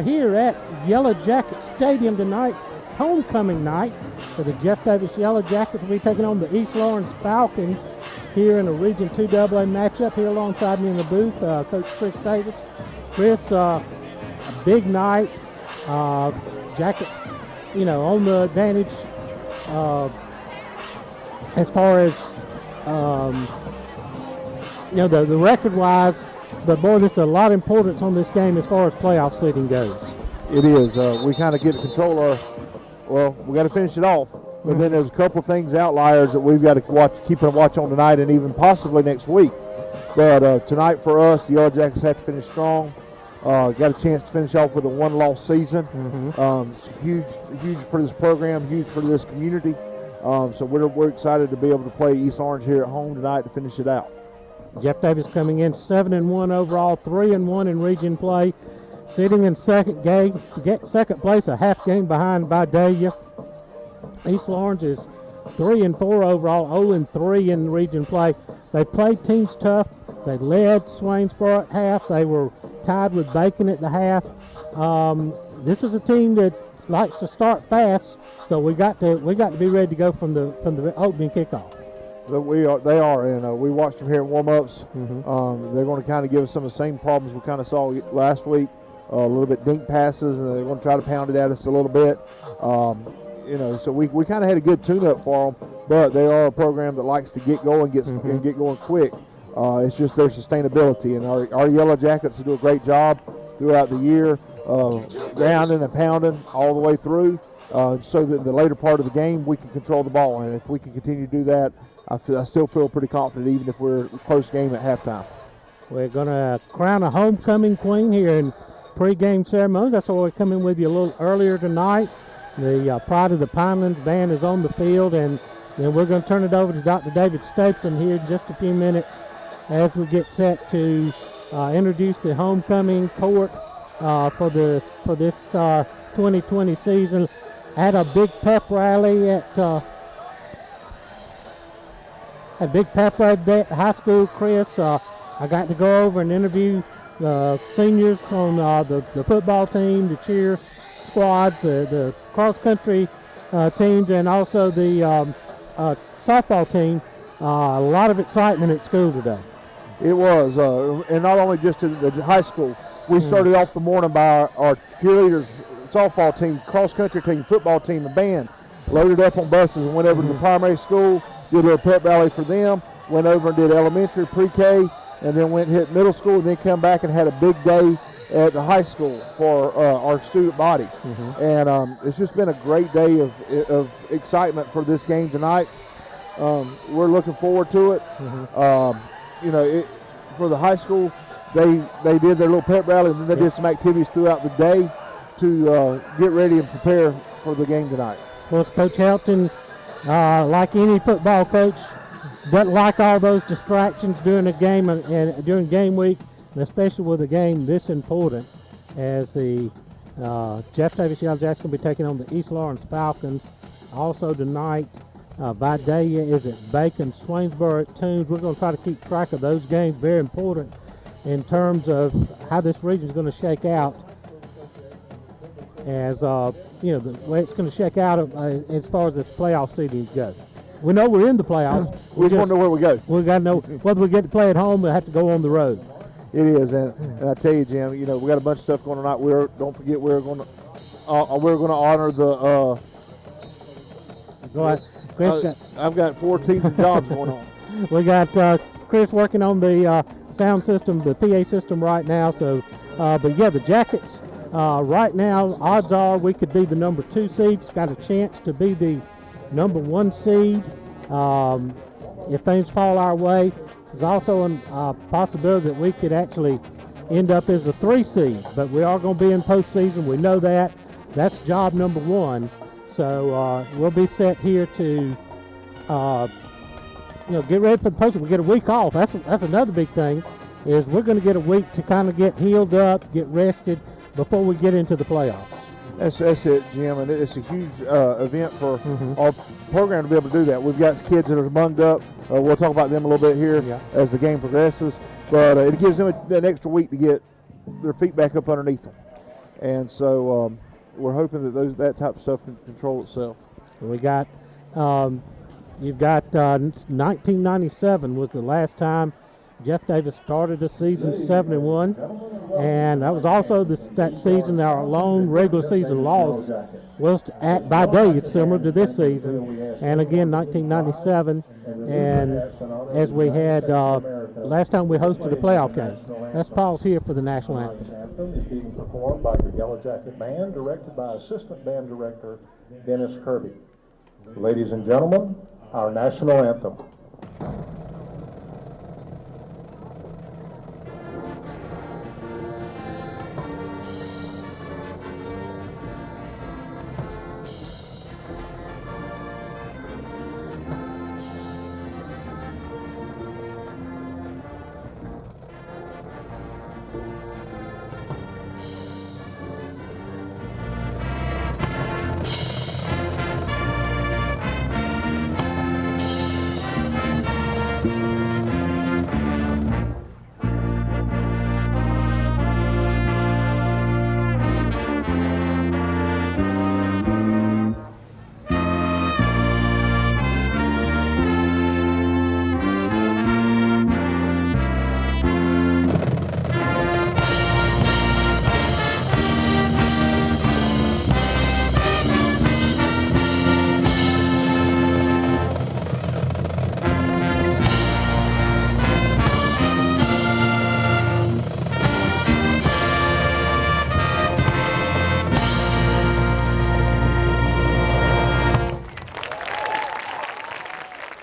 here at Yellow Jacket Stadium tonight. It's homecoming night for the Jeff Davis Yellow Jackets. We'll be taking on the East Lawrence Falcons here in a Region 2 AA matchup. Here alongside me in the booth, Coach Chris Davis. Chris, a big night. Jackets, on the advantage as far as, the record-wise. But, boy, there's a lot of importance on this game as far as playoff seeding goes. It is. We kind of get to control we got to finish it off. But then there's a couple of things, outliers, that we've got to keep a watch on tonight and even possibly next week. But tonight for us, the Yellow Jackets have to finish strong. Got a chance to finish off with a one-loss season. It's huge for this program, huge for this community. So we're excited to be able to play East Orange here at home tonight to finish it out. Jeff Davis coming in 7-1 overall, 3-1 in region play, sitting in second place, a half game behind Vidalia. East Lawrence is 3-4 overall, 0-3 in region play. They played teams tough. They led Swainsboro at half. They were tied with Bacon at the half. This is a team that likes to start fast, so we got to be ready to go from the opening kickoff. They are, and we watched them here in warm-ups. They're going to kind of give us some of the same problems we kind of saw last week. A little bit dink passes, and they're going to try to pound it at us a little bit. So we kind of had a good tune-up for them, but they are a program that likes to get going, and get going quick. It's just their sustainability, and our Yellow Jackets do a great job throughout the year, grounding and pounding all the way through, so that in the later part of the game we can control the ball. And if we can continue to do that, I still feel pretty confident, even if we're a close game at halftime. We're going to crown a homecoming queen here in pregame ceremonies. That's why we're coming with you a little earlier tonight. The Pride of the Pinelands band is on the field, and then we're going to turn it over to Dr. David Stapleton here in just a few minutes as we get set to introduce the homecoming court for this 2020 season. Had a big pep rally at high school, Chris. I got to go over and interview the seniors on the football team, the cheer squads, the cross-country teams, and also the softball team. A lot of excitement at school today. It was, and not only just in the high school. We started off the morning by our cheerleaders, softball team, cross-country team, football team, and band, loaded up on buses and went over to the primary school, did a little pep rally for them, went over and did elementary, pre-K, and then went and hit middle school, and then come back and had a big day at the high school for our student body. And it's just been a great day of excitement for this game tonight. We're looking forward to it. For the high school, they did their little pep rally, and then they did some activities throughout the day to get ready and prepare for the game tonight. Of course, Coach Helton, like any football coach, doesn't like all those distractions during a game and during game week, and especially with a game this important as the Jeff Davis Yellow Jackets will be taking on the East Lawrence Falcons. Also tonight, Vidalia is at Bacon, Swainsboro at Toombs. We're going to try to keep track of those games, very important in terms of how this region is going to shake out. As the way it's going to shake out as far as the playoff seedings go. We know we're in the playoffs. We just want to know where we go. We got to know whether we get to play at home or have to go on the road. It is, and I tell you, Jim, we got a bunch of stuff going on tonight. Don't forget we're going to honor the. Go ahead, Chris. I've got 4 teams and jobs going on. We got Chris working on the sound system, the PA system right now. So, but yeah, the Jackets. Right now, odds are we could be the number 2 seed. It's got a chance to be the number 1 seed if things fall our way. There's also a possibility that we could actually end up as a 3 seed, but we are going to be in postseason. We know that. That's job number 1. So we'll be set here to get ready for the postseason. We get a week off. That's another big thing, is we're going to get a week to kind of get healed up, get rested before we get into the playoffs. That's it, Jim, and it's a huge event for our program to be able to do that. We've got kids that are bunged up. We'll talk about them a little bit here as the game progresses, but it gives them an extra week to get their feet back up underneath them. and so we're hoping that that type of stuff can control itself. We got, you've got 1997 was the last time Jeff Davis started the season 7-1, and that was also that season our lone regular season loss was by day. It's similar to this season, and again 1997, and as we had last time we hosted a playoff game. Let's pause here for the national anthem. The anthem is being performed by your Yellow Jacket Band, directed by Assistant Band Director Dennis Kirby. Ladies and gentlemen, our national anthem.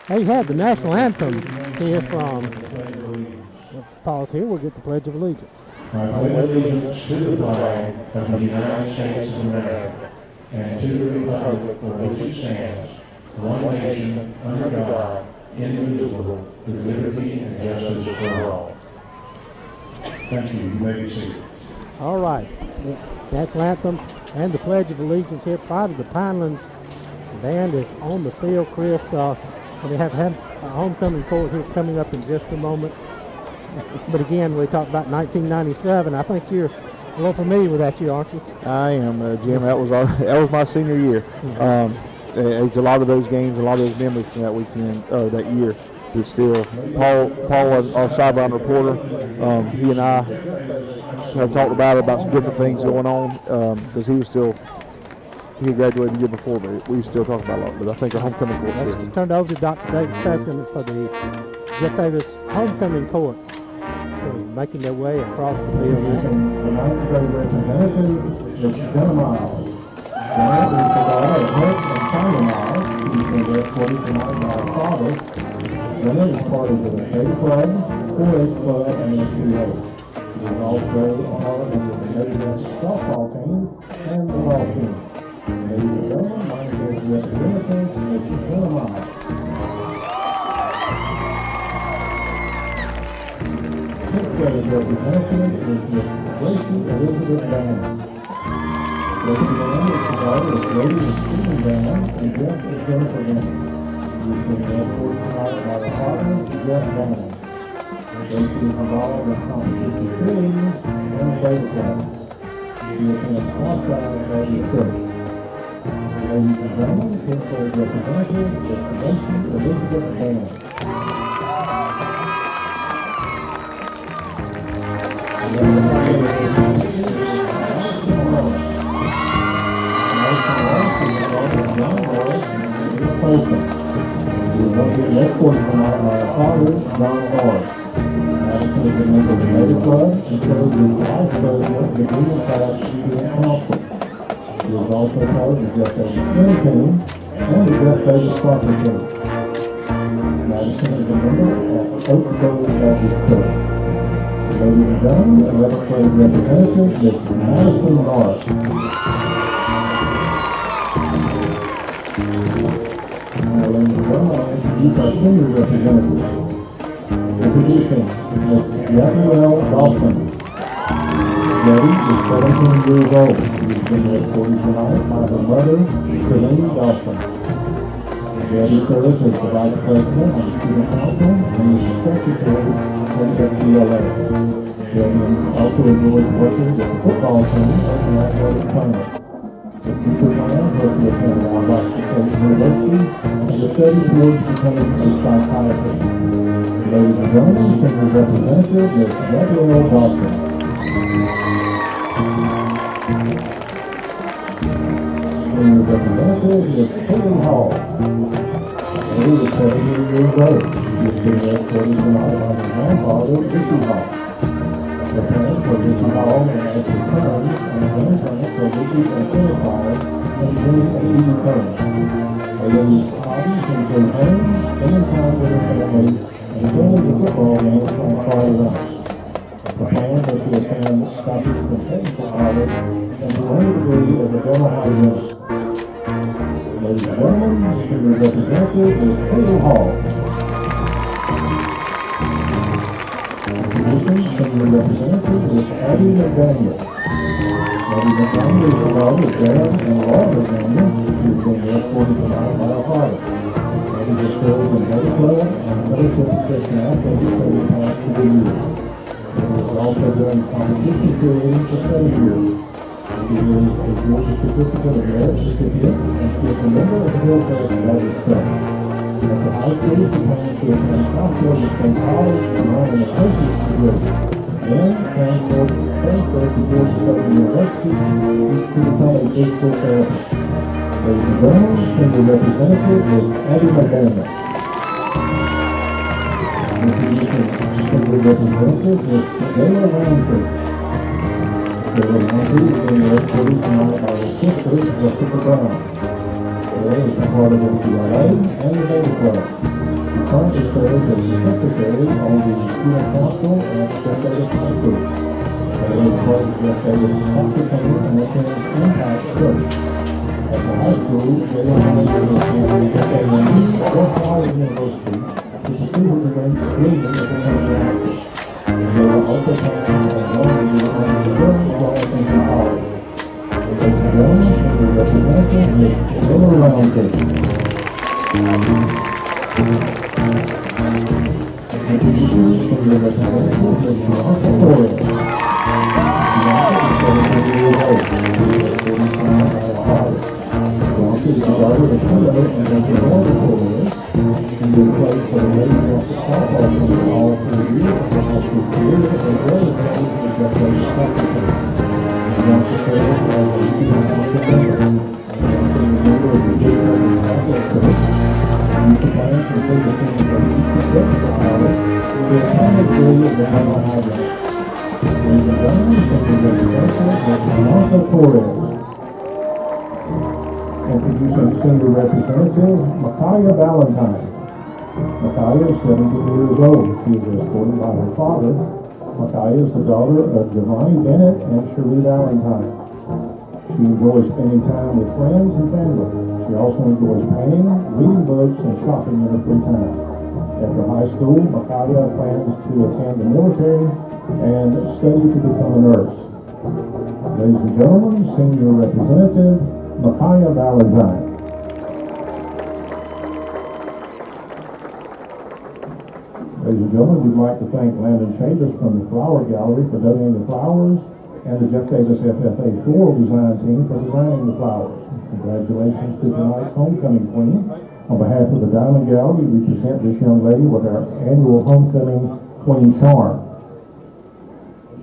They had the national anthem here from, pause here, we'll get the Pledge of Allegiance. I pledge allegiance to the flag of the United States of America and to the republic for which it stands, one nation, under God, indivisible, with liberty and justice for all. Thank you. You may be seated. All right, the national anthem and the Pledge of Allegiance here. Prior to the Pinelands band is on the field. Chris, we have had a homecoming court here coming up in just a moment. But again, we talked about 1997. I think you're a little familiar with that year, aren't you? I am, Jim. That was my senior year. It's a lot of those games, a lot of those memories from that weekend, that year. But still, Paul, our sideline reporter, he and I have talked about some different things going on because he had graduated the year before, but we still talk about a lot. But I think our homecoming court. Let's turn it over to Dr. David Sefton for the Jeff Davis homecoming court. Making their way across the field. The ninth grade representative is Jenna Miles. Jenna is the daughter of Rick and China Miles, who's been reported tonight by her father. Jenna is part of the A Club, 4H Club, and the 2A. She is also a part of the JDHS softball team and the ball team. Ladies and gentlemen, my name is representative is Jenna Miles. Sixth grade representative is Ms. Gracie Elizabeth Bannon. Gracie Bannon is the daughter of Lady and Stephen Bannon, and Jeff is Jennifer Bannon. She is being reported tonight by her father, Jeff Bannon. Gracie is involved in competition cheerleading and table tennis. She attends outside of the church. Ladies and gentlemen, fifth grade representative is Gracie Elizabeth Bannon. We will be escorted tonight by our father, John Norris. Madison is a member of the Native Club and serves as vice president of the Green Path Student Council. He is also part of the Jeff Davis swim team and the Jeff Davis soccer team. Madison is a member of Oak Grove Baptist Church. Ladies and gentlemen, the legislative representative is Madison Norris. Now, ladies and gentlemen, I introduce our senior representative. Introducing Ms. Gabrielle Dawson. Debbie is 17 years old. She has been reported tonight by her mother, Shirley Dawson. Debbie serves as the vice president of the student council and is the secretary of FCLA. Jayla also enjoys working with the football team as an athletic trainer. The future plans are to attend Washington State University and to study towards becoming a psychiatrist. Ladies and gentlemen, senior representative Ms. Gabrielle Dawson. Senior representative Ms. Hayleigh Hall. Hayleigh is 78 years old. She is being escorted tonight by her grandfather, Ricky Hall. The parents for Ricky Hall and as returns, and the grandparents for Ricky and Philip Hall, and Jimmy and Edie Turner. Hayleigh's hobbies include home, spending time with her family, and attending the football games on Friday nights. The plans are to attend Southeastern Technical College and to earn a degree as a dental hygienist. Ladies and gentlemen, senior representative is Hayleigh Hall. Introducing senior representative is Abby McDaniel. Abby McDaniel is the daughter of Darren and Laura McDaniel. She is being escorted tonight by her father. Abby has served in Delta Club and Fellowship of Christian Athletes over the past 2 years. She has also done competition creating for 7 years. She is a Georgia Certificate of Merit recipient, and she is a member of the Hillcrest Baptist Church. After high school, she plans to attend South Georgia State College and earn an associate's degree. Then, transfer to Georgia State University to become a physical therapist. Ladies and gentlemen, senior representative is Abby McDaniel. Introducing senior representative is Jayla Roundtree. Jayla Roundtree is being escorted tonight by her sister, Jessica Brown. Jayla is a part of the UIA and the Delta Club. She currently serves as the secretary on the student council at Jeff Davis High School. Jayla is part of Jeff Davis Foster Team and attends Impact Church. After high school, Jayla plans to attend FAMU or Howard University to pursue her degree in becoming an actor. Jayla also plans on 1 year on the church while attending college. Ladies and gentlemen, senior representative is Jayla Roundtree. Introducing senior representative is Bianca Norris. Bianca is 17 years old. She is 45 by her father. Bianca is the daughter of Taylor and has a wonderful career. She has played for the Lady Delta softball team all 3 years of her high school career, as well as playing for the Jeff Davis soccer team. Bianca serves as a student council member. Bianca is a member of the Jeff Davis Catholic Church. Future plans include attending the Eastern Technical College with a common degree of dental hygiene. Ladies and gentlemen, senior representative is Bianca Torres. Introducing senior representative Micaiah Valentine. Micaiah is 17 years old. She is escorted by her father. Micaiah is the daughter of Giovanni Bennett and Cherie Valentine. She enjoys spending time with friends and family. She also enjoys painting, reading books, and shopping in her free time. After high school, Micaiah plans to attend the military and study to become a nurse. Ladies and gentlemen, senior representative Micaiah Valentine. Ladies and gentlemen, we'd like to thank Landon Chambers from the Flower Gallery for donating the flowers and the Jeff Davis FFA Floral Design Team for designing the flowers. Congratulations to tonight's homecoming queen. On behalf of the Diamond Gallery, we present this young lady with our annual homecoming queen charm.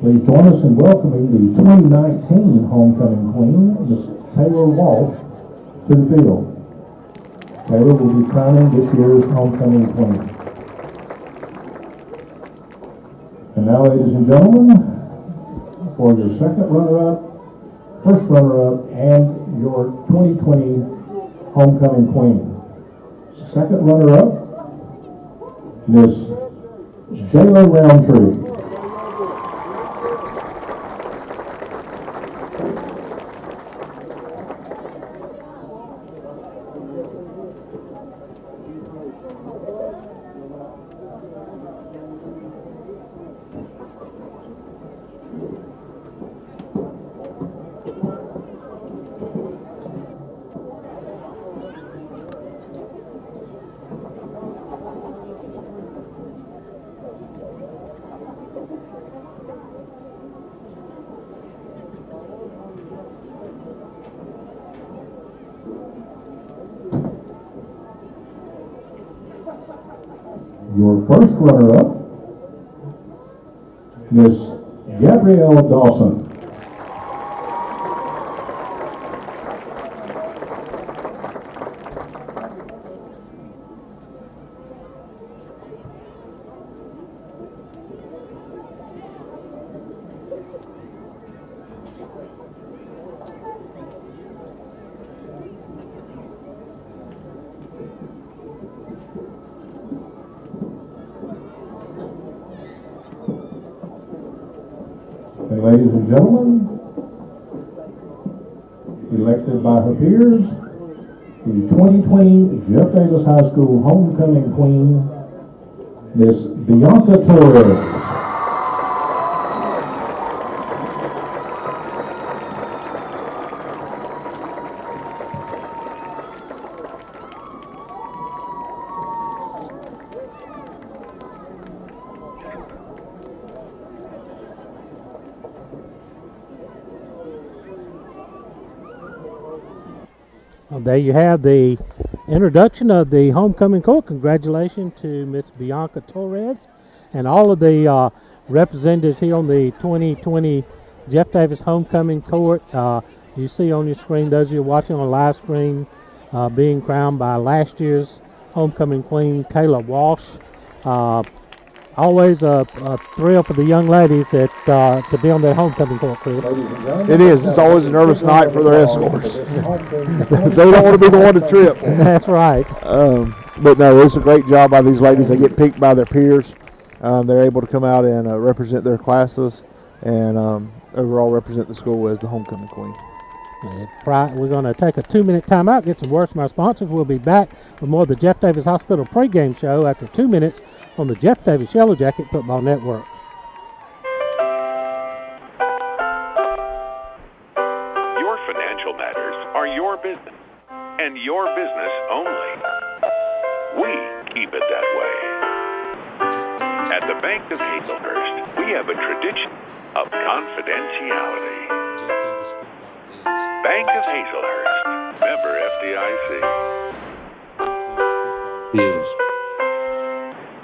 Please join us in welcoming the 2019 homecoming queen, Ms. Taylor Walsh, to the field. Taylor will be crowning this year's homecoming queen. And now, ladies and gentlemen, for your second runner-up, first runner-up, and your 2020 homecoming queen. Second runner-up, Miss Jayla Roundtree. Your first runner-up, Miss Gabrielle Dawson. And ladies and gentlemen, elected by her peers, the 2020 Jeff Davis High School Homecoming Queen, Miss Bianca Torres. Well, there you have the introduction of the homecoming court. Congratulations to Miss Bianca Torres and all of the representatives here on the 2020 Jeff Davis homecoming court. You see on your screen, those of you watching on live screen, being crowned by last year's homecoming queen, Kayla Walsh. Always a thrill for the young ladies to be on that homecoming court, Chris. It is. It's always a nervous night for their escorts. They don't want to be the one to trip. That's right. But no, it's a great job by these ladies. They get picked by their peers. They're able to come out and represent their classes and overall represent the school as the homecoming queen. We're going to take a 2-minute timeout, get some words from our sponsors. We'll be back with more of the Jeff Davis Hospital pregame show after 2 minutes on the Jeff Davis Yellow Jacket Football Network. Your financial matters are your business and your business only. We keep it that way. At the Bank of Hayleigh, we have a tradition of confidentiality. Bank of Hayleigh, member FDIC.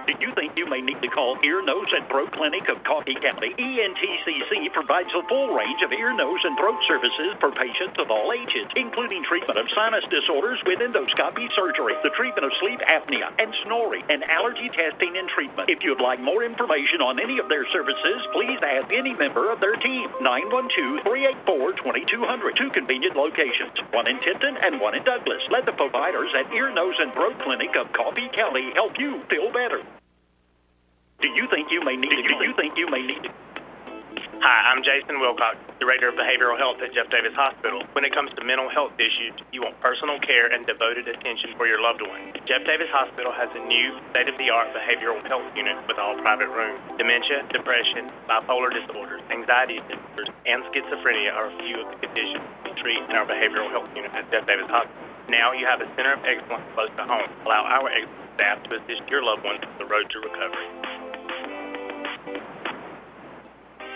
Did you think you may need to call Ear, Nose, and Throat Clinic of Coffee County? ENTCC provides a full range of ear, nose, and throat services for patients of all ages, including treatment of sinus disorders with endoscopy surgery, the treatment of sleep apnea and snoring, and allergy testing and treatment. If you'd like more information on any of their services, please ask any member of their team. 912-384-2200. 2 convenient locations, one in Tipton and one in Douglas. Let the providers at Ear, Nose, and Throat Clinic of Coffee County help you feel better. Do you think you may need to? Hi, I'm Jason Wilcox, Director of Behavioral Health at Jeff Davis Hospital. When it comes to mental health issues, you want personal care and devoted attention for your loved one. Jeff Davis Hospital has a new state-of-the-art behavioral health unit with all private rooms. Dementia, depression, bipolar disorders, anxiety disorders, and schizophrenia are a few of the conditions we treat in our behavioral health unit at Jeff Davis Hospital. Now you have a center of excellence close to home. Allow our excellent staff to assist your loved ones on the road to recovery.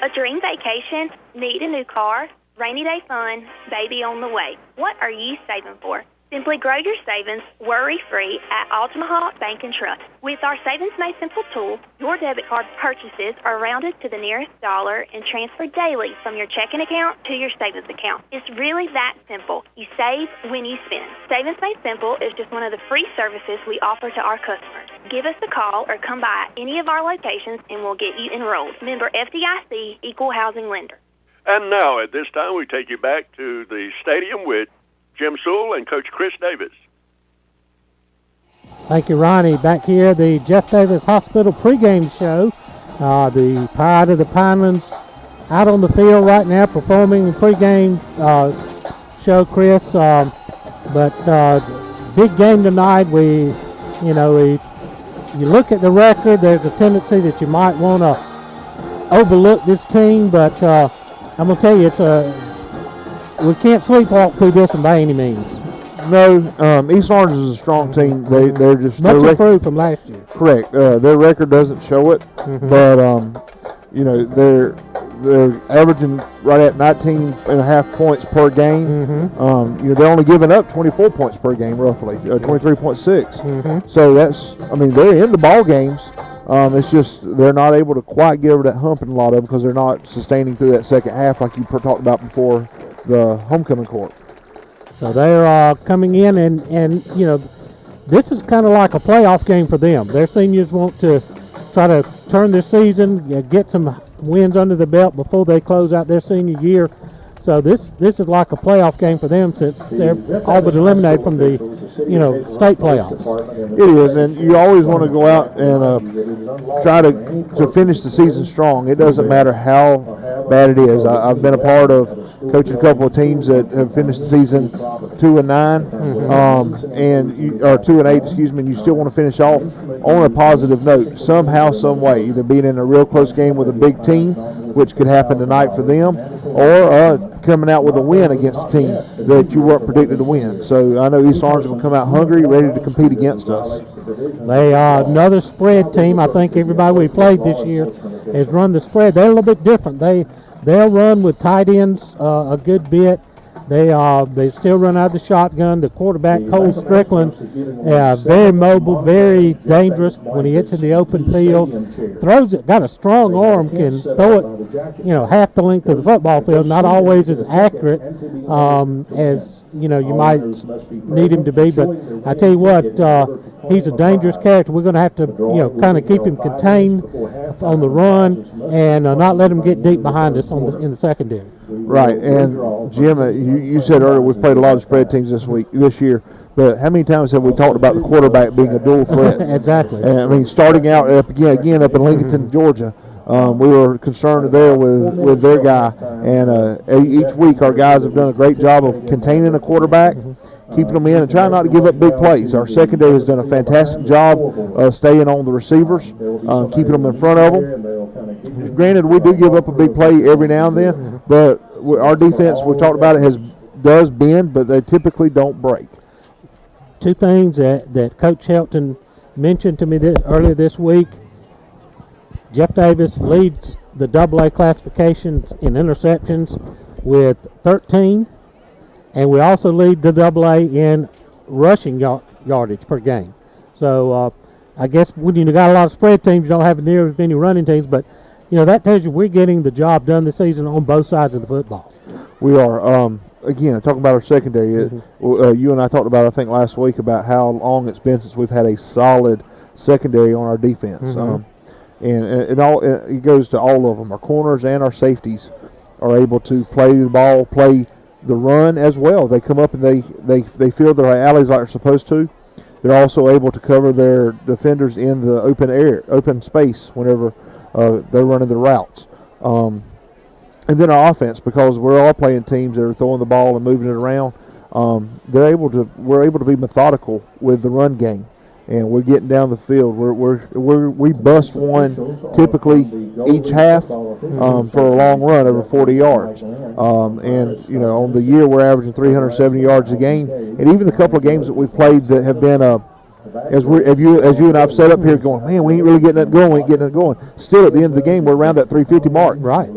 A dream vacation, need a new car, rainy day fun, baby on the way. What are you saving for? Simply grow your savings worry-free at Altamaha Bank and Trust. With our Savings Made Simple tool, your debit card purchases are rounded to the nearest dollar and transferred daily from your checking account to your savings account. It's really that simple. You save when you spend. Savings Made Simple is just one of the free services we offer to our customers. Give us a call or come by any of our locations and we'll get you enrolled. Member FDIC, Equal Housing Lender. And now, at this time, we take you back to the stadium with Jim Sewell and Coach Chris Davis. Thank you, Ronnie. Back here, the Jeff Davis Hospital pregame show. The Pride of the Pinelands out on the field right now performing the pregame show, Chris. But big game tonight. You look at the record, there's a tendency that you might want to overlook this team, but I'm going to tell you, we can't sleepwalk through this one by any means. No, East Orange is a strong team. They're just much improved from last year. Correct. Their record doesn't show it, but they're averaging right at 19.5 points per game. They're only giving up 24 points per game, roughly 23.6. So they're in the ball games. It's just they're not able to quite get over that hump in a lot of them because they're not sustaining through that second half like you talked about before the homecoming court. So they're coming in, and this is kind of like a playoff game for them. Their seniors want to try to turn their season, get some wins under the belt before they close out their senior year. So this is like a playoff game for them since they're all but eliminated from the state playoffs. It is, and you always want to go out and try to finish the season strong. It doesn't matter how bad it is. I've been a part of coaching a couple of teams that have finished the season 2-9, or 2-8, excuse me, and you still want to finish off on a positive note somehow, some way, either being in a real close game with a big team, which could happen tonight for them, or coming out with a win against a team that you weren't predicted to win. So I know East Orange will come out hungry, ready to compete against us. They are another spread team. I think everybody we played this year has run the spread. They're a little bit different. They'll run with tight ends a good bit. They still run out of the shotgun. The quarterback, Cole Strickland, very mobile, very dangerous when he gets in the open field. Throws it, got a strong arm, can throw it, half the length of the football field. Not always as accurate as you might need him to be. But I tell you what, he's a dangerous character. We're going to have to kind of keep him contained on the run and not let him get deep behind us in the secondary. Right, and Jim, you said earlier we've played a lot of spread teams this year, but how many times have we talked about the quarterback being a dual threat? Exactly. And, I mean, starting out again up in Lincolnton, Georgia, we were concerned there with their guy, and each week our guys have done a great job of containing the quarterback, keeping them in, and trying not to give up big plays. Our secondary has done a fantastic job staying on the receivers, keeping them in front of them. Granted, we do give up a big play every now and then, but our defense, we've talked about it, does bend, but they typically don't break. Two things that Coach Helton mentioned to me earlier this week. Jeff Davis leads the AA classifications in interceptions with 13, and we also lead the AA in rushing yardage per game. So I guess when you got a lot of spread teams, you don't have near as many running teams, but that tells you we're getting the job done this season on both sides of the football. We are. Again, talking about our secondary, you and I talked about, I think, last week about how long it's been since we've had a solid secondary on our defense. And it goes to all of them. Our corners and our safeties are able to play the ball, play the run as well. They come up and they field their alleys like they're supposed to. They're also able to cover their defenders in the open space whenever they're running the routes. And then our offense, because we're all playing teams that are throwing the ball and moving it around, we're able to be methodical with the run game, and we're getting down the field. We bust one typically each half for a long run over 40 yards, and on the year we're averaging 370 yards a game, and even the couple of games that we've played that have been as you and I've set up here going, man, we ain't really getting it going. Still, at the end of the game, we're around that 350 mark. Right.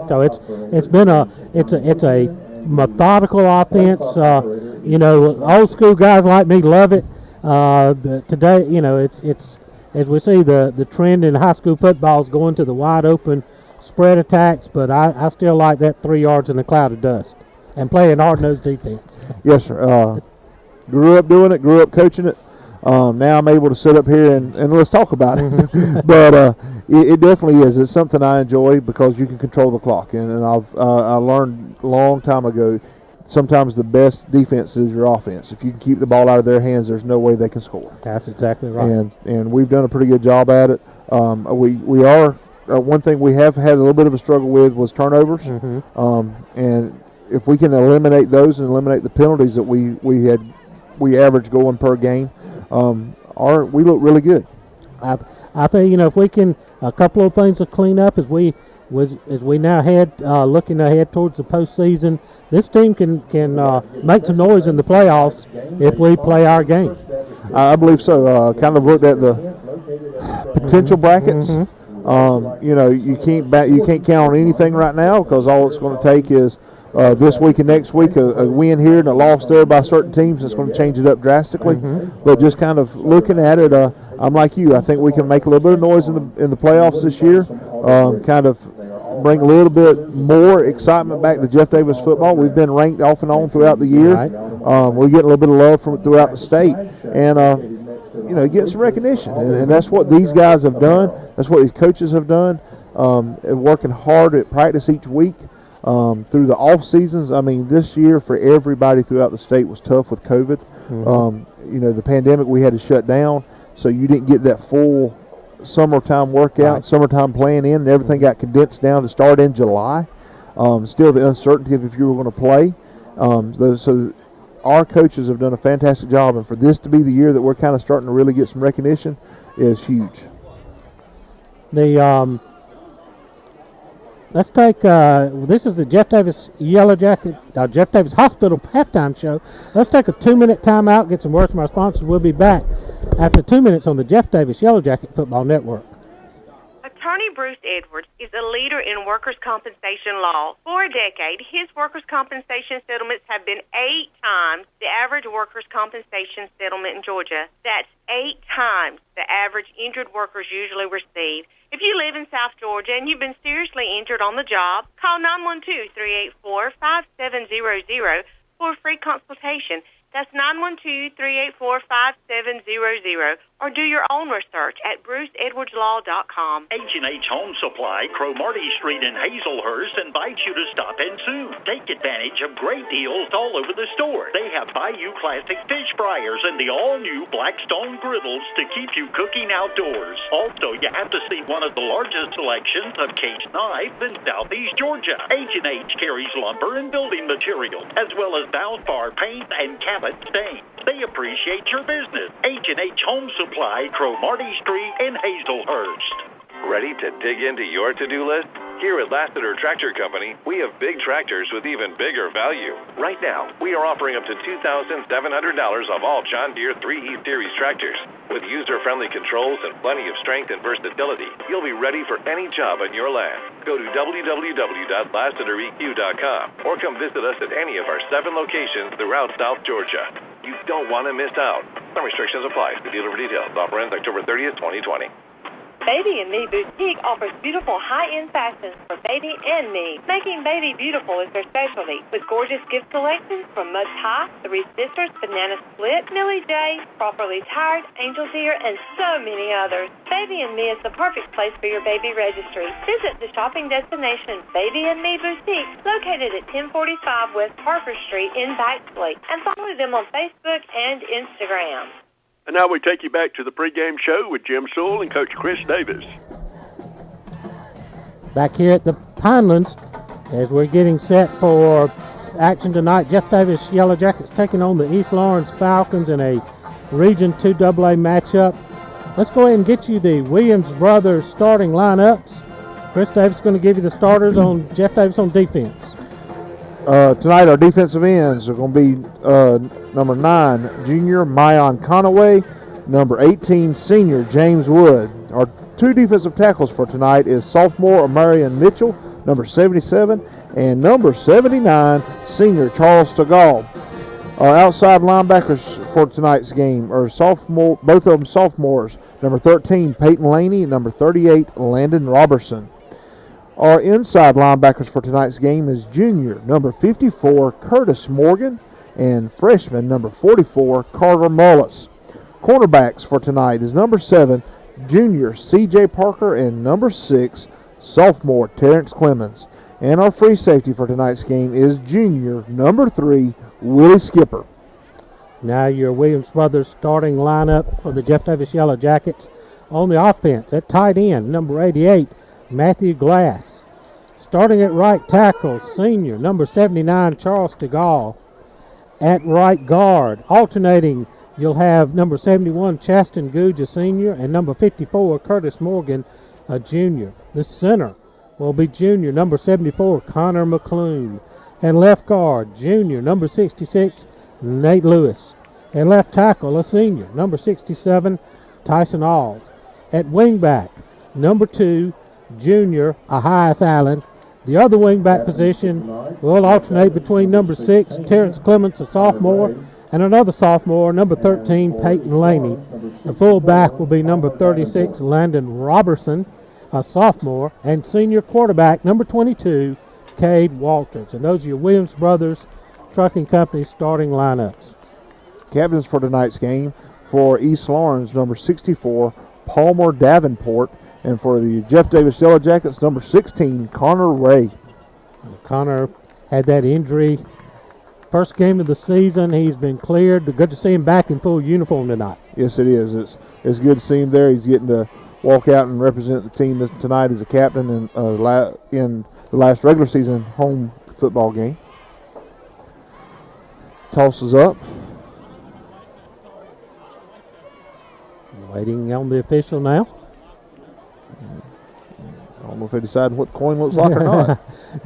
So it's a methodical offense. Old school guys like me love it. Today, it's as we see the trend in high school football is going to the wide open spread attacks, but I still like that 3 yards in a cloud of dust and playing hard-nosed defense. Yes, sir. Grew up doing it, grew up coaching it. Now I'm able to sit up here and let's talk about it. But it definitely is. It's something I enjoy because you can control the clock. And I learned a long time ago, sometimes the best defense is your offense. If you can keep the ball out of their hands, there's no way they can score. That's exactly right. And we've done a pretty good job at it. We are one thing we have had a little bit of a struggle with was turnovers. And if we can eliminate those and eliminate the penalties that we average going per game, we look really good. I think if we can, a couple of things to clean up as we now head looking ahead towards the postseason. This team can make some noise in the playoffs if we play our game. I believe so. Kind of looked at the potential brackets. You can't count on anything right now because all it's going to take is this week and next week a win here and a loss there by certain teams. That's going to change it up drastically. But just kind of looking at it, I'm like you. I think we can make a little bit of noise in the playoffs this year, kind of bring a little bit more excitement back to Jeff Davis football. We've been ranked off and on throughout the year. Right. We're getting a little bit of love from throughout the state, and getting some recognition. And that's what these guys have done. That's what these coaches have done. Working hard at practice each week through the off seasons. I mean, this year for everybody throughout the state was tough with COVID. The pandemic, we had to shut down, so you didn't get that full summertime workout, summertime playing in, and everything got condensed down to start in July. Still the uncertainty of if you were going to play. So our coaches have done a fantastic job, and for this to be the year that we're kind of starting to really get some recognition is huge. Let's take, this is the Jeff Davis Jeff Davis Hospital halftime show. Let's take a 2-minute timeout, get some words from our sponsors. We'll be back after 2 minutes on the Jeff Davis Yellow Jacket Football Network. Attorney Bruce Edwards is a leader in workers' compensation law. For a decade, his workers' compensation settlements have been 8 times the average workers' compensation settlement in Georgia. That's 8 times the average injured workers usually receive. If you live in South Georgia and you've been seriously injured on the job, call 912-384-5700 for a free consultation. That's 912-384-5700. Or do your own research at bruceedwardslaw.com. H&H Home Supply, Cromartie Street in Hazelhurst invites you to stop in soon. Take advantage of great deals all over the store. They have Bayou Classic fish fryers and the all-new Blackstone griddles to keep you cooking outdoors. Also, you have to see one of the largest selections of case knives in Southeast Georgia. H&H carries lumber and building materials, as well as Valspar paint and Cabot stains. They appreciate your business. H&H Home Supply, Cromartie Street in Hazelhurst. Ready to dig into your to-do list? Here at Lassiter Tractor Company, we have big tractors with even bigger value. Right now, we are offering up to $2,700 of all John Deere 3E Series tractors. With user-friendly controls and plenty of strength and versatility, you'll be ready for any job on your land. Go to www.lassitereq.com or come visit us at any of our 7 locations throughout South Georgia. You don't want to miss out. Some restrictions apply. See dealer for details. Offer ends October 30th, 2020. Baby and Me Boutique offers beautiful high-end fashions for baby and me. Making baby beautiful is their specialty, with gorgeous gift selections from Mud Pie, Three Sisters, Banana Split, Millie J, Properly Tired, Angel Deer, and so many others. Baby and Me is the perfect place for your baby registry. Visit the shopping destination Baby and Me Boutique, located at 1045 West Harper Street in Baxley, and follow them on Facebook and Instagram. And now we take you back to the pregame show with Jim Sewell and Coach Chris Davis. Back here at the Pinelands, as we're getting set for action tonight, Jeff Davis Yellow Jackets taking on the East Lawrence Falcons in a Region 2 AA matchup. Let's go ahead and get you the Williams brothers starting lineups. Chris Davis is going to give you the starters on Jeff Davis on defense. Tonight our defensive ends are going to be number 9, junior Mayan Conaway, number 18, senior James Wood. Our 2 defensive tackles for tonight is sophomore Amarian Mitchell, number 77, and number 79, senior Charles Stegall. Our outside linebackers for tonight's game are sophomore, both of them sophomores, number 13, Peyton Laney, and number 38, Landon Robertson. Our inside linebackers for tonight's game is junior, number 54, Curtis Morgan, and freshman, number 44, Carter Mullis. Cornerbacks for tonight is number 7, junior C.J. Parker, and number 6, sophomore Terrence Clemens. And our free safety for tonight's game is junior, number 3, Willie Skipper. Now your Williams brothers starting lineup for the Jeff Davis Yellow Jackets. On the offense, at tight end, number 88, Matthew Glass. Starting at right tackle, senior, number 79, Charles Stegall. At right guard, alternating, you'll have number 71, Chaston Gouge, a senior, and number 54, Curtis Morgan, a junior. The center will be junior, number 74, Connor McClune. And left guard, junior, number 66, Nate Lewis. And left tackle, a senior, number 67, Tyson Alls. At wingback, number 2, junior, Ahias Allen. The other wingback position will alternate between number 6, Terrence Clements, a sophomore, and another sophomore, number 13, Peyton Laney. The fullback will be number 36, Landon Robertson, a sophomore, and senior quarterback, number 22, Cade Walters. And those are your Williams Brothers Trucking Company starting lineups. Captains for tonight's game for East Lawrence, number 64, Palmer Davenport, and for the Jeff Davis Yellow Jackets, number 16, Connor Ray. Connor had that injury first game of the season. He's been cleared. Good to see him back in full uniform tonight. Yes, it is. It's good to see him there. He's getting to walk out and represent the team tonight as a captain in the last regular season home football game. Tosses up. Waiting on the official now. I don't know if they decided what the coin looks like or not.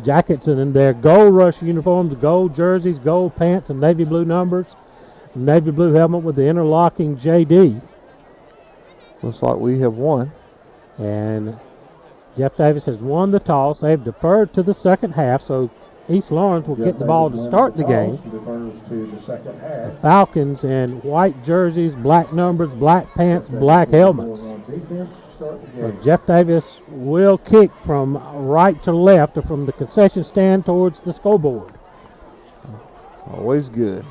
Jackets in their gold rush uniforms, gold jerseys, gold pants, and navy blue numbers. Navy blue helmet with the interlocking JD. Looks like we have won. And Jeff Davis has won the toss. They've deferred to the second half, so East Lawrence will get the ball to start the game. The Falcons in white jerseys, black numbers, black pants, black helmets. Jeff Davis will kick from right to left or from the concession stand towards the scoreboard. Always good.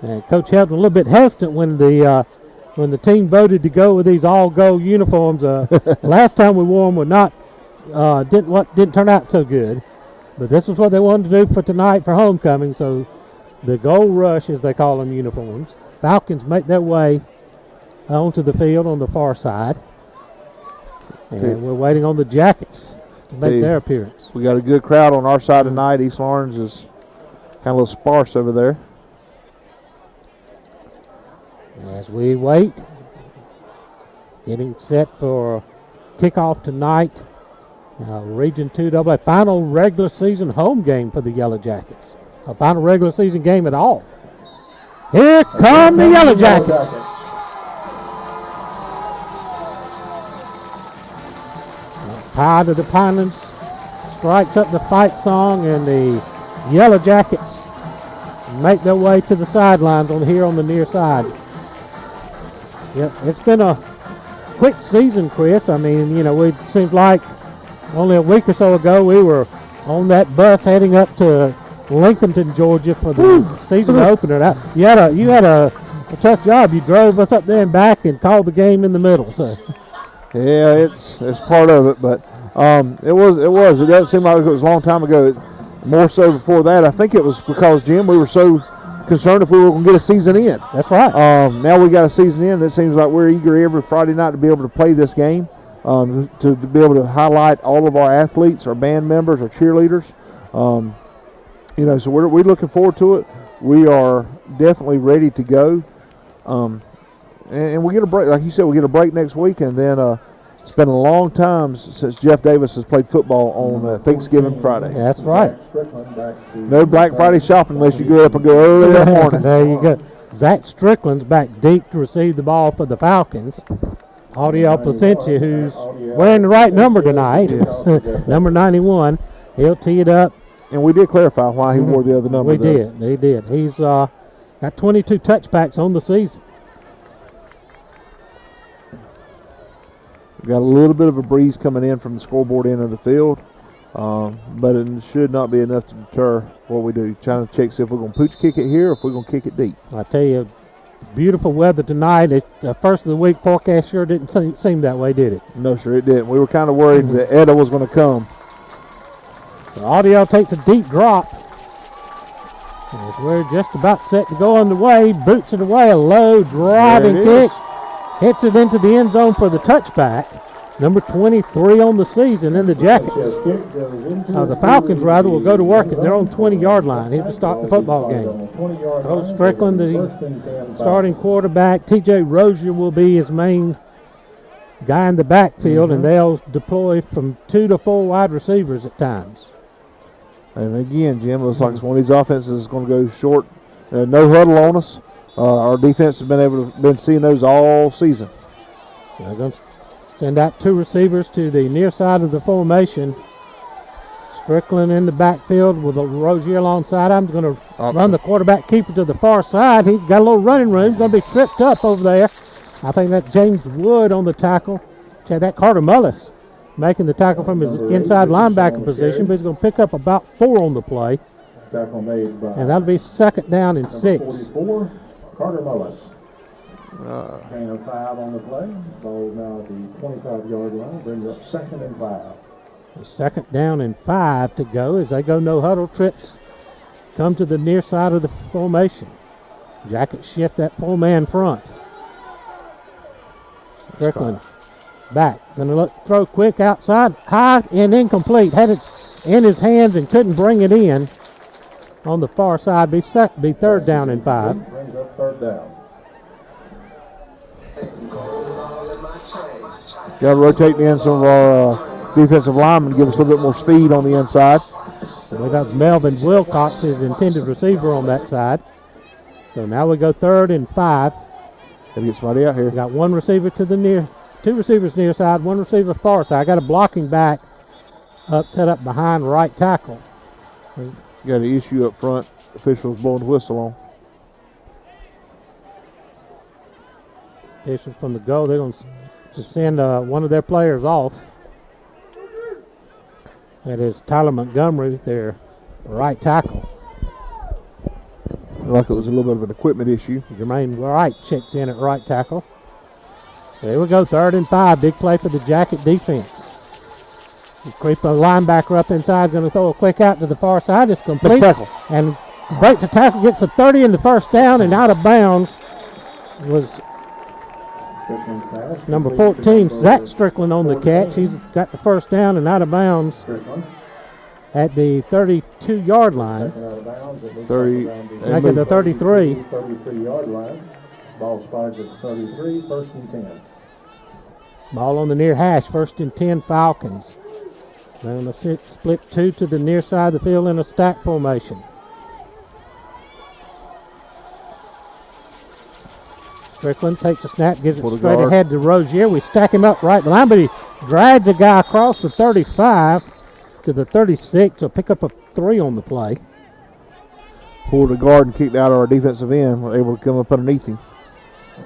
And Coach Helton a little bit hesitant when the team voted to go with these all gold uniforms. Last time we wore them didn't turn out so good, but this is what they wanted to do for tonight for homecoming. So the gold rush, as they call them, uniforms. Falcons make their way onto the field on the far side. And we're waiting on the Jackets to make their appearance. We got a good crowd on our side tonight. East Lawrence is kind of a little sparse over there. As we wait, getting set for kickoff tonight, Region 2 AA, final regular season home game for the Yellow Jackets. A final regular season game at all. Here come the Yellow Jackets. Pie to the Pinans strikes up the fight song, and the Yellow Jackets make their way to the sidelines here on the near side. Yep, it's been a quick season, Chris. I mean, it seems like only a week or so ago we were on that bus heading up to Lincolnton, Georgia for the season opener. You had a tough job. You drove us up there and back and called the game in the middle. So. Yeah, it's part of it, but it doesn't seem like it was a long time ago. More so before that, I think it was because, Jim, we were so concerned if we were going to get a season in. That's right. Now we got a season in. It seems like we're eager every Friday night to be able to play this game, to be able to highlight all of our athletes, our band members, our cheerleaders. So we're looking forward to it. We are definitely ready to go. And we get a break, like you said, we get a break next week, and then it's been a long time since Jeff Davis has played football on Thanksgiving Friday. That's right. No Black Friday shopping unless you go up and go early in the morning. There you go. Zach Strickland's back deep to receive the ball for the Falcons. Audio Placentia, who's wearing the right number tonight, number 91. He'll tee it up. And we did clarify why he wore the other number. We did. He's got 22 touchbacks on the season. We've got a little bit of a breeze coming in from the scoreboard end of the field, but it should not be enough to deter what we do. Trying to check see if we're going to pooch kick it here or if we're going to kick it deep. I tell you, beautiful weather tonight. The first of the week forecast sure didn't seem that way, did it? No, sir, it didn't. We were kind of worried that Etta was going to come. The Audio takes a deep drop. As we're just about set to go underway, boots it away, a low driving kick. Hits it into the end zone for the touchback. Number 23 on the season in the Jackets. The Falcons, rather, will go to work at their own 20-yard line here to start the football game. Coach Strickland, the starting quarterback. T.J. Rozier will be his main guy in the backfield, and they'll deploy from 2 to 4 wide receivers at times. And again, Jim, looks like it's one of these offenses is going to go short. No huddle on us. Our defense has been seeing those all season. They're going to send out 2 receivers to the near side of the formation. Strickland in the backfield with a Rozier alongside. I'm going to run the quarterback keeper to the far side. He's got a little running room. He's going to be tripped up over there. I think that's James Wood on the tackle. That Carter Mullis making the tackle from his inside linebacker position, but he's going to pick up about 4 on the play. And that'll be 2nd down and 6. 44, Carter Mullis. Gain of 5 on the play. Ball now at the 25-yard line. Brings up 2nd and 5. 2nd down and 5 to go as they go no huddle. Trips come to the near side of the formation. Jackets shift that 4-man front. Strickland back. Going to throw quick outside, high and incomplete. Had it in his hands and couldn't bring it in. On the far side, be 3rd down and 5. Brings up 3rd down. Got to rotate in some of our defensive linemen to give us a little bit more speed on the inside. We got Melvin Wilcox, his intended receiver, on that side. So now we go 3rd and 5. Got to get somebody out here. Got 1 receiver to the near, 2 receivers near side, 1 receiver far side. I got a blocking back set up behind right tackle. Got an issue up front. Officials blowing the whistle on. Officials from the goal, they're going to send one of their players off. That is Tyler Montgomery, their right tackle. Like it was a little bit of an equipment issue. Jermaine Wright checks in at right tackle. There we go, 3rd and 5. Big play for the Jacket defense. You creep a linebacker up inside, going to throw a quick out to the far side. It's complete. Tackle. And breaks the tackle, gets a 30 in the 1st down, and out of bounds was number 14, Zach Strickland on the catch. He's got the 1st down and out of bounds at the 32-yard line. 30. Back at the 33. 33-yard line. Ball spiked at the 33, 1st and 10. Ball on the near hash, 1st and 10 Falcons. They're going to split 2 to the near side of the field in a stack formation. Strickland takes a snap, gives it straight ahead to Rozier. We stack him up right line, but he drags a guy across the 35 to the 36. So pick up a 3 on the play. Pulled the guard and kicked out our defensive end. We're able to come up underneath him.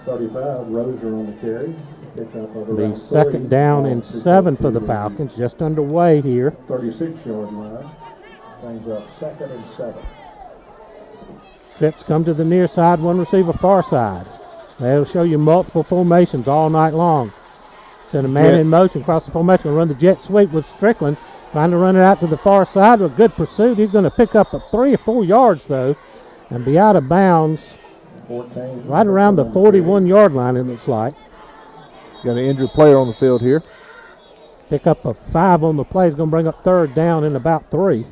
35, Rozier on the carry. The 2nd down and 7 for the Falcons. Just underway here. 36-yard line. Brings up 2nd and 7. Trips come to the near side, 1 receiver far side. They'll show you multiple formations all night long. Send a man in motion across the formation. Run the jet sweep with Strickland. Trying to run it out to the far side with good pursuit. He's going to pick up 3 or 4 yards, though, and be out of bounds right around the 41-yard line, it looks like. Got an injured player on the field here. Pick up a 5 on the play. He's going to bring up 3rd down in about 3.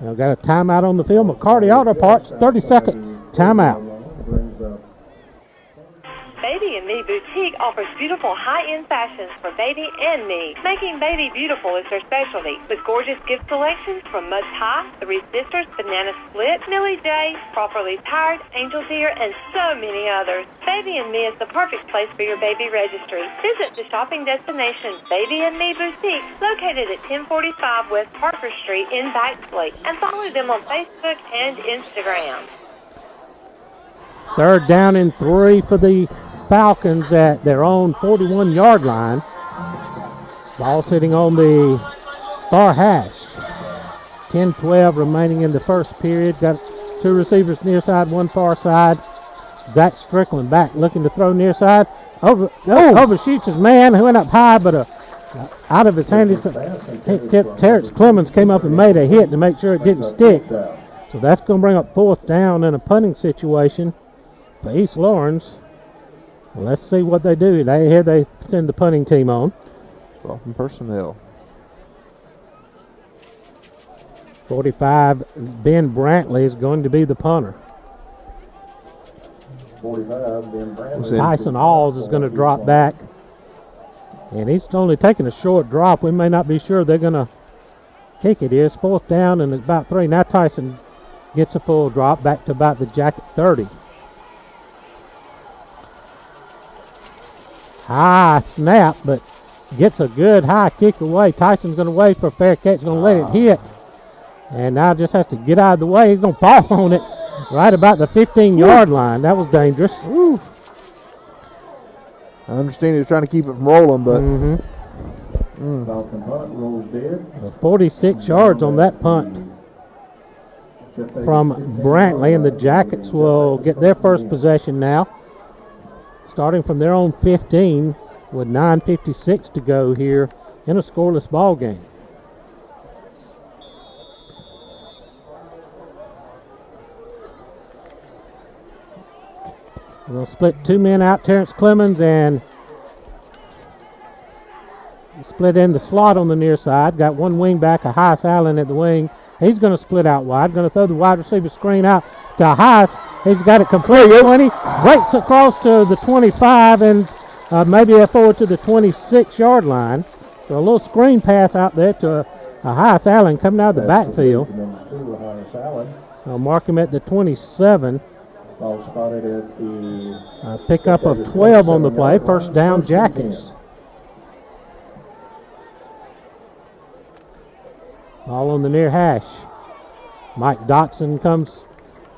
Now got a timeout on the field. McCarty Auto Parts, 30-second timeout. Baby and Me Boutique offers beautiful high-end fashions for baby and me. Making baby beautiful is their specialty, with gorgeous gift selections from Mudge High, The Reese Sisters, Banana Split, Millie J, Properly Tired, Angel's Ear, and so many others. Baby and Me is the perfect place for your baby registry. Visit the shopping destination Baby and Me Boutique, located at 1045 West Parker Street in Baxley, and follow them on Facebook and Instagram. 3rd down and 3 for the Falcons at their own 41-yard line. Ball sitting on the far hash. 10-12 remaining in the 1st period. Got 2 receivers near side, 1 far side. Zach Strickland back looking to throw near side. Overshoots his man who went up high, but out of his hand. Terrence Clemens came up and made a hit to make sure it didn't stick. So that's going to bring up 4th down in a punting situation for East Lawrence. Well, let's see what they do. They send the punting team on. From personnel. 45, Ben Brantley is going to be the punter. 45, Ben Brantley. Tyson Alls is going to drop back. And he's only taking a short drop. We may not be sure they're going to kick it. It's 4th down and about 3. Now Tyson gets a full drop back to about the Jacket 30. High snap, but gets a good high kick away. Tyson's going to wait for a fair catch, going to let it hit. And now just has to get out of the way. He's going to fall on it right about the 15-yard line. That was dangerous. Woo. I understand he was trying to keep it from rolling, but Falcon punt rolls dead. 46 yards on that punt from Brantley, and the Jackets will get their first possession now, starting from their own 15 with 9:56 to go here in a scoreless ball game. We'll split 2 men out, Terrence Clemens, and split in the slot on the near side. Got one wing back, a Heiss Allen at the wing. He's going to split out wide. Going to throw the wide receiver screen out to Heiss. He's got it complete. 20. Breaks across to the 25 and maybe forward to the 26-yard line. So a little screen pass out there to a Heiss Allen coming out of the backfield. I'll mark him at the 27. Ball spotted at the Pickup of 12 on the play. First down, Jackets. All on the near hash. Mike Dotson comes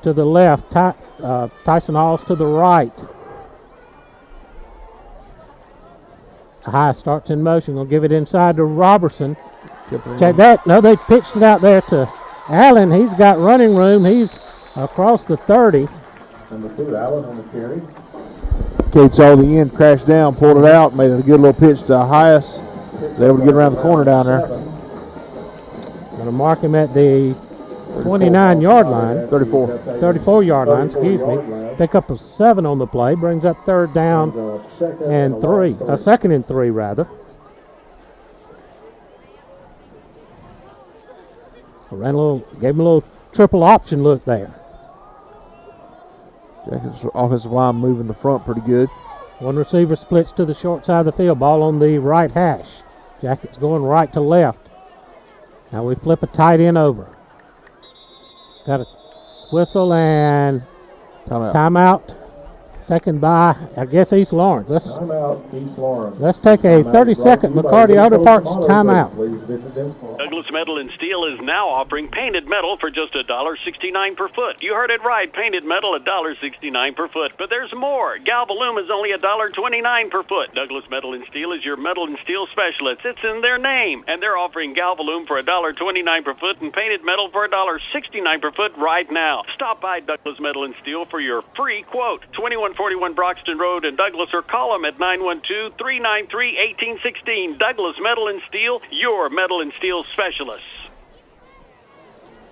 to the left. Tyson Halls to the right. High starts in motion. Going to give it inside to Robertson. Check that. No, they pitched it out there to Allen. He's got running room. He's across the 30. Number 2, Allen on the carry. Kate's all the end, crashed down, pulled it out, made it a good little pitch to Heiss. They able to get around the corner down there. Going to mark him at the 29-yard line. 34-yard line, excuse me. Pickup of 7 on the play. Brings up third down and 3. Second and 3, rather. Gave him a little triple option look there. Jackets offensive line moving the front pretty good. One receiver splits to the short side of the field. Ball on the right hash. Jackets going right to left. Now we flip a tight end over. Got a whistle and timeout taken by, I guess, East Lawrence. Let's take a 30-second McCarty Auto Parts timeout. Douglas Metal and Steel is now offering painted metal for just $1.69 per foot. You heard it right, painted metal $1.69 per foot. But there's more. Galvalume is only $1.29 per foot. Douglas Metal and Steel is your metal and steel specialist. It's in their name. And they're offering Galvalume for $1.29 per foot and painted metal for $1.69 per foot right now. Stop by Douglas Metal and Steel for your free quote. 2141 Broxton Road in Douglas, or call them at 912-393-1816. Douglas Metal and Steel, your metal and steel specialists.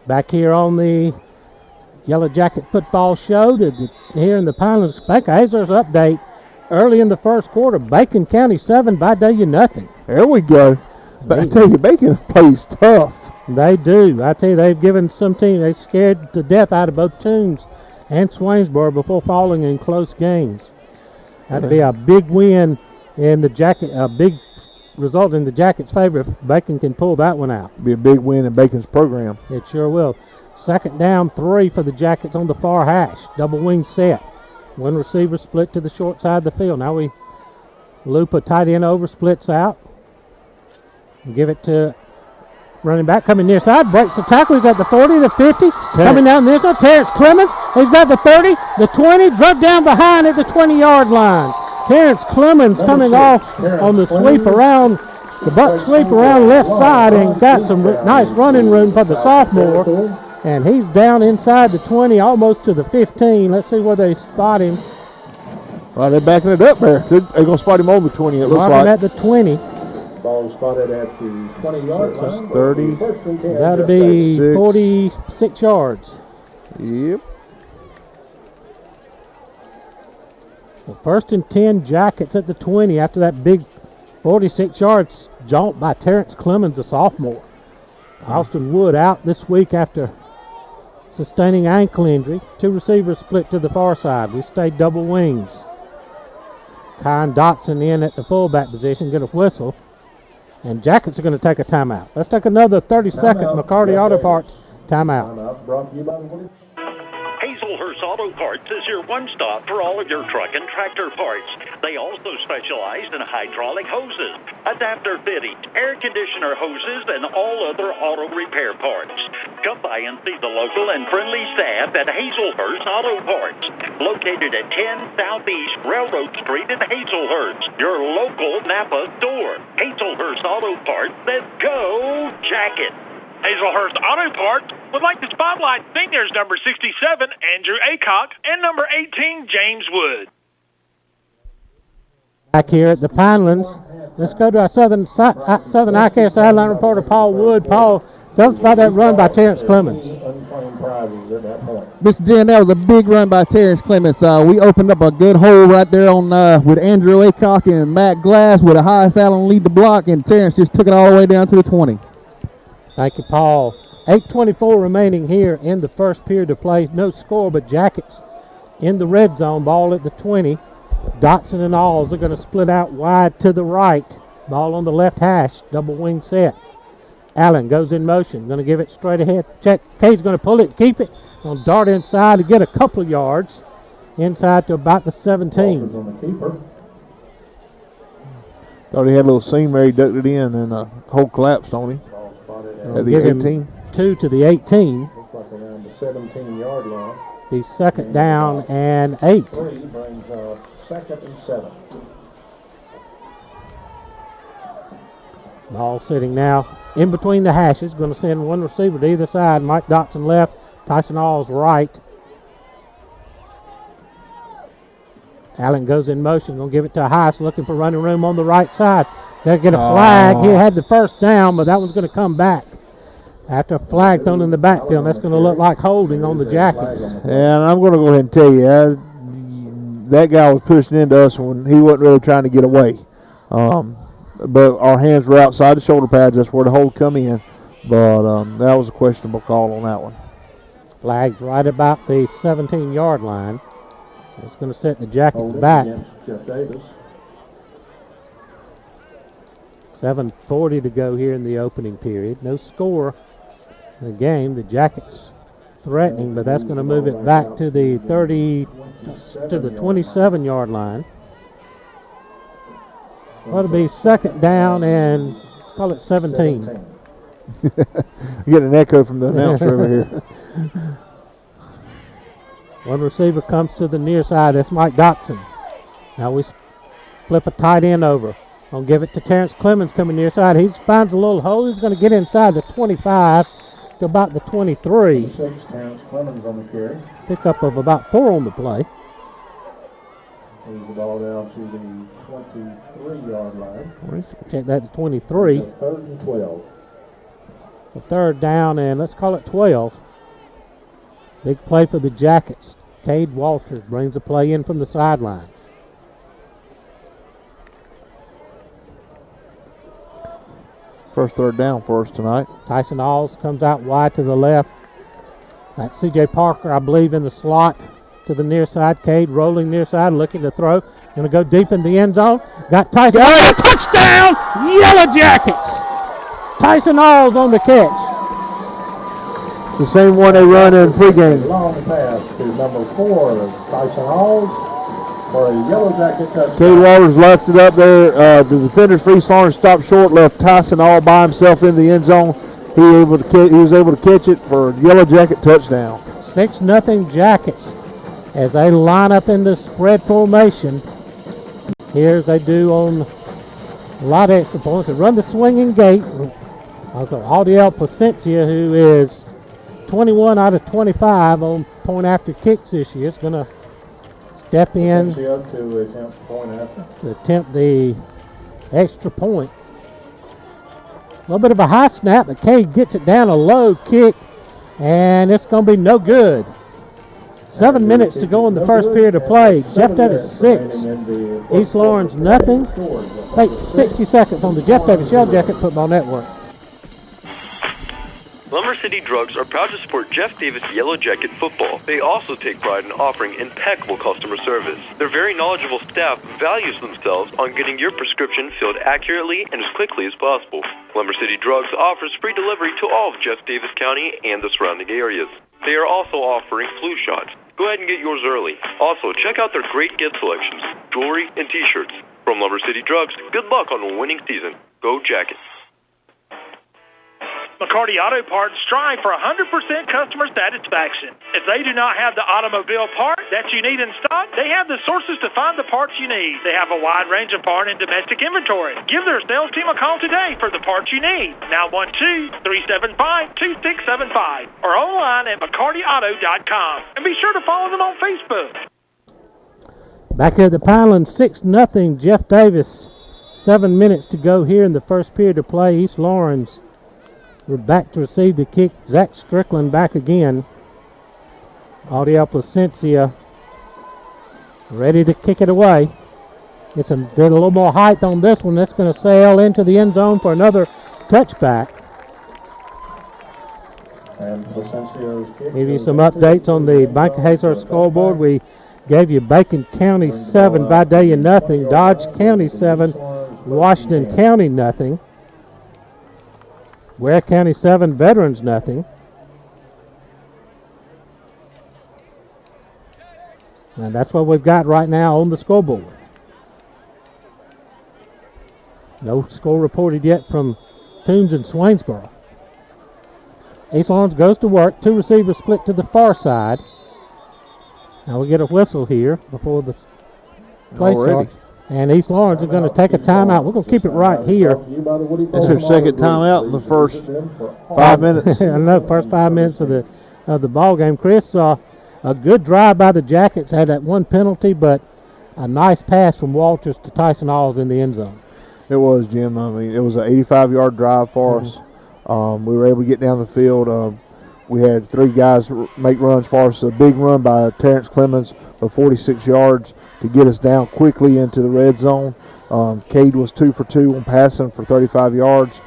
Back here on the Yellow Jacket football show, here in the Pinelands Baker Hazlers update. Early in the first quarter, Bacon County 7, Vidalia nothing. There we go. But I tell you, Bacon plays tough. They do. I tell you, they've given some teams, they scared to death out of both Toombs and Swainsboro before falling in close games. That'd be a big win in the Jacket, a big result in the Jackets' favor if Bacon can pull that one out. Be a big win in Bacon's program. It sure will. Second down, 3 for the Jackets on the far hash. Double wing set. One receiver split to the short side of the field. Now we loop a tight end over, splits out. Give it to running back coming near side, breaks the tackle. He's at the 40, the 50, coming down near side. Terrence Clemens, he's got the 30, the 20, drug down behind at the 20-yard line. Terrence Clemens coming off on the sweep around, the buck sweep around left side, and got some nice running room for the sophomore. And he's down inside the 20, almost to the 15. Let's see where they spot him. Well, they're backing it up there. They're going to spot him on the 20, it looks like. At the 20. Ball spotted at the 20-yard line. 30. That'll be 46 yards. Yep. Well, first and 10, Jackets at the 20 after that big 46 yards jaunt by Terrence Clemens, a sophomore. Austin Wood out this week after sustaining ankle injury. 2 receivers split to the far side. We stayed double wings. Kai and Dotson in at the fullback position, get a whistle. And Jackets are going to take a timeout. Let's take another 30-second McCarty Auto Parts timeout. Brought to you by Hazelhurst Auto Parts is your one-stop for all of your truck and tractor parts. They also specialize in hydraulic hoses, adapter fittings, air conditioner hoses, and all other auto repair parts. Come by and see the local and friendly staff at Hazelhurst Auto Parts, located at 10 Southeast Railroad Street in Hazelhurst, your local Napa store. Hazelhurst Auto Parts, let's go Jacket. Hazelhurst Auto Parts would like to spotlight seniors number 67, Andrew Aycock, and number 18, James Wood. Back here at the Pinelands, let's go to our Southern Eye Care sideline reporter, Paul Wood. Paul, tell us about that run by Terrence Clemens. Mr. Jen, that was a big run by Terrence Clemens. We opened up a good hole right there on with Andrew Aycock and Matt Glass with a high Allen lead the block, and Terrence just took it all the way down to the 20. Thank you, Paul. 8:24 remaining here in the first period of play. No score, but Jackets in the red zone. Ball at the 20. Dotson and Alls are going to split out wide to the right. Ball on the left hash. Double wing set. Allen goes in motion. Going to give it straight ahead. Check. Kay's going to pull it, keep it. Going to dart inside to get a couple of yards. Inside to about the 17. Thought he had a little seam there. He ducked it in, and the hole collapsed on him. At the 18. 2 to the 18. Looks like around the 17-yard line. Be second down and 8. 3 brings second and 7. Ball sitting now in between the hashes. Going to send one receiver to either side. Mike Dotson left. Tyson Alls right. Allen goes in motion. Going to give it to Heiss, looking for running room on the right side. They'll get a flag. He had the first down, but that one's going to come back. After a flag thrown in the backfield, that's going to look like holding on the Jackets. Yeah, and I'm going to go ahead and tell you, that guy was pushing into us when he wasn't really trying to get away. But our hands were outside the shoulder pads. That's where the hold come in. But that was a questionable call on that one. Flagged right about the 17-yard line. It's going to set the Jackets back. Jeff Davis. 7:40 to go here in the opening period. No score in the game. The Jackets threatening, but that's going to move it back to the 27-yard line. Well, it'll be second down and let's call it 17. You get an echo from the announcer over here. One receiver comes to the near side. That's Mike Dotson. Now we flip a tight end over. Gonna give it to Terrence Clemens coming near side. He finds a little hole. He's going to get inside the 25 to about the 23. 6, Terrence Clemens on the carry. Pickup of about 4 on the play. Moves the ball down to the 23-yard line. Check that to 23. So 3rd and 12. A third down, and let's call it 12. Big play for the Jackets. Cade Walters brings the play in from the sidelines. First third down for us tonight. Tyson Alls comes out wide to the left. That's C.J. Parker, I believe, in the slot to the near side. Cade rolling near side, looking to throw. Going to go deep in the end zone. Got Tyson. Oh, touchdown! Yellow Jackets! Tyson Alls on the catch. It's the same one they run in pregame. Long pass to number 4, Tyson Alls. For a Yellow Jacket touchdown. Cade Walters left it up there. The defender's free Lawrence stopped short, left Tyson all by himself in the end zone. He was able to catch it for a Yellow Jacket touchdown. 6-0 Jackets as they line up in the spread formation. Here as they do on a lot of extra points. They run the swinging gate. Also, Audiel Placencia, who is 21 out of 25 on point after kicks this year, is going to step in to attempt point after. To attempt the extra point. A little bit of a high snap, but Cade gets it down a low kick, and it's going to be no good. 7 minutes to go in the first period of play. Jeff Davis 6, East Lawrence nothing. Take 60 seconds on the Jeff Davis Yellow Jacket Football Network. Lumber City Drugs are proud to support Jeff Davis Yellow Jacket football. They also take pride in offering impeccable customer service. Their very knowledgeable staff values themselves on getting your prescription filled accurately and as quickly as possible. Lumber City Drugs offers free delivery to all of Jeff Davis County and the surrounding areas. They are also offering flu shots, Go ahead and get yours early. Also, check out their great gift selections, jewelry, and T-shirts. From Lumber City Drugs, good luck on a winning season. Go Jackets. McCarty Auto Parts strive for 100% customer satisfaction. If they do not have the automobile part that you need in stock, they have the sources to find the parts you need. They have a wide range of part and domestic inventory. Give their sales team a call today for the parts you need. 912-375-2675 or online at McCartyAuto.com. And be sure to follow them on Facebook. Back here at the Pinelands, 6-0. Jeff Davis, 7 minutes to go here in the first period of play. East Lawrence, we're back to receive the kick. Zach Strickland back again. Audiel Placencia ready to kick it away. Get a little more height on this one. That's going to sail into the end zone for another touchback. Give you some updates on the Bank of Hazard scoreboard. We gave you Bacon County 7, Vidalia nothing, Dodge County 7, Washington County nothing. Ware County 7, Veterans nothing. And that's what we've got right now on the scoreboard. No score reported yet from Toombs and Swainsboro. East Lawrence goes to work. 2 receivers split to the far side. Now we get a whistle here before the play starts. And East Lawrence is going to take a timeout. We're going to keep it right here. That's their second timeout in the first 5 minutes. I know, first 5 minutes of the ball game. Chris, a good drive by the Jackets. Had that one penalty, but a nice pass from Walters to Tyson Alls in the end zone. It was, Jim. I mean, it was an 85-yard drive for us. We were able to get down the field. We had 3 guys make runs for us. A big run by Terrence Clemens of 46 yards to get us down quickly into the red zone. Cade was 2 for 2 on passing for 35 yards.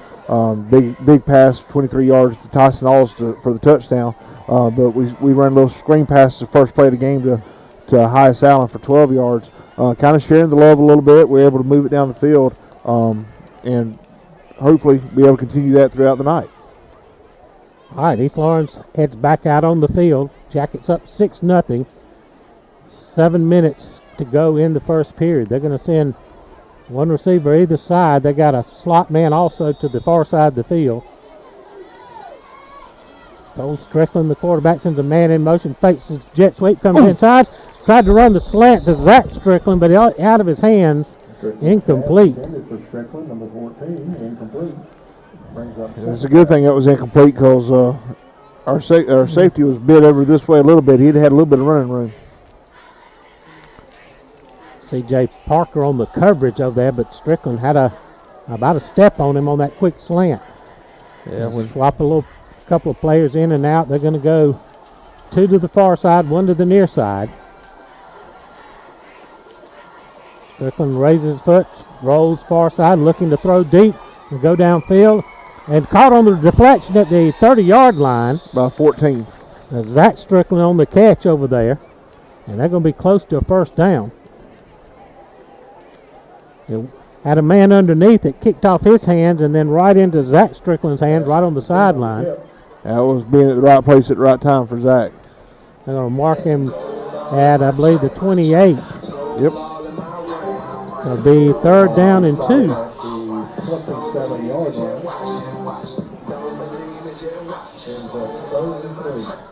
Big pass, 23 yards to Tyson Alls for the touchdown. But we ran a little screen pass the first play of the game to Hias Allen for 12 yards. Kind of sharing the love a little bit. We were able to move it down the field and hopefully be able to continue that throughout the night. All right, East Lawrence heads back out on the field. Jackets up 6-0. 7 minutes to go in the first period. They're going to send one receiver either side. They got a slot man also to the far side of the field. Cole Strickland, the quarterback, sends a man in motion, fakes his jet sweep, comes inside, tried to run the slant to Zach Strickland, but out of his hands, incomplete. It's a good thing that was incomplete because our safety was bit over this way a little bit. He'd had a little bit of running room. C.J. Parker on the coverage of there, but Strickland had about a step on him on that quick slant. Yeah, swap a couple of players in and out. They're going to go 2 to the far side, 1 to the near side. Strickland raises his foot, rolls far side, looking to throw deep and go downfield, and caught on the deflection at the 30-yard line. By 14. Zach Strickland on the catch over there, and they're going to be close to a first down. It had a man underneath that kicked off his hands and then right into Zach Strickland's hands right on the sideline. That was being at the right place at the right time for Zach. They're going to mark him at, I believe, the 28. Yep. It'll be 3rd down and 2.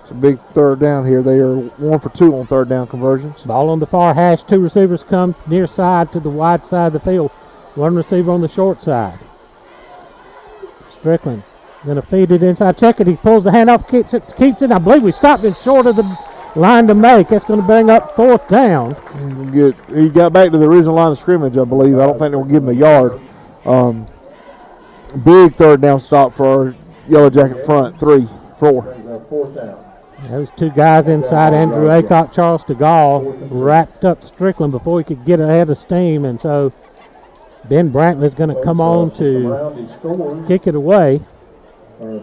It's a big 3rd down here. They are 1 for 2 on 3rd down conversions. Ball on the far hash. 2 receivers come near side to the wide side of the field. 1 receiver on the short side. Strickland going to feed it inside. Check it. He pulls the handoff, keeps it. I believe we stopped him short of the line to make. That's going to bring up 4th down. Good. He got back to the original line of scrimmage, I believe. I don't think they will give him a yard. Big 3rd down stop for our Yellow Jacket front. 3, 4. Those 2 guys inside, Andrew Aycock, Charles DeGaulle, wrapped up Strickland before he could get ahead of steam, and so Ben Brantley is going to come on to kick it away.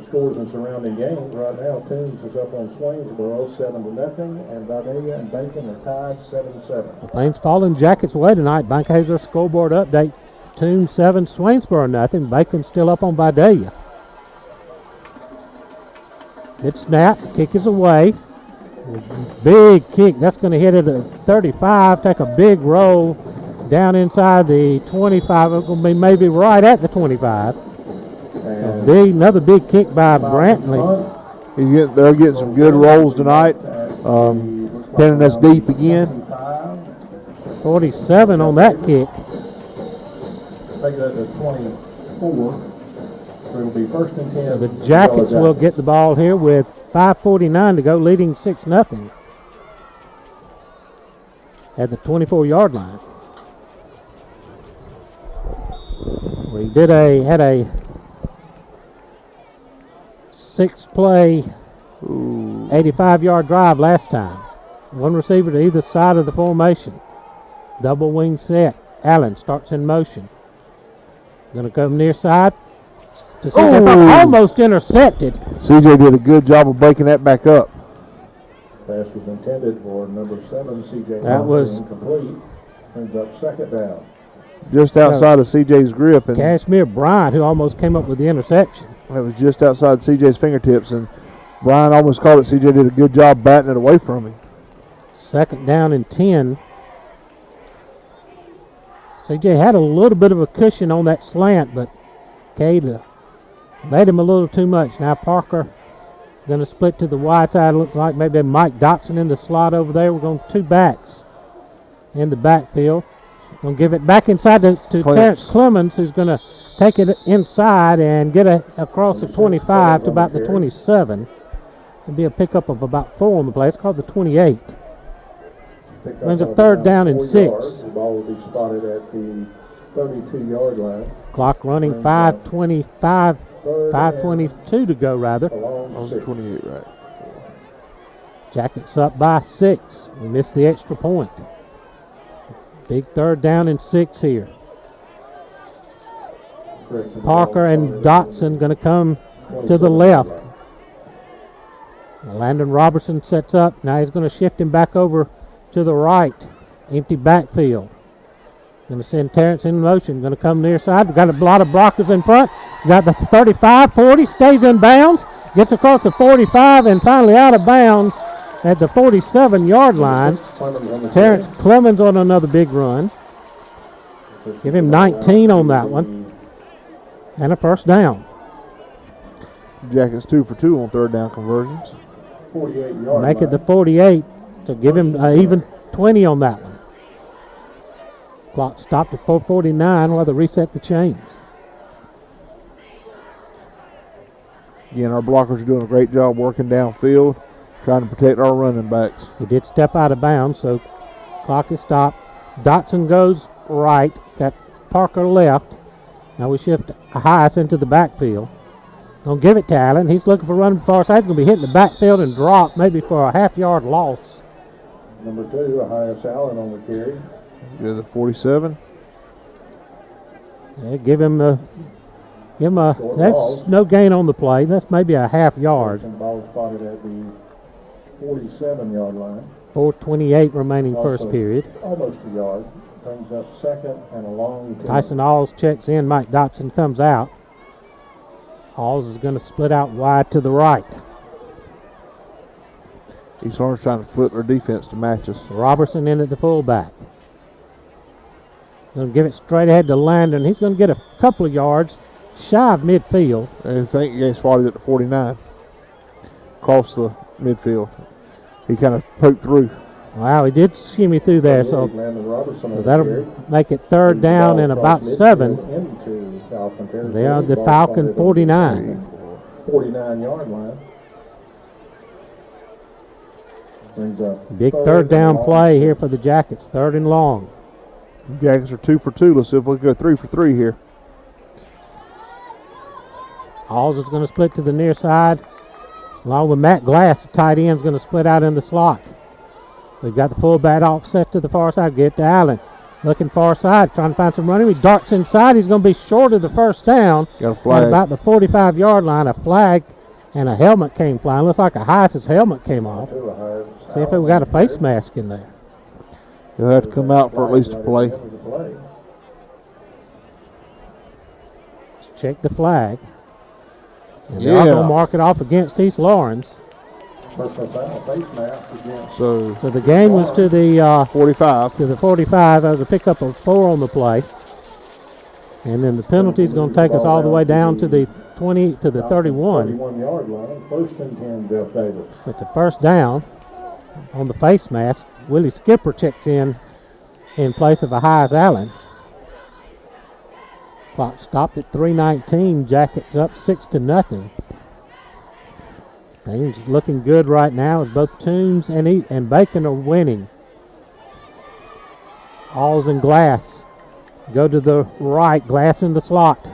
Scores in surrounding games right now. Toombs is up on Swainsboro 7-0, and Vidalia and Bacon are tied 7-7. Things falling Jackets' way tonight. Bank Hazer scoreboard update. Toombs 7, Swainsboro nothing. Bacon still up on Vidalia. Good snap. Kick is away. Big kick. That's going to hit it at 35. Take a big roll down inside the 25. It's going to be maybe right at the 25. Another big kick by Brantley. They're getting some good rolls tonight. Pinning us deep again. 47 on that kick. Take that to 24. It'll be first and 10. The Jackets will get the ball here with 5:49 to go, leading 6-0 at the 24-yard line. We had a 6-play, 85-yard drive last time. One receiver to either side of the formation. Double wing set. Allen starts in motion. Going to come near side to CJ. Almost intercepted. CJ did a good job of breaking that back up. Pass was intended for number 7, CJ. That was incomplete. Brings up second down. Just outside of CJ's grip. And Kashmir Bryant, who almost came up with the interception. That was just outside CJ's fingertips, and Bryant almost caught it. CJ did a good job batting it away from him. Second down and 10. CJ had a little bit of a cushion on that slant, but Kayla led him a little too much. Now Parker going to split to the wide side. Looks like maybe Mike Dotson in the slot over there. We're going 2 backs in the backfield. Going to give it back inside to Terrence Clemens, who's going to take it inside and get across the 25 to about the 27. It'll be a pickup of about 4 on the play. It's called the 28. Brings up third down and 6. The ball will be spotted at the 32-yard line. Clock running 5:25, 5:22 to go rather. On the 28, right. Jackets up by 6. We missed the extra point. Big third down and 6 here. Parker and Dotson going to come to the left. Landon Robertson sets up. Now he's going to shift him back over to the right. Empty backfield. Going to send Terrence in motion. Going to come near side. We've got a lot of blockers in front. He's got the 35, 40, stays in bounds. Gets across the 45 and finally out of bounds at the 47-yard line. Terrence Clemens on another big run. Give him 19 on that one. And a first down. Jackets 2 for 2 on third down conversions. Make it the 48 to give him even 20 on that one. Clock stopped at 4:49 while they reset the chains. Again, our blockers are doing a great job working downfield, trying to protect our running backs. He did step out of bounds, so clock is stopped. Dotson goes right, got Parker left. Now we shift Hayes into the backfield. Gonna give it to Allen. He's looking for running far side. He's gonna be hitting the backfield and drop maybe for a half-yard loss. Number 2, Hayes Allen on the carry. Yeah, the 47. Yeah, give him a. That's no gain on the play. That's maybe a half yard. Ball spotted at the 47-yard line. 4:28 remaining first period. Almost a yard. Brings up second and a long 10. Tyson Alls checks in. Mike Dotson comes out. Alls is going to split out wide to the right. East Orange trying to flip their defense to match us. Robertson in at the fullback. Going to give it straight ahead to Landon. He's going to get a couple of yards shy of midfield. I think he gets spotted at the 49. Across the midfield. He kind of poked through. Wow, he did shimmy through there. So that'll make it third down and about 7. They are the Falcon 49. 49-yard line. Big third down play here for the Jackets. Third and long. The Jackets are 2 for 2. Let's see if we can go 3 for 3 here. Alls is going to split to the near side. Along with Matt Glass, the tight end is going to split out in the slot. We've got the fullback offset to the far side. Get to Allen. Looking far side, trying to find some running. He darts inside. He's going to be short of the first down. Got a flag. At about the 45-yard line, a flag and a helmet came flying. Looks like a Heiss's helmet came off. See if we got a face mask in there. He'll have to come out for at least a play. Check the flag. And they're going to mark it off against East Lawrence. Personal foul, face mask against. So the game was to the 45. To the 45. That was a pickup of 4 on the play. And then the penalty is going to take us all the way down to the 20 to the 31. 31-yard line. First and 10, Jeff Davis. It's a first down on the face mask. Willie Skipper checks in place of a Hayes Allen. Clock stopped at 3:19. Jackets up 6-0. Things looking good right now as both Toombs and Bacon are winning. Alls and Glass go to the right. Glass in the slot.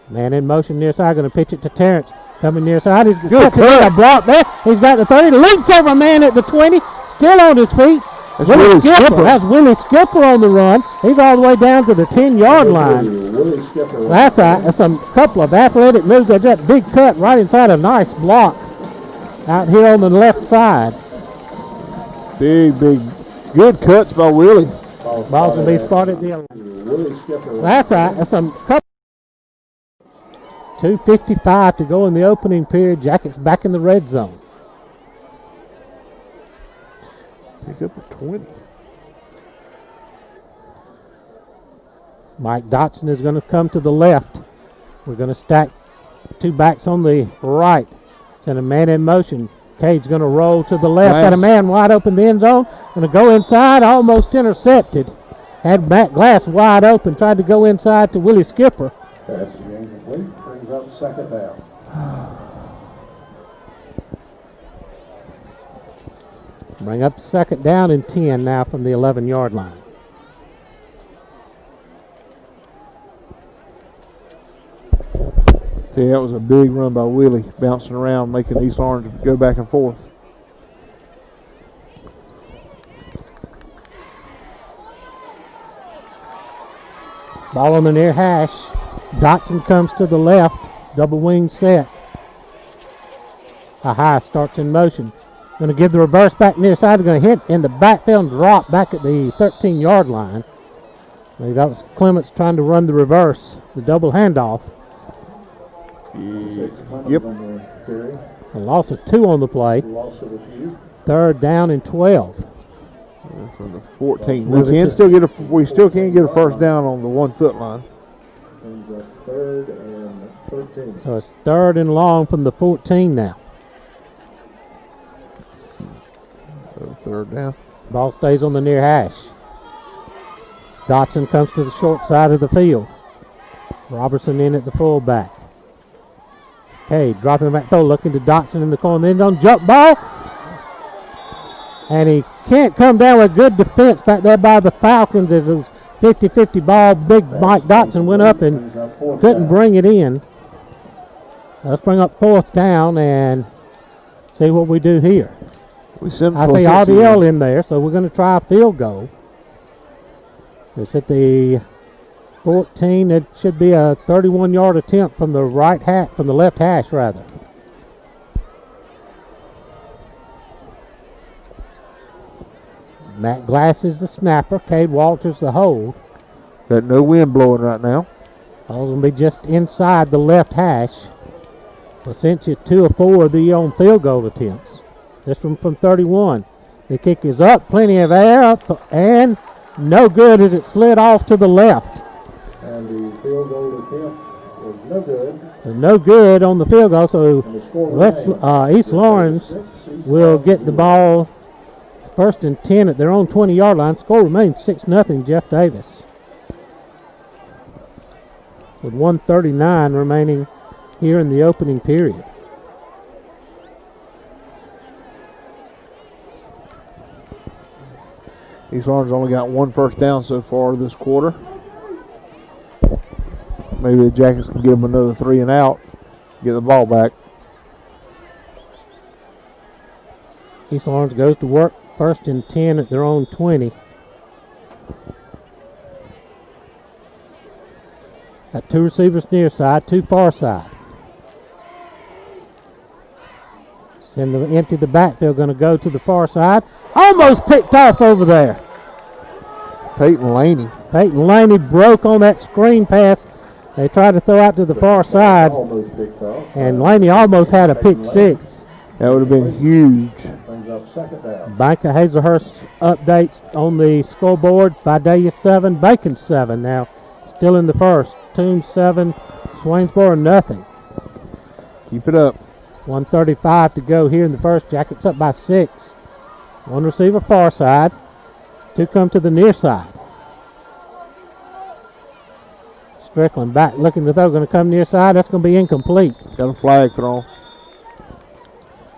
Man in motion near side. Going to pitch it to Terrence. Coming near side. He's got a block there. He's got the 30. Leaps over a man at the 20. Still on his feet. That's Willie Skipper. That's Willie Skipper on the run. He's all the way down to the 10-yard line. That's a couple of athletic moves. There's that big cut right inside a nice block out here on the left side. Big, good cuts by Willie. Ball's going to be spotted at the That's a couple. 2:55 to go in the opening period. Jackets back in the red zone. Pick up a 20. Mike Dotson is going to come to the left. We're going to stack 2 backs on the right. Send a man in motion. Cade's going to roll to the left. Got a man wide open in the end zone. Going to go inside. Almost intercepted. Had Matt Glass wide open. Tried to go inside to Willie Skipper. Pass is incomplete. Brings up second down. Bring up second down and 10 now from the 11-yard line. See, that was a big run by Willie, bouncing around, making East Orange go back and forth. Ball on the near hash. Dotson comes to the left. Double wing set. A high starts in motion. Going to give the reverse back near side. Going to hit in the backfield and drop back at the 13-yard line. I believe that was Clements trying to run the reverse, the double handoff. Yep. A loss of 2 on the play. Third down and 12. From the 14. We still can't get a first down on the 1 foot line. Third and 13. So it's third and long from the 14 now. Third down. Ball stays on the near hash. Dotson comes to the short side of the field. Robertson in at the fullback. Okay, dropping back throw, looking to Dotson in the corner. Then on jump ball. And he can't come down with good defense back there by the Falcons as it was 50-50 ball. Big Mike Dotson went up and couldn't bring it in. Let's bring up 4th down and see what we do here. I see RDL in there, so we're going to try a field goal. It's at the 14. It should be a 31-yard attempt from the left hash rather. Matt Glass is the snapper. Cade Walters the hold. Got no wind blowing right now. Ball's going to be just inside the left hash. Placentia 2 of 4 of the on field goal attempts. This one from 31. The kick is up, plenty of air up, and no good as it slid off to the left. And the field goal attempt was no good. No good on the field goal, so East Lawrence will get the ball first and 10 at their own 20-yard line. Score remains 6-0, Jeff Davis. With 1:39 remaining here in the opening period. East Orange only got 1 first down so far this quarter. Maybe the Jackets can give them another 3 and out, get the ball back. East Orange goes to work, first and 10 at their own 20. Got 2 receivers near side, 2 far side. Empty the backfield, going to go to the far side. Almost picked off over there. Peyton Laney broke on that screen pass. They tried to throw out to the far side, and Laney almost had a pick 6. That would have been huge. Brings up second down. Bank of Hazelhurst updates on the scoreboard. Vidalia 7, Bacon 7 now. Still in the first. Toombs 7, Swainsboro nothing. Keep it up. 1:35 to go here in the first. Jackets up by 6. One receiver far side. 2 come to the near side. Strickland back looking to throw. Going to come near side. That's going to be incomplete. Got a flag thrown.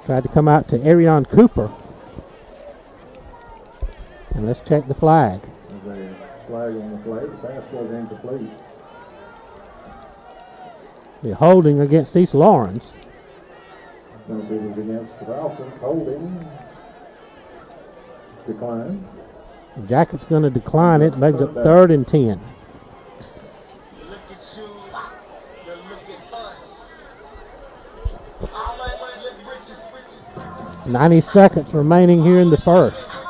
Tried to come out to Arion Cooper. And let's check the flag. There's a flag on the play. The pass was incomplete. The holding against East Lawrence. Going to be against the Falcons. Holding. Decline. The Jackets going to decline it. Makes it 3rd and 10. 90 seconds remaining here in the first.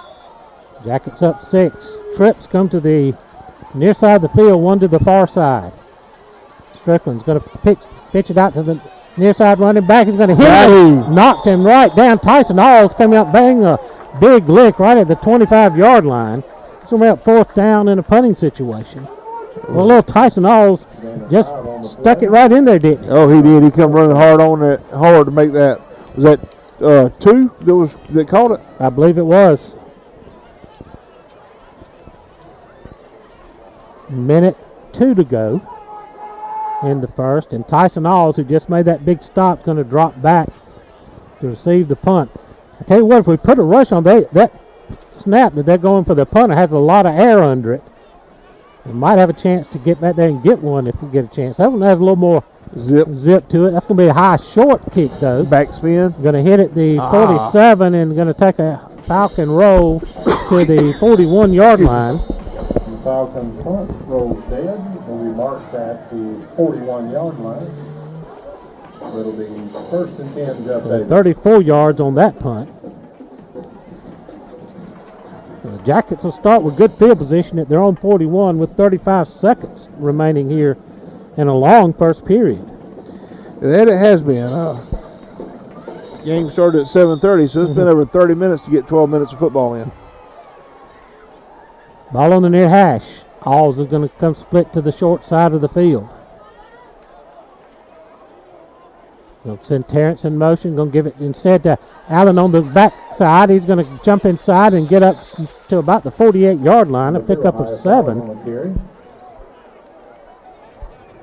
Jackets up 6. Trips come to the near side of the field, 1 to the far side. Strickland's going to pitch it out to the near side running back. He's going to hit it. Knocked him right down. Tyson Alls coming out, bang a big lick right at the 25-yard line. It's going to be up 4th down in a punting situation. Well, little Tyson Alls just stuck it right in there, didn't he? Oh, he did. He come running hard to make that. Was that 2 that caught it? I believe it was. Minute 2 to go in the first, and Tyson Alls, who just made that big stop, is going to drop back to receive the punt. I tell you what, if we put a rush on that snap that they're going for the punter has a lot of air under it. We might have a chance to get back there and get one if we get a chance. That one has a little more zip to it. That's going to be a high short kick, though. Backspin. Going to hit it the 47 and going to take a Falcon roll to the 41-yard line. The Falcon punt rolls dead. Will be marked at the 41-yard line. It'll be 1st and 10. Jeff Davis. 34 yards on that punt. The Jackets will start with good field position at their own 41 with 35 seconds remaining here in a long first period. That it has been. Game started at 7:30, so it's been over 30 minutes to get 12 minutes of football in. Ball on the near hash. Alls is going to come split to the short side of the field. Going to send Terrence in motion. Going to give it instead to Allen on the back side. He's going to jump inside and get up to about the 48-yard line. A pickup of 7.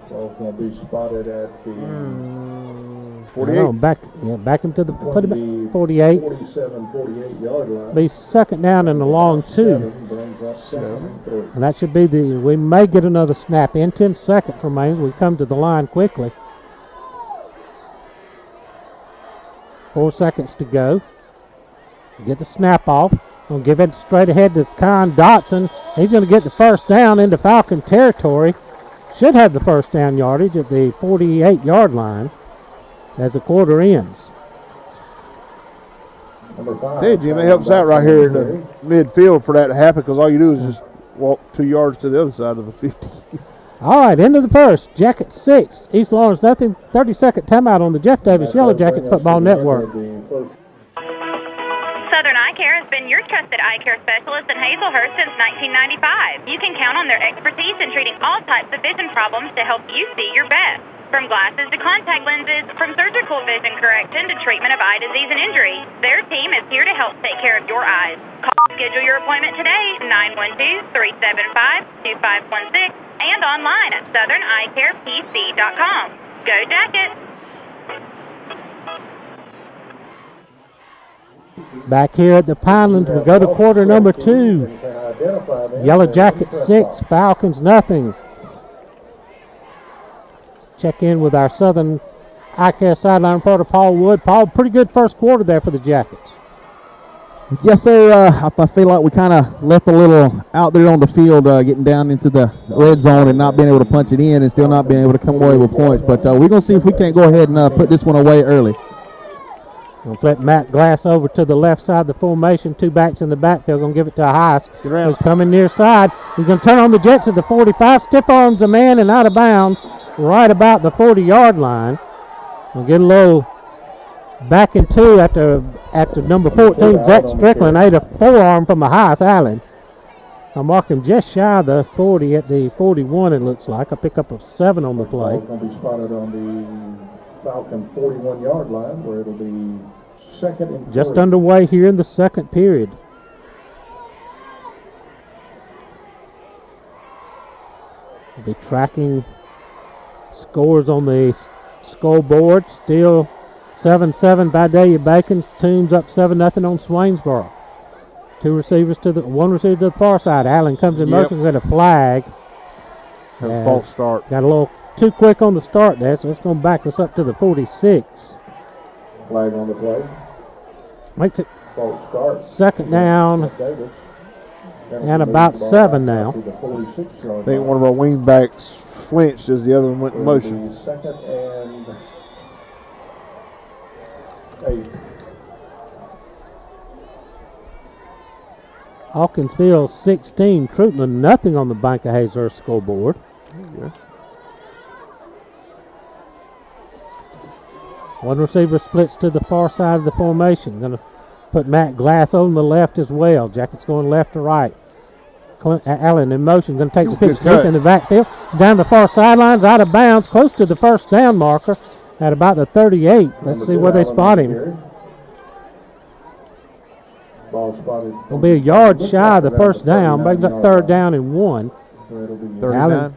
Ball's going to be spotted at the 48. Back into the 48. 47-48 yard line. Be 2nd down and a long 2. And that should be we may get another snap in. 10 seconds remains. We come to the line quickly. 4 seconds to go. Get the snap off. Going to give it straight ahead to Con Dotson. He's going to get the 1st down into Falcon territory. Should have the 1st down yardage at the 48-yard line as the quarter ends. Hey, Jimmy, helps out right here in the midfield for that to happen because all you do is just walk 2 yards to the other side of the 50. All right, end of the first. Jacket 6, East Lawrence nothing. 30-second timeout on the Jeff Davis Yellow Jacket Football Network. Southern Eye Care has been your trusted eye care specialist in Hazelhurst since 1995. You can count on their expertise in treating all types of vision problems to help you see your best. From glasses to contact lenses, from surgical vision correction to treatment of eye disease and injury, their team is here to help take care of your eyes. Call and schedule your appointment today, 912-375-2516, and online at southern-eyecarepc.com. Go Jackets! Back here at the Pinelands, we go to quarter number 2. Yellow Jackets 6, Falcons nothing. Check in with our Southern Eye Care sideline reporter, Paul Wood. Paul, pretty good first quarter there for the Jackets. Yes, sir. I feel like we kind of left a little out there on the field, getting down into the red zone and not being able to punch it in and still not being able to come away with points. But we're going to see if we can't go ahead and put this one away early. We'll flip Matt Glass over to the left side of the formation. 2 backs in the backfield. Going to give it to Heiss. He's coming near side. He's going to turn on the Jets at the 45. Stiff arms a man and out of bounds right about the 40-yard line. We'll get a little back in two after number 14, Zach Strickland, ate a forearm from the highest Allen. I mark him just shy of the 40 at the 41, it looks like. A pickup of 7 on the play. Going to be spotted on the Falcon 41-yard line, where it'll be second and Just 3. underway here in the second period. We'll be tracking scores on the scoreboard. Still 7-7 by Delia Bacon. Toombs up 7-0 on Swainsboro. One receiver to the far side. Allen comes in motion, got a flag. A false start. Got a little too quick on the start there, so it's going to back us up to the 46. Flag on the play. Makes it False start. second down and about 7 now. I think one of our wing backs flinched as the other one went in motion. Second and 8. Hawkinsville 16, Troutman nothing on the Bank of Hazlehurst scoreboard. One receiver splits to the far side of the formation. Going to put Matt Glass on the left as well. Jackets going left to right. Allen in motion, going to take the pitch deep in the backfield. Down the far sidelines, out of bounds, close to the first down marker at about the 38. Let's see where they spot him. Ball spotted. It'll be a yard shy of the first down, brings up third down and 1. So it'll be 39.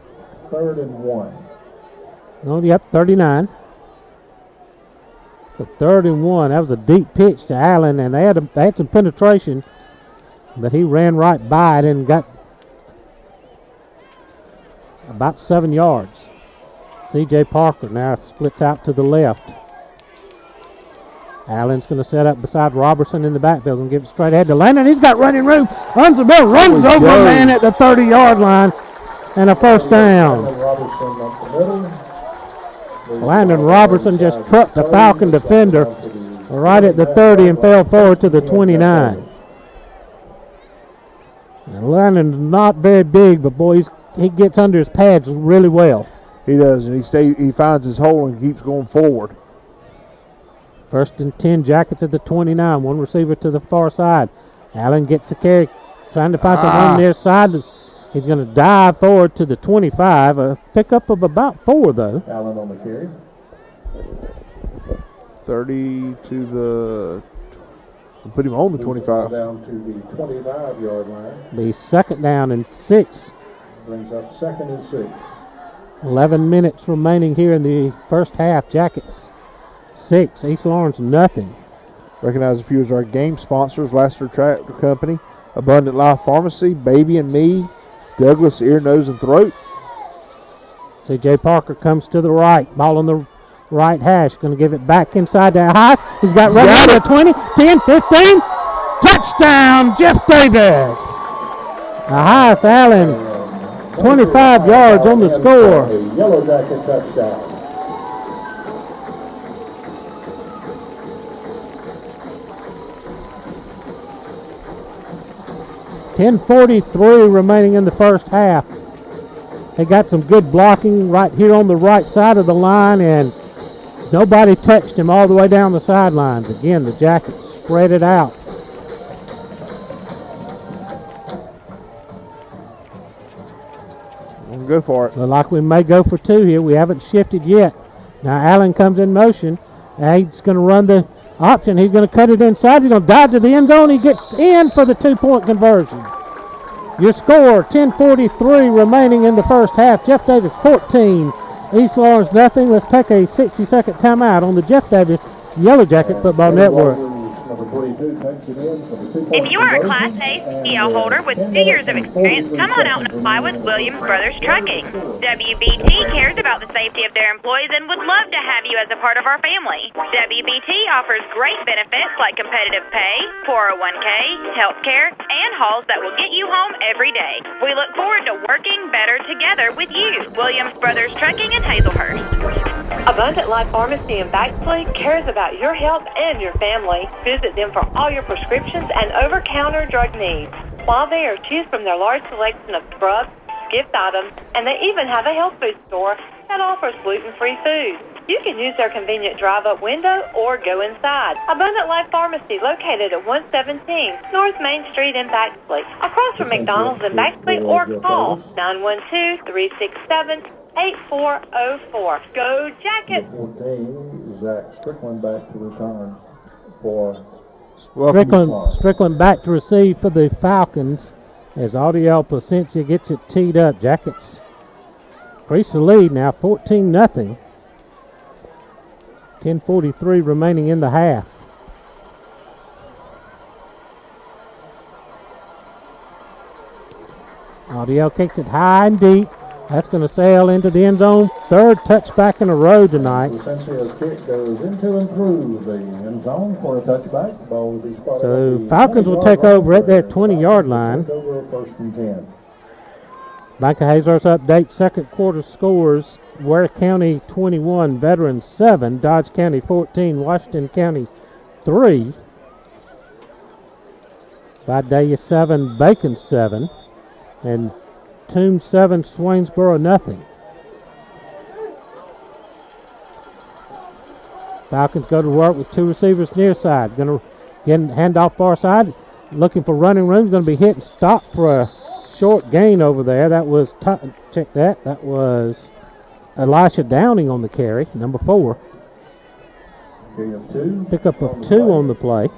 Third and 1. Oh, yep, 39. So 3rd and 1. That was a deep pitch to Allen, and they had some penetration, but he ran right by it and got about 7 yards. C.J. Parker now splits out to the left. Allen's going to set up beside Robertson in the backfield. Going to give it straight ahead to Landon. He's got running room. Runs the ball, runs over a man at the 30-yard line, and a first down. Landon Robertson just trucked the Falcon defender right at the 30 and fell forward to the 29. And Landon's not very big, but boy, he gets under his pads really well. He does, and he finds his hole and keeps going forward. 1st and 10, Jackets at the 29. One receiver to the far side. Allen gets the carry, trying to find someone on their side. He's going to dive forward to the 25. A pickup of about 4, though. Allen on the carry. 30 to the... Put him on the 25. Down to the 25-yard line. Be second down and 6. Brings up second and 6. 11 minutes remaining here in the first half. Jackets 6, East Lawrence nothing. Recognize a few of our game sponsors: Lassiter Tractor Company, Abundant Life Pharmacy, Baby and Me, Douglas Ear, Nose, and Throat. C.J. Parker comes to the right. Ball on the right hash. Going to give it back inside to Heiss. He's got running to the 20, 10, 15. Touchdown, Jeff Davis. Heiss Allen, 25 yards on the score. Yellow Jacket touchdown. 10:43 remaining in the first half. They got some good blocking right here on the right side of the line, and nobody touched him all the way down the sidelines. Again, the Jackets spread it out. We'll go for it. Look like we may go for 2 here. We haven't shifted yet. Now Allen comes in motion. He's going to run the option. He's going to cut it inside. He's going to dive to the end zone. He gets in for the 2-point conversion. Your score, 10:43 remaining in the first half. Jeff Davis 14, East Lawrence nothing. Let's take a 60-second timeout on the Jeff Davis Yellow Jacket Football Network. If you are a Class A CDL holder with 2 years of experience, come on out and apply with Williams Brothers Trucking. WBT cares about the safety of their employees and would love to have you as a part of our family. WBT offers great benefits like competitive pay, 401k, health care, and hauls that will get you home every day. We look forward to working better together with you. Williams Brothers Trucking in Hazlehurst. Abundant Life Pharmacy in Baxley cares about your health and your family. Visit them for all your prescriptions and over-counter drug needs. While there, choose from their large selection of drugs, gift items, and they even have a health food store that offers gluten-free food. You can use their convenient drive-up window or go inside. Abundant Life Pharmacy, located at 117 North Main Street in Baxley, across from McDonald's in Baxley, or call 912-367-8404. Go Jackets! 14, Zach Strickland back to return for Strickland back to receive for the Falcons as Audiel Placencia gets it teed up. Jackets increase the lead now, 14-0. 10:43 remaining in the half. Audiel kicks it high and deep. That's going to sail into the end zone. Third touchback in a row tonight. Placencia's kick goes into and through the end zone for a touchback. Ball will be spotted. So Falcons will take over at their 20-yard line. Over first and 10. Bank of Hazard's update second quarter scores. Ware County 21, Veterans 7, Dodge County 14, Washington County 3. Vidalia 7, Bacon 7, and Toombs 7, Swainsboro nothing. Falcons go to work with two receivers near side. Going to get hand off far side. Looking for running room. Going to be hit and stopped for a short gain over there. That was, check that. That was Elisha Downing on the carry, number 4. Pickup of 2 on the play.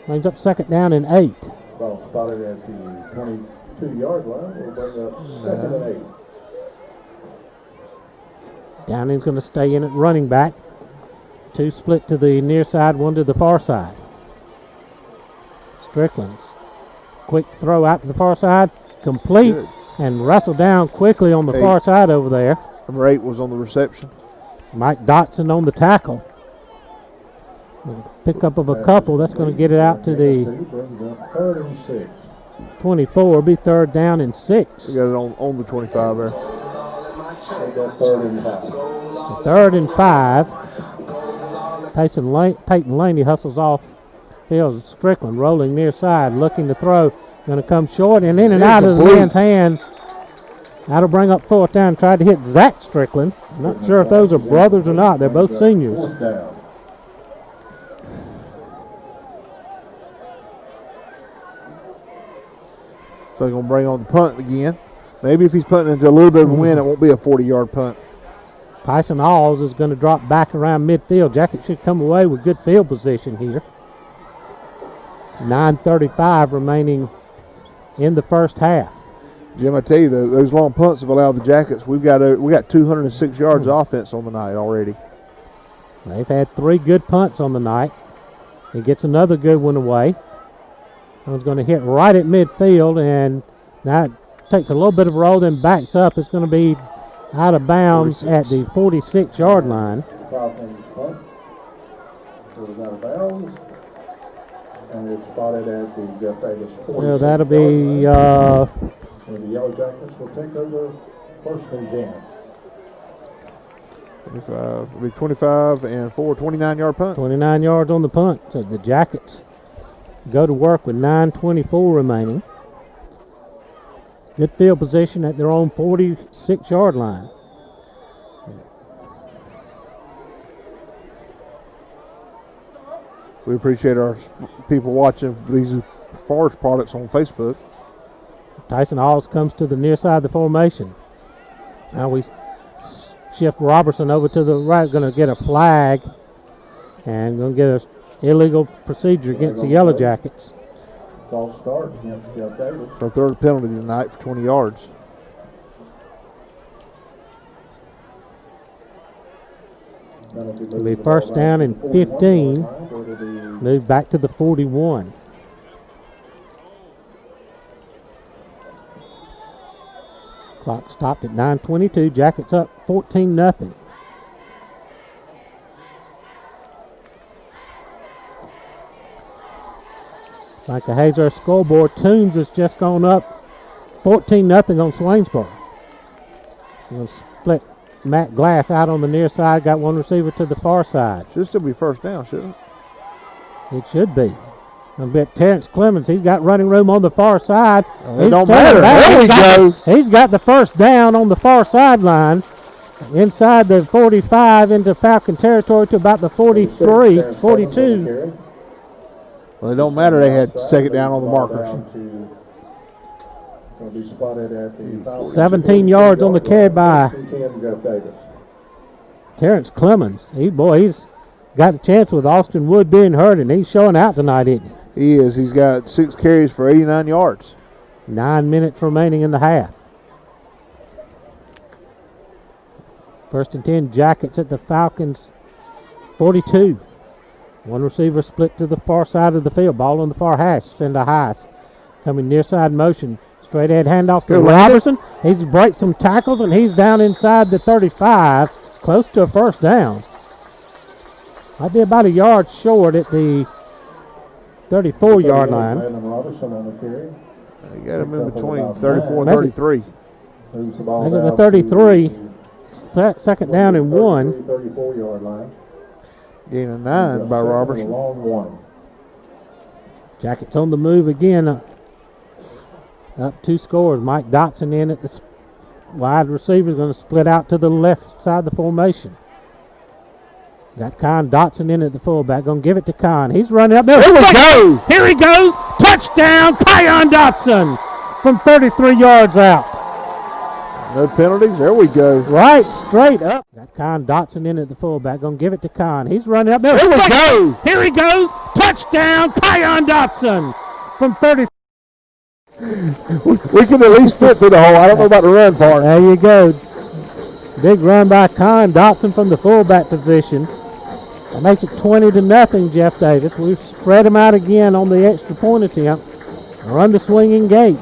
Brings up second down and 8. Ball spotted at the 22-yard line. We'll bring up second and 8. Downing's going to stay in at running back. 2 split to the near side, 1 to the far side. Strickland's quick throw out to the far side, complete. Good. And wrestled down quickly on the far side over there. Number 8 was on the reception. Mike Dotson on the tackle. Pickup of a couple. That's going to get it out to the 24. Be third down and 6. We got it on the 25 there. Third and 5. Peyton Laney hustles off field. Strickland rolling near side, looking to throw. Going to come short and in and out of the man's hand. That'll bring up fourth down. Tried to hit Zach Strickland. Not sure if those are brothers or not. They're both seniors. So they're going to bring on the punt again. Maybe if he's punting into a little bit of a wind, it won't be a 40-yard punt. Tyson Alls is going to drop back around midfield. Jackets should come away with good field position here. 9:35 remaining in the first half. Jim, I tell you, those long punts have allowed the Jackets. We got 206 yards of offense on the night already. They've had 3 good punts on the night. He gets another good one away. One's going to hit right at midfield, and that takes a little bit of a roll, then backs up. It's going to be out of bounds 46. At the 46-yard line. Falcons punt. Goes out of bounds. And it's spotted at the Jeff Davis 46. Well, that'll be and the Yellow Jackets will take over first and 10. 25 and 4, 29-yard punt. 29 yards on the punt. So the Jackets go to work with 9:24 remaining. Good field position at their own 46-yard line. We appreciate our people watching these Forest products on Facebook. Tyson Alls comes to the near side of the formation. Now we shift Robertson over to the right. Going to get a flag and going to get an illegal procedure against the Yellow Jackets. False start against Jeff Davis. Our third penalty tonight for 20 yards. It'll be first down and 15. Move back to the 41. Clock stopped at 9:22. Jackets up 14-0. Like a Hazard scoreboard, Toombs has just gone up 14-0 on Swainsboro. We'll split Matt Glass out on the near side, got one receiver to the far side. Should still be first down, shouldn't it? It should be. I bet Terrence Clemens, he's got running room on the far side. It don't matter. There we go. He's got the first down on the far sideline. inside the 45 into Falcon territory to about the 43, 42. Well, it don't matter. They had second down on the markers. 17 yards on the carry by Terrence Clemens. He's got a chance with Austin Wood being hurt, and he's showing out tonight, isn't he? He is. He's got 6 carries for 89 yards. 9 minutes remaining in the half. 1st and 10, Jackets at the Falcons 42. One receiver split to the far side of the field. Ball on the far hash. Send a Heiss. Coming near side motion. Straight ahead handoff to Robertson. He's breaks some tackles, and he's down inside the 35. Close to a first down. Might be about a yard short at the 34-yard line. You got him in between 34 and 33. Look at the 33. Second down and 1. 34-yard line. Gain of 9 by Robertson. Jackets on the move again. Up 2 scores. Mike Dotson in at the wide receiver. Going to split out to the left side of the formation. Got Con Dotson in at the fullback. Going to give it to Con. He's running up there. Here we go. Here he goes. Touchdown, Kion Dotson from 33 yards out. No penalties. There we go. Right, straight up. Got Con Dotson in at the fullback. Going to give it to Con. He's running up there. Here we go. Here he goes. Touchdown, Kion Dotson from 30. We can at least fit through the hole. I don't know about the run part. There you go. Big run by Con Dotson from the fullback position. That makes it 20-0, Jeff Davis. We've spread him out again on the extra point attempt. Run the swinging gate.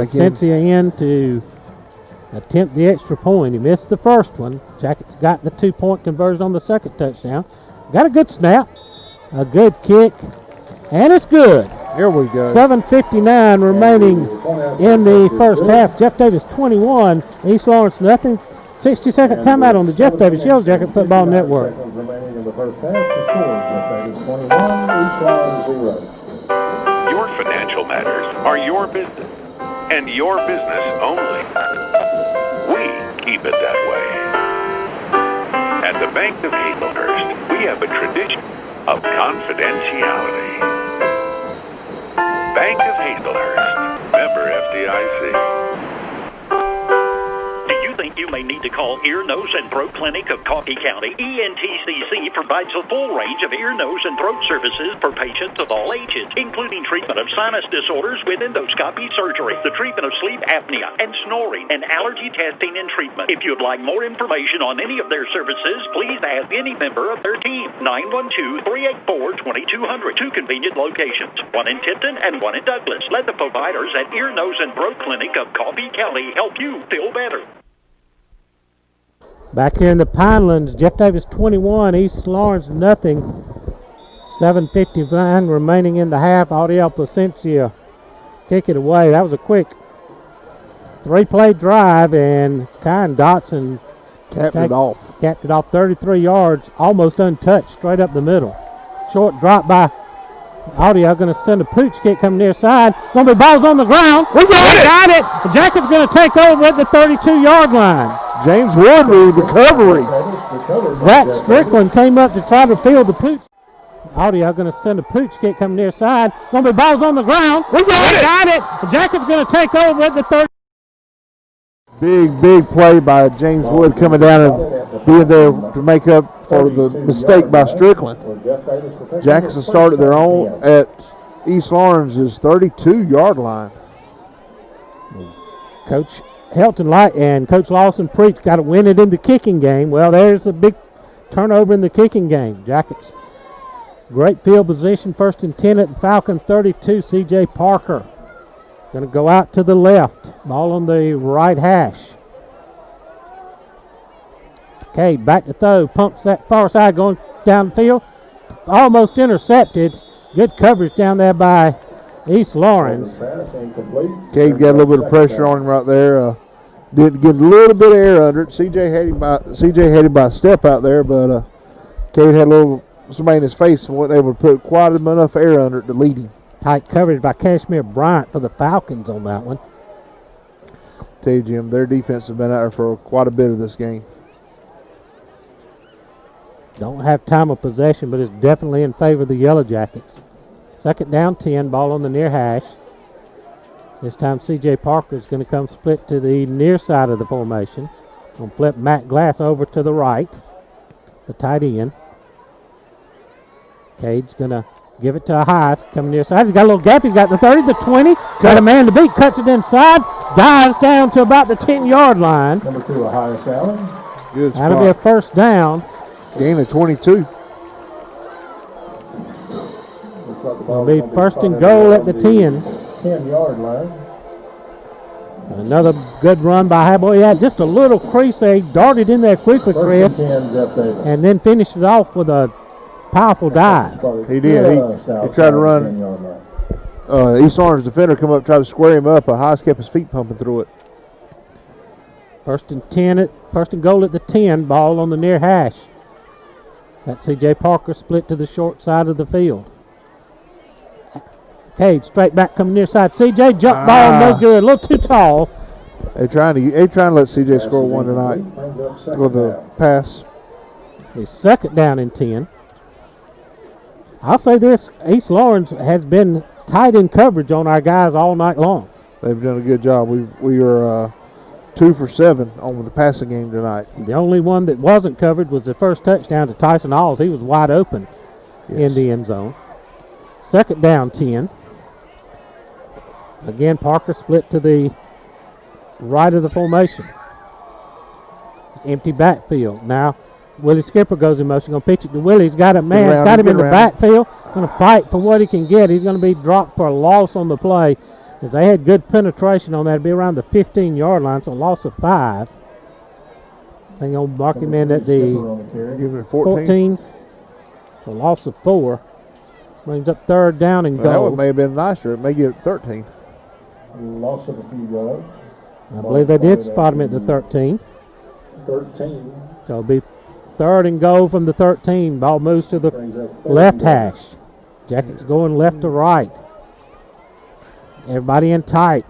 Cynthia in to attempt the extra point. He missed the first one. Jackets got the 2-point conversion on the second touchdown. Got a good snap, a good kick, and it's good. Here we go. 7:59 remaining in the first half. Jeff Davis 21, East Lawrence nothing. 60-second timeout on the Jeff Davis Yellow Jacket Football Network. Remaining in the first half. The score, Jeff Davis 21, East Lawrence 0. Your financial matters are your business and your business only. We keep it that way. At the Bank of Hayleigh, we have a tradition of confidentiality. Bank of Hayleigh, member FDIC. Do you think you may need to call Ear, Nose, and Throat Clinic of Coffee County? ENTCC provides a full range of ear, nose, and throat services for patients of all ages, including treatment of sinus disorders with endoscopy surgery, the treatment of sleep apnea and snoring, and allergy testing and treatment. If you'd like more information on any of their services, please ask any member of their team. 912-384-2200. 2 convenient locations, one in Tipton and one in Douglas. Let the providers at Ear, Nose, and Throat Clinic of Coffee County help you feel better. Back here in the Pinelands, Jeff Davis 21, East Lawrence nothing. 7:59 remaining in the half. Audiel Placencia kick it away. That was a quick 3-play drive, and Kion Dotson capped it off. 33 yards, almost untouched, straight up the middle. Short drop by Audio, going to send a pooch kick coming near side. Going to be balls on the ground. We got it. The Jackets going to take over at the 32-yard line. James Wood with recovery. Zach Strickland came up to try to field the pooch. Audio going to send a pooch kick coming near side. Going to be balls on the ground. We got it. The Jackets going to take over at the 30. Big play by James Wood coming down and being there to make up for the mistake by Strickland. Jackson started their own at East Lawrence's 32-yard line. Coach Helton Light and Coach Lawson Preach got to win it in the kicking game. Well, there's a big turnover in the kicking game. Jackets, great field position, 1st and 10 at the Falcon 32. C.J. Parker going to go out to the left. Ball on the right hash. Okay, back to throw. Pumps that far side going downfield. Almost intercepted. Good coverage down there by East Lawrence. Cade got a little bit of pressure on him right there. Didn't get a little bit of air under it. CJ had him by a step out there, but Cade had a little somebody in his face and wasn't able to put quite enough air under it to lead him. Tight coverage by Cashmere Bryant for the Falcons on that one. Tell you, Jim, their defense has been out there for quite a bit of this game. Don't have time of possession, but it's definitely in favor of the Yellow Jackets. 2nd down, 10, ball on the near hash. This time C.J. Parker is going to come split to the near side of the formation. Going to flip Matt Glass over to the right, the tight end. Cade's going to give it to a High, coming near side. He's got a little gap. He's got the 30, the 20. Got a man to beat, cuts it inside, dives down to about the 10-yard line. Number 2, Ohio Allen. Good spot. That'll be a first down. Gain of 22. It'll be 1st and goal at the 10. 10-yard line. Another good run by Hayleigh. Yeah, just a little crease there. He darted in there quickly, Chris, and then finished it off with a powerful dive. He did. He tried to run. East Orange defender come up, try to square him up. Haas kept his feet pumping through it. 1st and 10. 1st and goal at the 10. Ball on the near hash. That's C.J. Parker split to the short side of the field. Cade straight back coming near side. C.J. jump ball, no good. A little too tall. They're trying to let C.J. score one tonight with a pass. He's 2nd down and 10. I'll say this, East Lawrence has been tight in coverage on our guys all night long. They've done a good job. We are 2 for 7 on the passing game tonight. The only one that wasn't covered was the first touchdown to Tyson Alls. He was wide open in the end zone. 2nd down, 10. Again, Parker split to the right of the formation. Empty backfield. Now, Willie Skipper goes in motion. Going to pitch it to Willie. He's got a man, got him in the backfield. Going to fight for what he can get. He's going to be dropped for a loss on the play. Because they had good penetration on that. It'd be around the 15-yard line, so a loss of 5. They're going to mark him in at the 14. A loss of 4. Brings up 3rd down and goal. That one may have been nicer. It may get 13. Loss of a few yards. I believe they did spot him at the 13. 13. So it'll be 3rd and goal from the 13. Ball moves to the left hash. Jackets going left to right. Everybody in tight.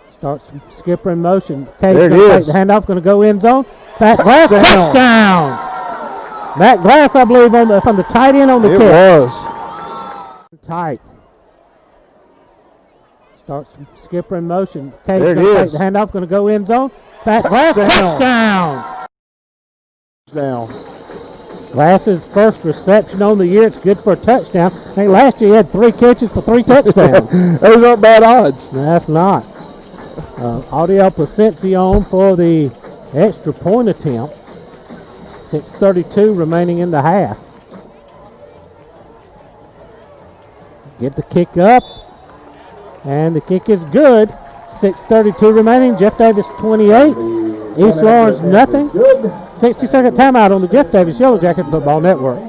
Starts Skipper in motion. There it is. The handoff going to go end zone. Matt Glass, touchdown. Matt Glass, I believe, from the tight end on the kick. It was. Tight. Starts Skipper in motion. There it is. The handoff going to go end zone. Matt Glass, touchdown. Glass's first reception on the year. It's good for a touchdown. I think last year he had 3 catches for 3 touchdowns. Those aren't bad odds. No, that's not. Audio Placencion for the extra point attempt. 6:32 remaining in the half. Get the kick up. And the kick is good. 6:32 remaining. Jeff Davis 28. East Lawrence nothing. 60-second timeout on the Jeff Davis Yellow Jacket Football Network.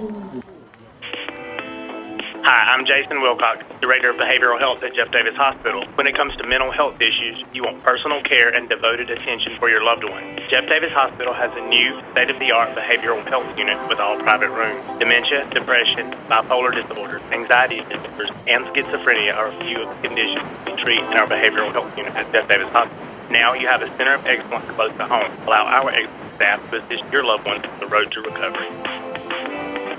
Hi, I'm Jason Wilcox, Director of Behavioral Health at Jeff Davis Hospital. When it comes to mental health issues, you want personal care and devoted attention for your loved one. Jeff Davis Hospital has a new state-of-the-art behavioral health unit with all private rooms. Dementia, depression, bipolar disorder, anxiety disorders, and schizophrenia are a few of the conditions we treat in our behavioral health unit at Jeff Davis Hospital. Now you have a center of excellence close to home. Allow our excellent staff to assist your loved ones on the road to recovery.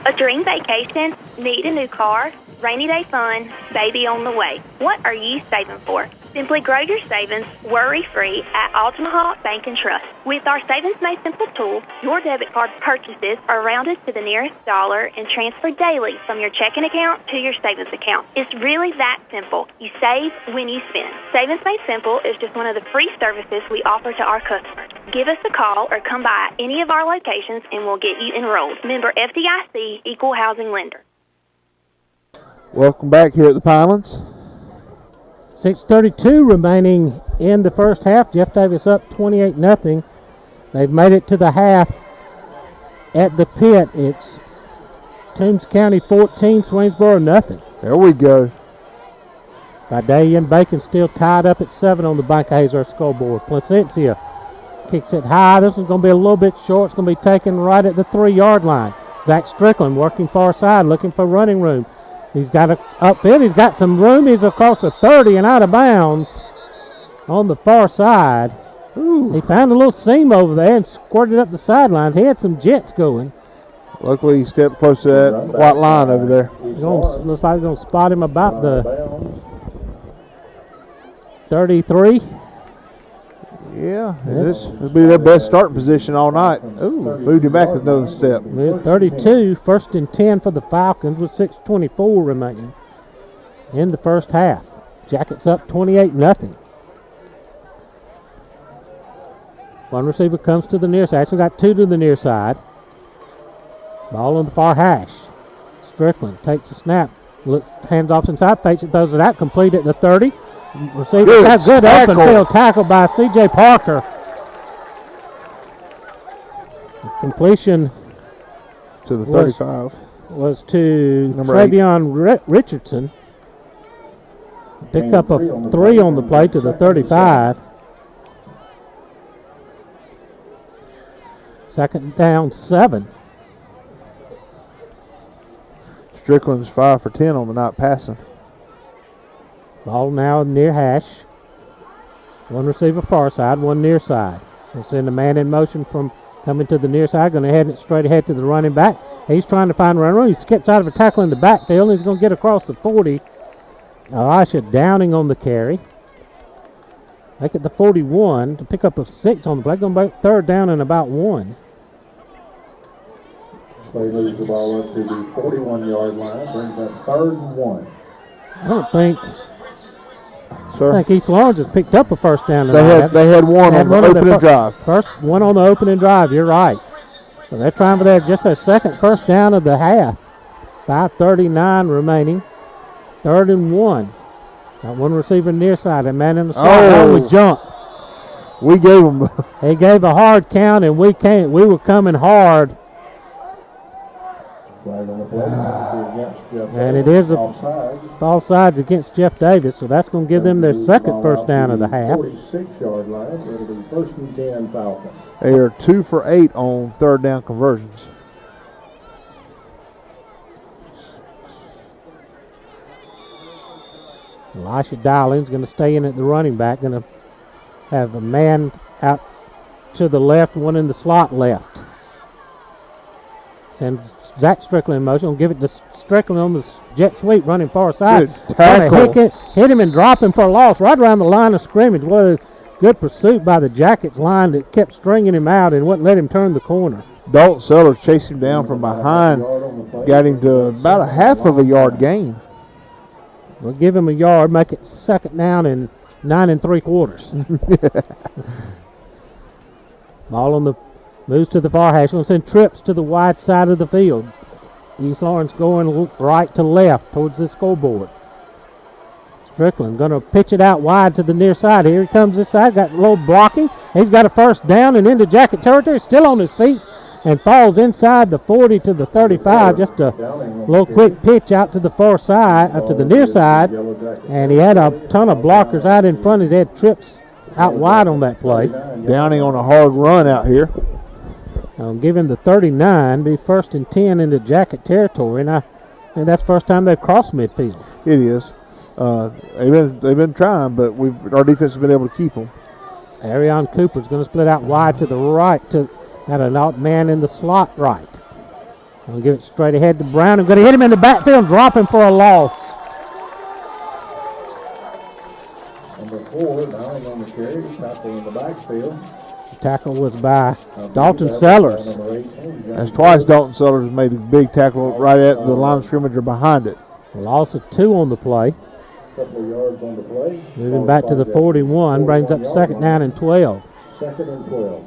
A dream vacation, need a new car, rainy day fun, baby on the way. What are you saving for? Simply grow your savings worry-free at Altamaha Bank and Trust. With our Savings Made Simple tool, your debit card purchases are rounded to the nearest dollar and transferred daily from your checking account to your savings account. It's really that simple. You save when you spend. Savings Made Simple is just one of the free services we offer to our customers. Give us a call or come by any of our locations and we'll get you enrolled. Member FDIC, Equal Housing Lender. Welcome back here at the Pylons. 6:32 remaining in the first half. Jeff Davis up 28-0. They've made it to the half at the pit. It's Toombs County 14, Swainsboro nothing. There we go. Vidalian Bacon still tied up at 7 on the Bank of Hazard scoreboard. Placencia kicks it high. This one's going to be a little bit short. It's going to be taken right at the 3-yard line. Zach Strickland working far side, looking for running room. He's got a upfield. He's got some room. He's across the 30 and out of bounds on the far side. Ooh. He found a little seam over there and squirted up the sidelines. He had some jets going. Luckily, he stepped close to that white line over there. Looks like he's going to spot him about the 33. Yeah, this will be their best starting position all night. Ooh, moved him back another step. 32, 1st and 10 for the Falcons with 6:24 remaining in the first half. Jackets up 28-0. One receiver comes to the near side. Actually got two to the near side. Ball on the far hash. Strickland takes a snap. Hands off inside. Fakes it, throws it out. Complete at the 30. Receiver got good open field tackle by C.J. Parker. The completion to the 35 was to Travion Richardson. Pick up a 3 on the play to the 35. Second down, 7. Strickland's 5 for 10 on the night passing. Ball now near hash. One receiver far side, one near side. We'll send a man in motion from coming to the near side. Going to head it straight ahead to the running back. He's trying to find a runner. He skips out of a tackle in the backfield. He's going to get across the 40. Elisha Downing on the carry. Make it the 41 to pick up a 6 on the play. Going back 3rd down and about 1. They lose the ball up to the 41-yard line. Brings up 3rd and 1. I don't think. I think East Lawrence has picked up a first down. They had one on the opening drive. First one on the opening drive. You're right. So they're trying for that just their second first down of the half. 5:39 remaining. 3rd and 1. Got one receiver near side. A man in the slot. Oh, we jumped. We gave him. He gave a hard count, and we were coming hard. And it is offsides against Jeff Davis, so that's going to give them their second first down of the half. 46-yard line. It'll be 1st and 10 Falcons. They are 2 for 8 on 3rd down conversions. Elisha Dowling's going to stay in at the running back. Going to have a man out to the left, one in the slot left. Send Zach Strickland in motion. We'll give it to Strickland on the jet sweep, running far side. Hit him and drop him for a loss right around the line of scrimmage. What a good pursuit by the Jackets line that kept stringing him out and wouldn't let him turn the corner. Dalton Sellers chased him down from behind, got him to about a half of a yard gain. We'll give him a yard, make it 2nd down and 9 3/4. Ball on the moves to the far hash. Going to send trips to the wide side of the field. East Lawrence going right to left towards the scoreboard. Strickland going to pitch it out wide to the near side. Here he comes this side. Got a little blocking. He's got a first down and into Jacket territory. Still on his feet and falls inside the 40 to the 35. Just a little quick pitch out to the far side, to the near side. And he had a ton of blockers out in front. He's had trips out wide on that play. Downing on a hard run out here. I'll give him the 39, be 1st and 10 into Jacket territory, and that's the first time they've crossed midfield. It is. They've been trying, but our defense has been able to keep them. Arion Cooper's going to split out wide to the right to got an out man in the slot right. I'll give it straight ahead to Brown. I'm going to hit him in the backfield and drop him for a loss. Number 4, Downing on the carry, tackle in the backfield. Tackle was by Dalton Sellers. That's twice Dalton Sellers made a big tackle right at the line of scrimmage or behind it. A loss of 2 on the play. Couple of yards on the play. Moving back to the 41, brings up 2nd down and 12. 2nd and 12.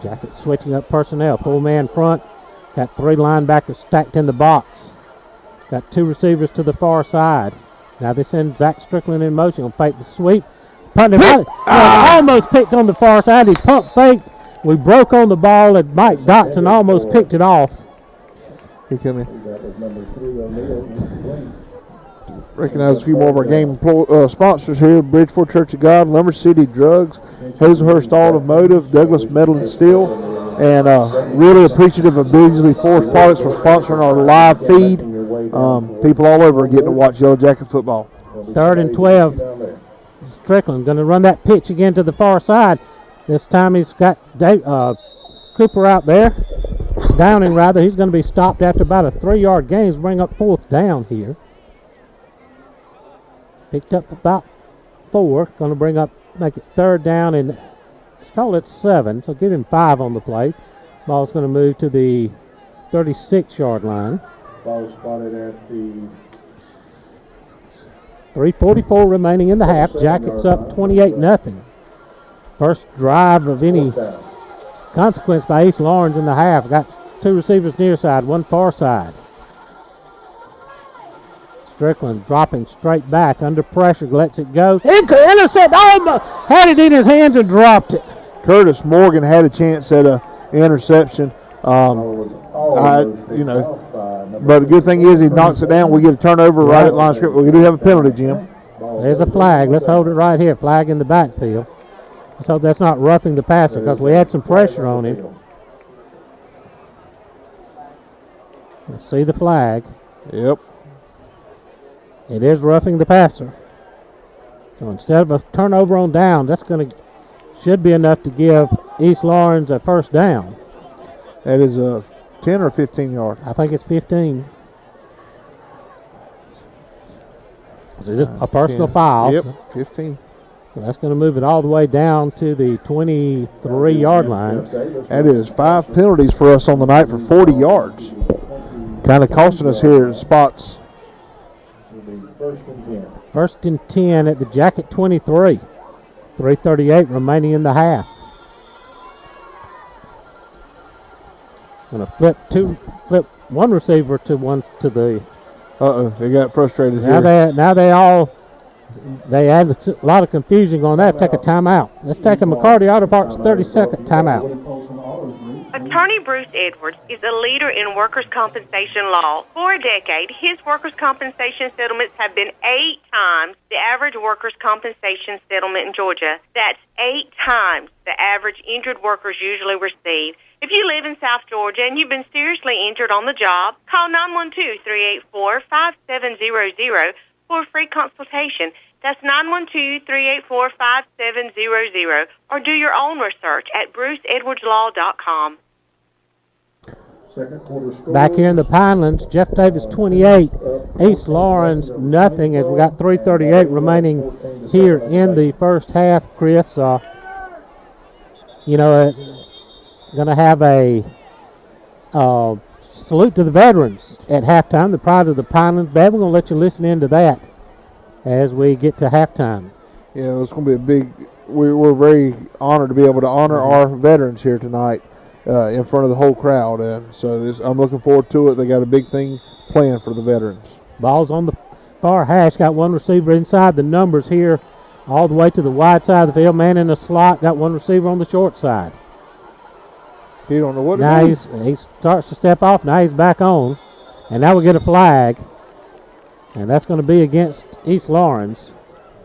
Jackets switching up personnel. 4-man front. Got 3 linebackers stacked in the box. Got 2 receivers to the far side. Now they send Zach Strickland in motion. He'll fake the sweep. Punted it out. Almost picked on the far side. He pump faked. We broke on the ball, and Mike Dotson almost picked it off. He come in. Recognize a few more of our game sponsors here. Bridgeport Church of God, Lumber City Drugs, Hazelhurst Automotive, Douglas Metal and Steel, And really appreciative of Beasley Forest Products for sponsoring our live feed. People all over are getting to watch Yellow Jacket football. 3rd and 12. Strickland going to run that pitch again to the far side. This time he's got Cooper out there. Downing, rather. He's going to be stopped after about a 3-yard gain. Bring up 4th down here. Picked up about 4. Going to bring up, make it 3rd down, and let's call it 7. So give him 5 on the plate. Ball's going to move to the 36-yard line. Ball spotted at the 3:44 remaining in the half. Jackets up 28-0. First drive of any consequence by East Lawrence in the half. Got 2 receivers near side, 1 far side. Strickland dropping straight back under pressure, lets it go. Intercept, almost had it in his hands and dropped it. Curtis Morgan had a chance at an interception. But the good thing is he knocks it down. We get a turnover right at line of scrimmage. We do have a penalty, Jim. There's a flag. Let's hold it right here. Flag in the backfield. Let's hope that's not roughing the passer because we had some pressure on him. Let's see the flag. Yep. It is roughing the passer. So instead of a turnover on down, that's should be enough to give East Lawrence a 1st down. That is a 10 or 15 yard? I think it's 15. So just a personal 10. foul. Yep, 15. So that's going to move it all the way down to the 23-yard line. That is 5 penalties for us on the night for 40 yards. Kind of costing us here in spots. 1st and 10 at the Jacket 23. 3:38 remaining in the half. Going to flip one receiver to the. They got frustrated here. They had a lot of confusion on that. Take a timeout. Let's take a McCarty Auto Parts 30-second timeout. Attorney Bruce Edwards is a leader in workers' compensation law. For a decade, his workers' compensation settlements have been 8 times the average workers' compensation settlement in Georgia. That's 8 times the average injured workers usually receive. If you live in South Georgia and you've been seriously injured on the job, call 912-384-5700 for a free consultation. That's 912-384-5700, or do your own research at bruceedwardslaw.com. Back here in the Pinelands, Jeff Davis 28, East Lawrence nothing, as we got 3:38 remaining here in the first half. Chris, going to have a salute to the veterans at halftime, the pride of the Pinelands Band. We're going to let you listen into that as we get to halftime. Yeah, it's going to be a big. We're very honored to be able to honor our veterans here tonight in front of the whole crowd. I'm looking forward to it. They got a big thing planned for the veterans. Ball's on the far hash. Got one receiver inside the numbers here all the way to the wide side of the field. Man in the slot. Got one receiver on the short side. He don't know what now it is. He starts to step off. Now he's back on. And now we get a flag. And that's going to be against East Lawrence.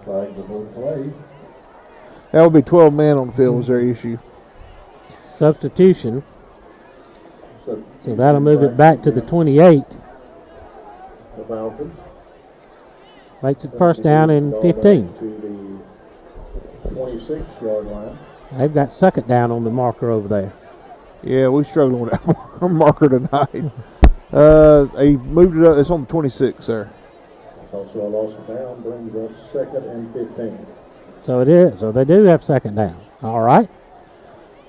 That would be 12 men on the field was their issue. Substitution. So that'll move it back to the 28. Makes it 1st down and 15. 26-yard line. They've got 2nd down on the marker over there. Yeah, we struggled with that marker tonight. He moved it up. It's on the 26 there. It's also a loss of down, brings up 2nd and 15. So it is. So they do have 2nd down. All right.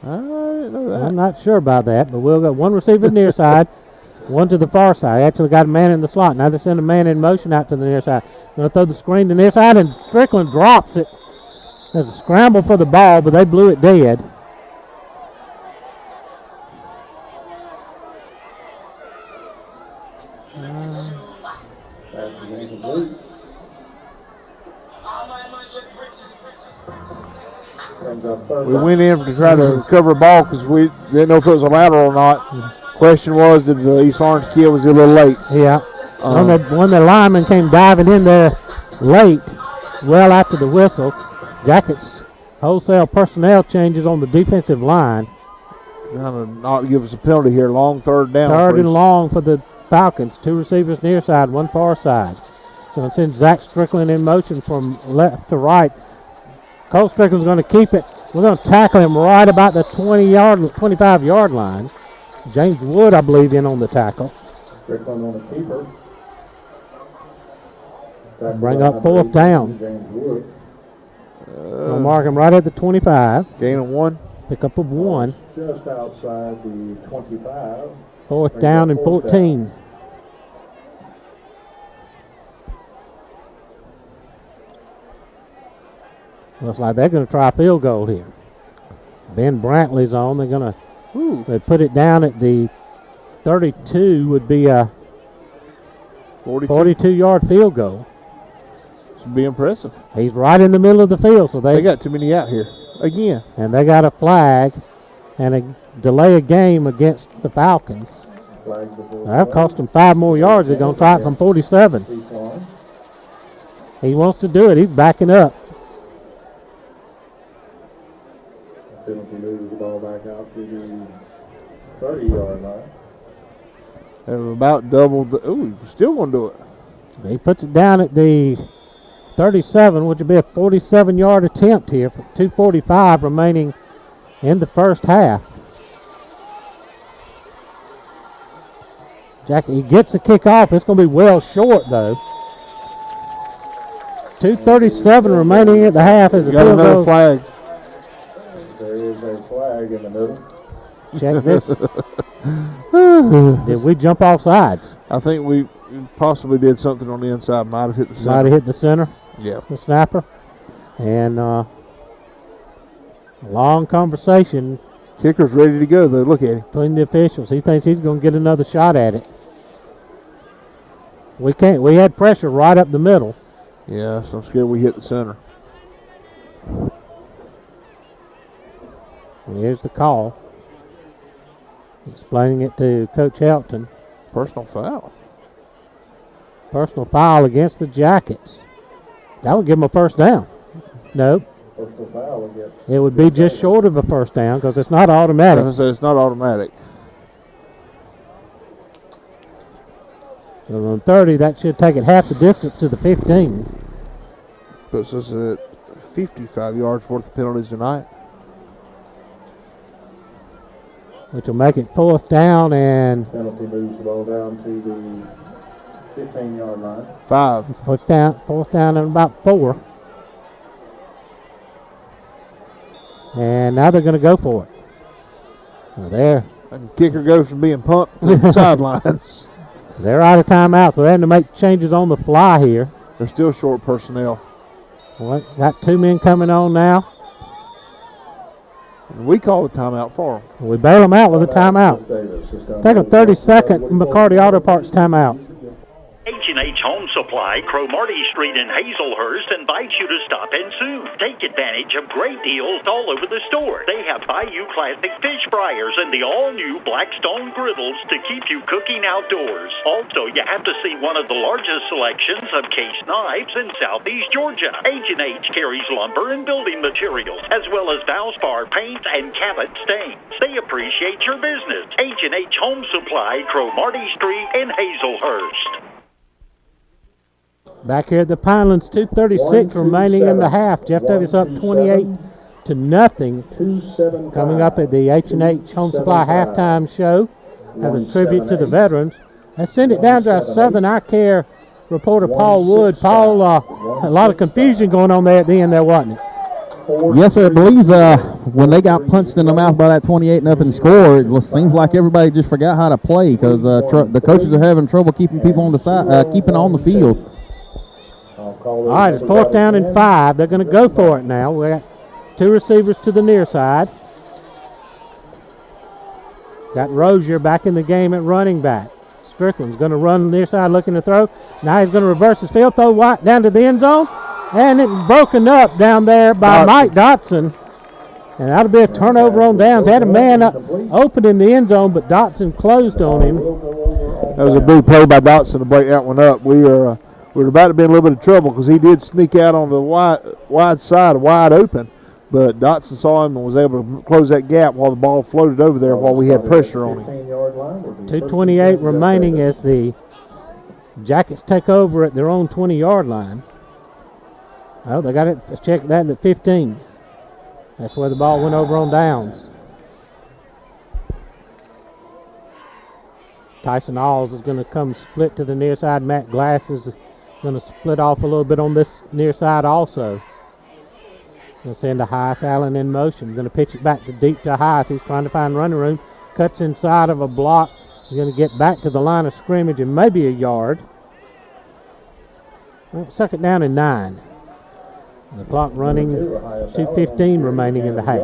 I didn't know that. I'm not sure about that, but we'll go one receiver near side, one to the far side. Actually got a man in the slot. Now they send a man in motion out to the near side. Going to throw the screen to the near side, and Strickland drops it. There's a scramble for the ball, but they blew it dead. We went in to try to recover a ball because we didn't know if it was a lateral or not. Question was, did the East Lawrence kid was a little late? Yeah. When the lineman came diving in there late, well after the whistle, Jackets wholesale personnel changes on the defensive line. Trying to not give us a penalty here. Long third down. Third and long for the Falcons. 2 receivers near side, 1 far side. So it's send Zach Strickland in motion from left to right. Cole Strickland's going to keep it. We're going to tackle him right about the 25-yard line. James Wood, I believe, in on the tackle. Strickland on the keeper. Bring up 4th down. James Wood. We'll mark him right at the 25. Gain of 1. Pick up of 1. Just outside the 25. 4th down and 14. Looks like they're going to try a field goal here. Ben Brantley's on. They're going to they put it down at the 32. Would be a 42-yard field goal. Should be impressive. He's right in the middle of the field, so they got too many out here again. And they got a flag and a delay a game against the Falcons. That'll cost them 5 more yards. They're going to try it from 47. He wants to do it. He's backing up. Penalty moves the ball back out to the 30-yard line. They're about double the. Ooh, still going to do it. He puts it down at the 37, which would be a 47-yard attempt here for 2:45 remaining in the first half. He gets a kickoff. It's going to be well short, though. 2:37 remaining at the half as a got field another goal. flag. There is a flag in the middle. Check this. Did we jump off sides? I think we possibly did something on the inside. Might have hit the center. Might have hit the center. Yeah. The snapper. And long conversation. Kicker's ready to go, though. Look at him. Between the officials. He thinks he's going to get another shot at it. We can't. We had pressure right up the middle. Yeah, so I'm scared we hit the center. And here's the call. Explaining it to Coach Helton. Personal foul. Personal foul against the Jackets. That would give them a first down. Nope. Personal foul against. It would be just short of a first down because it's not automatic. It's not automatic. So on 30, that should take it half the distance to the 15. Puts us at 55 yards worth of penalties tonight. Which will make it 4th down and Penalty moves the ball down to the 15-yard line. 5. 4th down and about 4. And now they're going to go for it. Well, there. And kicker goes from being pumped to the sidelines. They're out of timeout, so they have to make changes on the fly here. They're still short personnel. Well, got 2 men coming on now. And we call a timeout for them. We bail them out with a timeout. Take a 30-second McCarty Auto Parts timeout. H&H Home Supply, Cromartie Street in Hazelhurst invites you to stop in soon. Take advantage of great deals all over the store. They have Bayou Classic fish fryers and the all-new Blackstone griddles to keep you cooking outdoors. Also, you have to see one of the largest selections of case knives in Southeast Georgia. H&H carries lumber and building materials, as well as Valspar paints and Cabot stains. They appreciate your business. H&H Home Supply, Cromartie Street in Hazelhurst. Back here at the Pinelands, 2:36 remaining in the half. Jeff Davis up 28-0. Coming up at the H&H Home Supply halftime show, have a tribute to the veterans. Let's send it down to our Southern Eye Care reporter, Paul Wood. Paul, a lot of confusion going on there at the end there, wasn't it? Yes, sir. I believe when they got punched in the mouth by that 28-0 score, it seems like everybody just forgot how to play because the coaches are having trouble keeping people on the side, keeping on the field. All right, it's 4th down and 5. They're going to go for it now. We got 2 receivers to the near side. Got Rozier back in the game at running back. Strickland's going to run near side looking to throw. Now he's going to reverse his field, throw wide down to the end zone. And it's broken up down there by Mike Dotson. And that'll be a turnover on downs. Had a man open in the end zone, but Dotson closed on him. That was a big play by Dotson to break that one up. We were about to be in a little bit of trouble because he did sneak out on the wide side, wide open. but Dotson saw him and was able to close that gap while the ball floated over there while we had pressure on him. 2:28 remaining as the Jackets take over at their own 20-yard line. Oh, they got it. Check that at 15. That's where the ball went over on downs. Tyson Alls is going to come split to the near side. Matt Glass is going to split off a little bit on this near side also. Going to send to Heiss. Allen in motion. Going to pitch it back to deep to Heiss. He's trying to find running room. Cuts inside of a block. He's going to get back to the line of scrimmage and maybe a yard. Well, second down and 9. The clock running, 2:15 remaining in the half.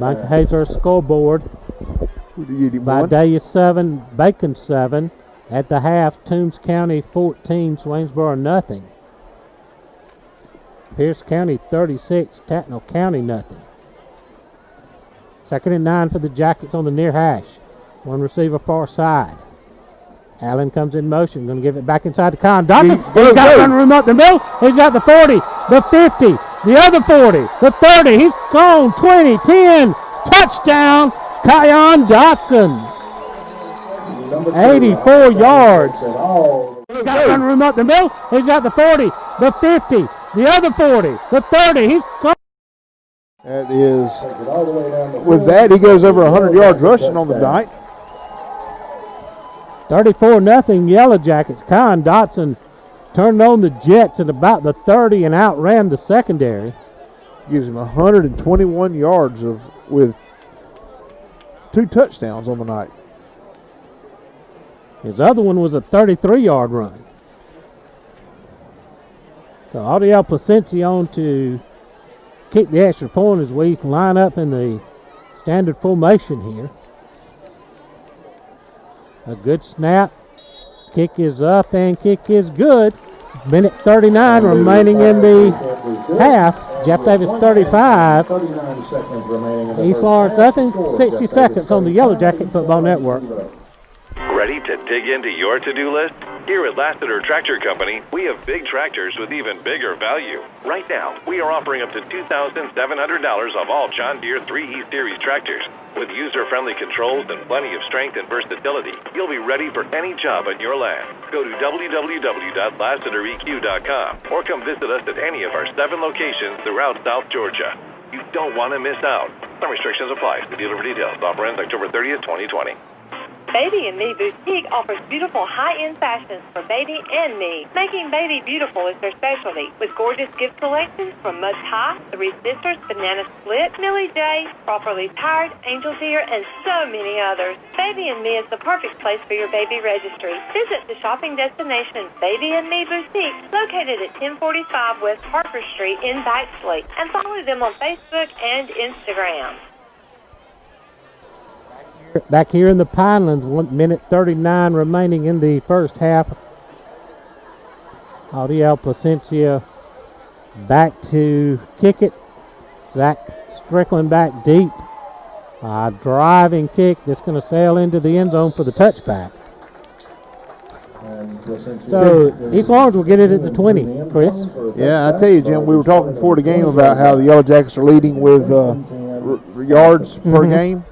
Mike Hazler scoreboard. Vidalia 7, Bacon 7. At the half, Toombs County 14, Swainsboro nothing. Pierce County 36, Tatnall County nothing. Second and 9 for the Jackets on the near hash. One receiver far side. Allen comes in motion, going to give it back inside to Con Dotson. He's got running room up the middle. He's got the 40, the 50, the other 40, the 30. He's gone 20, 10. Touchdown, Kion Dotson. 84 yards. He's got running room up the middle. He's got the 40, the 50, the other 40, the 30. He's gone. That is, with that, he goes over 100 yards rushing on the night. 34-0 Yellow Jackets. Kion Dotson turned on the Jets at about the 30 and outran the secondary. Gives him 121 yards with 2 touchdowns on the night. His other one was a 33-yard run. So Audiel Placencia on to kick the extra point as we line up in the standard formation here. A good snap. Kick is up and kick is good. Minute 39 remaining in the half. Jeff Davis 35. East Lawrence nothing. 60 seconds on the Yellow Jacket Football Network. Ready to dig into your to-do list? Here at Lassiter Tractor Company, we have big tractors with even bigger value. Right now, we are offering up to $2,700 off all John Deere 3E Series tractors. With user-friendly controls and plenty of strength and versatility, you'll be ready for any job on your land. Go to www.lassitereq.com or come visit us at any of our 7 locations throughout South Georgia. You don't want to miss out. Some restrictions apply. See dealer for details. Offer ends October 30th, 2020. Baby and Me Boutique offers beautiful high-end fashions for baby and me. Making baby beautiful is their specialty, with gorgeous gift selections from Much High, The Reed Sisters, Banana Split, Millie J, Properly Tired, Angel's Ear, and so many others. Baby and Me is the perfect place for your baby registry. Visit the shopping destination Baby and Me Boutique, located at 1045 West Harper Street in Baxley, and follow them on Facebook and Instagram. Back here in the Pinelands, 1 minute 39 remaining in the first half. Audiel Placencia back to kick it. Zach Strickland back deep. Driving kick that's going to sail into the end zone for the touchback. So East Lawrence will get it at the 20, Chris. Yeah, I tell you, Jim, we were talking before the game about how the Yellow Jackets are leading with yards per game.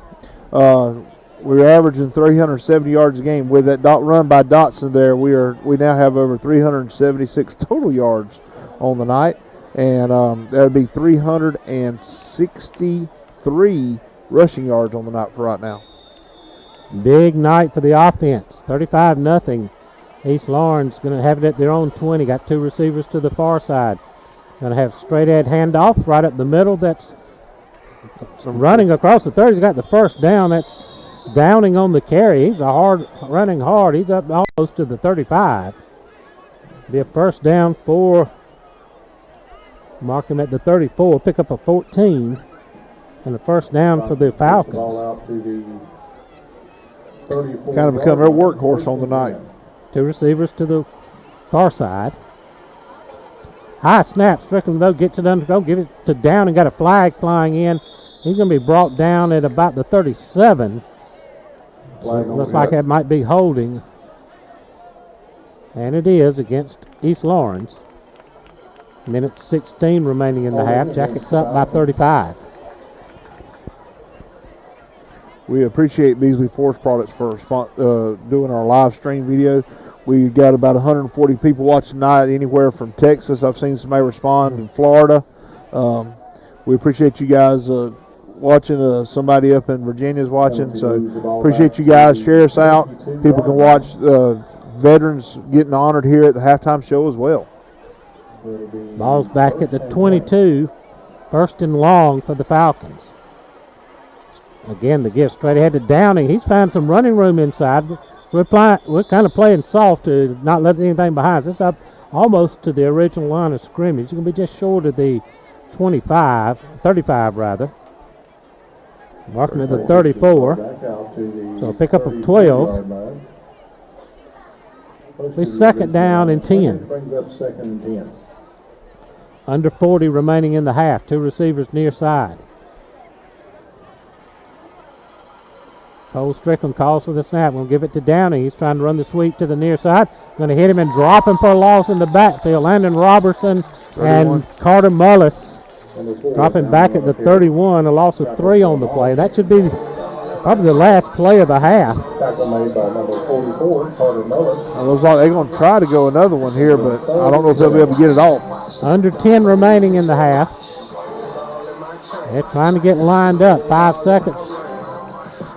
We're averaging 370 yards a game. With that run by Dotson there, we now have over 376 total yards on the night, and that would be 363 rushing yards on the night for right now. Big night for the offense. 35-0. East Lawrence going to have it at their own 20. Got 2 receivers to the far side. Going to have straight ahead handoff right up the middle. That's running across the 30. He's got the first down. That's Downing on the carry. He's running hard. He's up almost to the 35. Be a first down for, mark him at the 34, pick up a 14, and a first down for the Falcons. Kind of become their workhorse on the night. 2 receivers to the far side. High snap. Strickland, though, gets it under go, gives it to Downing, got a flag flying in. He's going to be brought down at about the 37. Looks like that might be holding. And it is against East Lawrence. Minute 16 remaining in the half. Jackets up by 35. We appreciate Beasley Forest Products for doing our live stream video. We got about 140 people watching tonight, anywhere from Texas. I've seen somebody respond in Florida. We appreciate you guys watching. Somebody up in Virginia is watching, so appreciate you guys. Share us out. People can watch veterans getting honored here at the halftime show as well. Ball's back at the 22. First and long for the Falcons. Again, the give straight ahead to Downing. He's found some running room inside. So we're kind of playing soft to not let anything behind us. It's up almost to the original line of scrimmage. It's going to be just short of the 35 rather. Marking at the 34. So a pickup of 12. Be second down and 10. Under 40 remaining in the half. Two receivers near side. Cole Strickland calls for the snap. We'll give it to Downing. He's trying to run the sweep to the near side. Going to hit him and drop him for a loss in the backfield. Landon Robertson 31. And Carter Mullis dropping back at the 31. A loss of 3 on the play. That should be probably the last play of the half. Tackle made by number 44, Carter Mullis. It looks like they're going to try to go another one here, but I don't know if they'll be able to get it off. Under 10 remaining in the half. They're trying to get lined up. 5 seconds.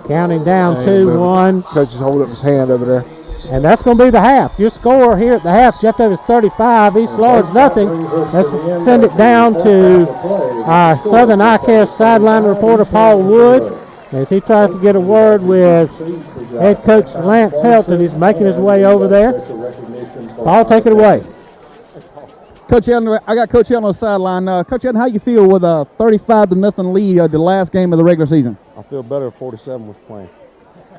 Counting down, 2-1. Coach is holding up his hand over there. And that's going to be the half. Your score here at the half, Jeff Davis 35, East Lawrence nothing. Let's send it down to our Southern Eye Care sideline reporter, Paul Wood, as he tries to get a word with head coach Lance Helton. He's making his way over there. Paul, take it away. Coach Helton, I got Coach Helton on the sideline. Coach Helton, how you feel with a 35-0 lead the last game of the regular season? I feel better if 47 was playing.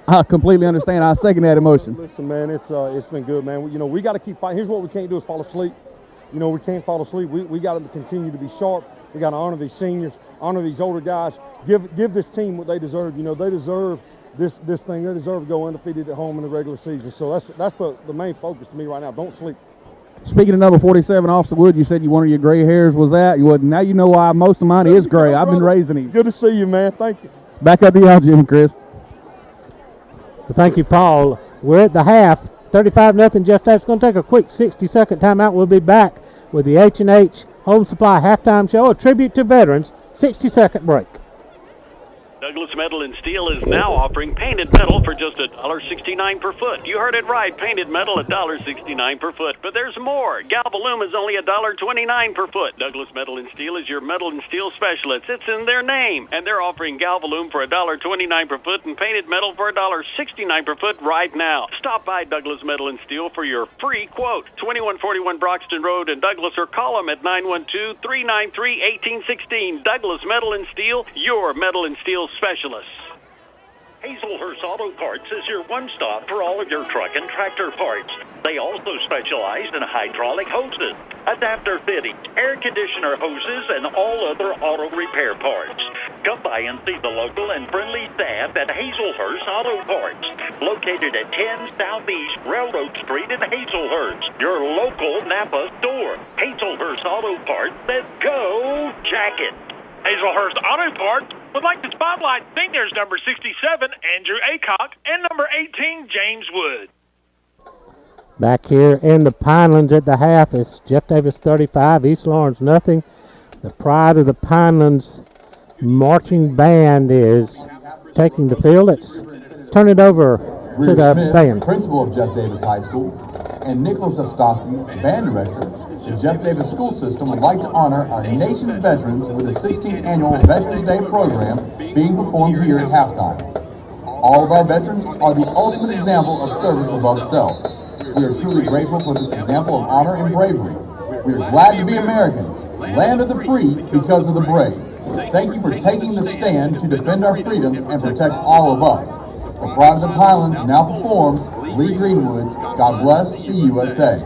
I completely understand. I second that emotion. Listen, man, it's been good, man. We got to keep fighting. Here's what we can't do is fall asleep. We can't fall asleep. We got to continue to be sharp. We got to honor these seniors, honor these older guys. Give this team what they deserve. They deserve this thing. They deserve to go undefeated at home in the regular season. So that's the main focus to me right now. Don't sleep. Speaking of number 47, Officer Wood, you said one of your gray hairs was that. Now you know why most of mine is gray. I've been raising him. Good to see you, man. Thank you. Back up to y'all, Jim and Chris. Well, thank you, Paul. We're at the half. 35-0. Jeff Davis going to take a quick 60-second timeout. We'll be back with the H&H Home Supply Halftime Show, a tribute to veterans. 60-second break. Douglas Metal and Steel is now offering painted metal for just $1.69 per foot. You heard it right, painted metal $1.69 per foot. But there's more. Galvalume is only $1.29 per foot. Douglas Metal and Steel is your metal and steel specialist. It's in their name. And they're offering Galvalume for $1.29 per foot and painted metal for $1.69 per foot right now. Stop by Douglas Metal and Steel for your free quote. 2141 Broxton Road in Douglas, or call them at 912-393-1816. Douglas Metal and Steel, your metal and steel specialists. Hazelhurst Auto Parts is your one-stop for all of your truck and tractor parts. They also specialize in hydraulic hoses, adapter fittings, air conditioner hoses, and all other auto repair parts. Come by and see the local and friendly staff at Hazelhurst Auto Parts, located at 10 Southeast Railroad Street in Hazelhurst, your local Napa store. Hazelhurst Auto Parts says go Jacket. Hazelhurst Auto Parts would like to spotlight seniors number 67, Andrew Acock, and number 18, James Wood. Back here in the Pinelands at the half is Jeff Davis 35, East Lawrence nothing. The pride of the Pinelands marching band is taking the field. Let's turn it over to the band. Principal of Jeff Davis High School, and Nicholas Evstocki, band director. The Jeff Davis School System would like to honor our nation's veterans with the 16th annual Veterans Day program being performed here at halftime. All of our veterans are the ultimate example of service above self. We are truly grateful for this example of honor and bravery. We are glad to be Americans, land of the free because of the brave. Thank you for taking the stand to defend our freedoms and protect all of us. The Pride of the Pinelands now performs Lee Greenwood's God Bless the USA.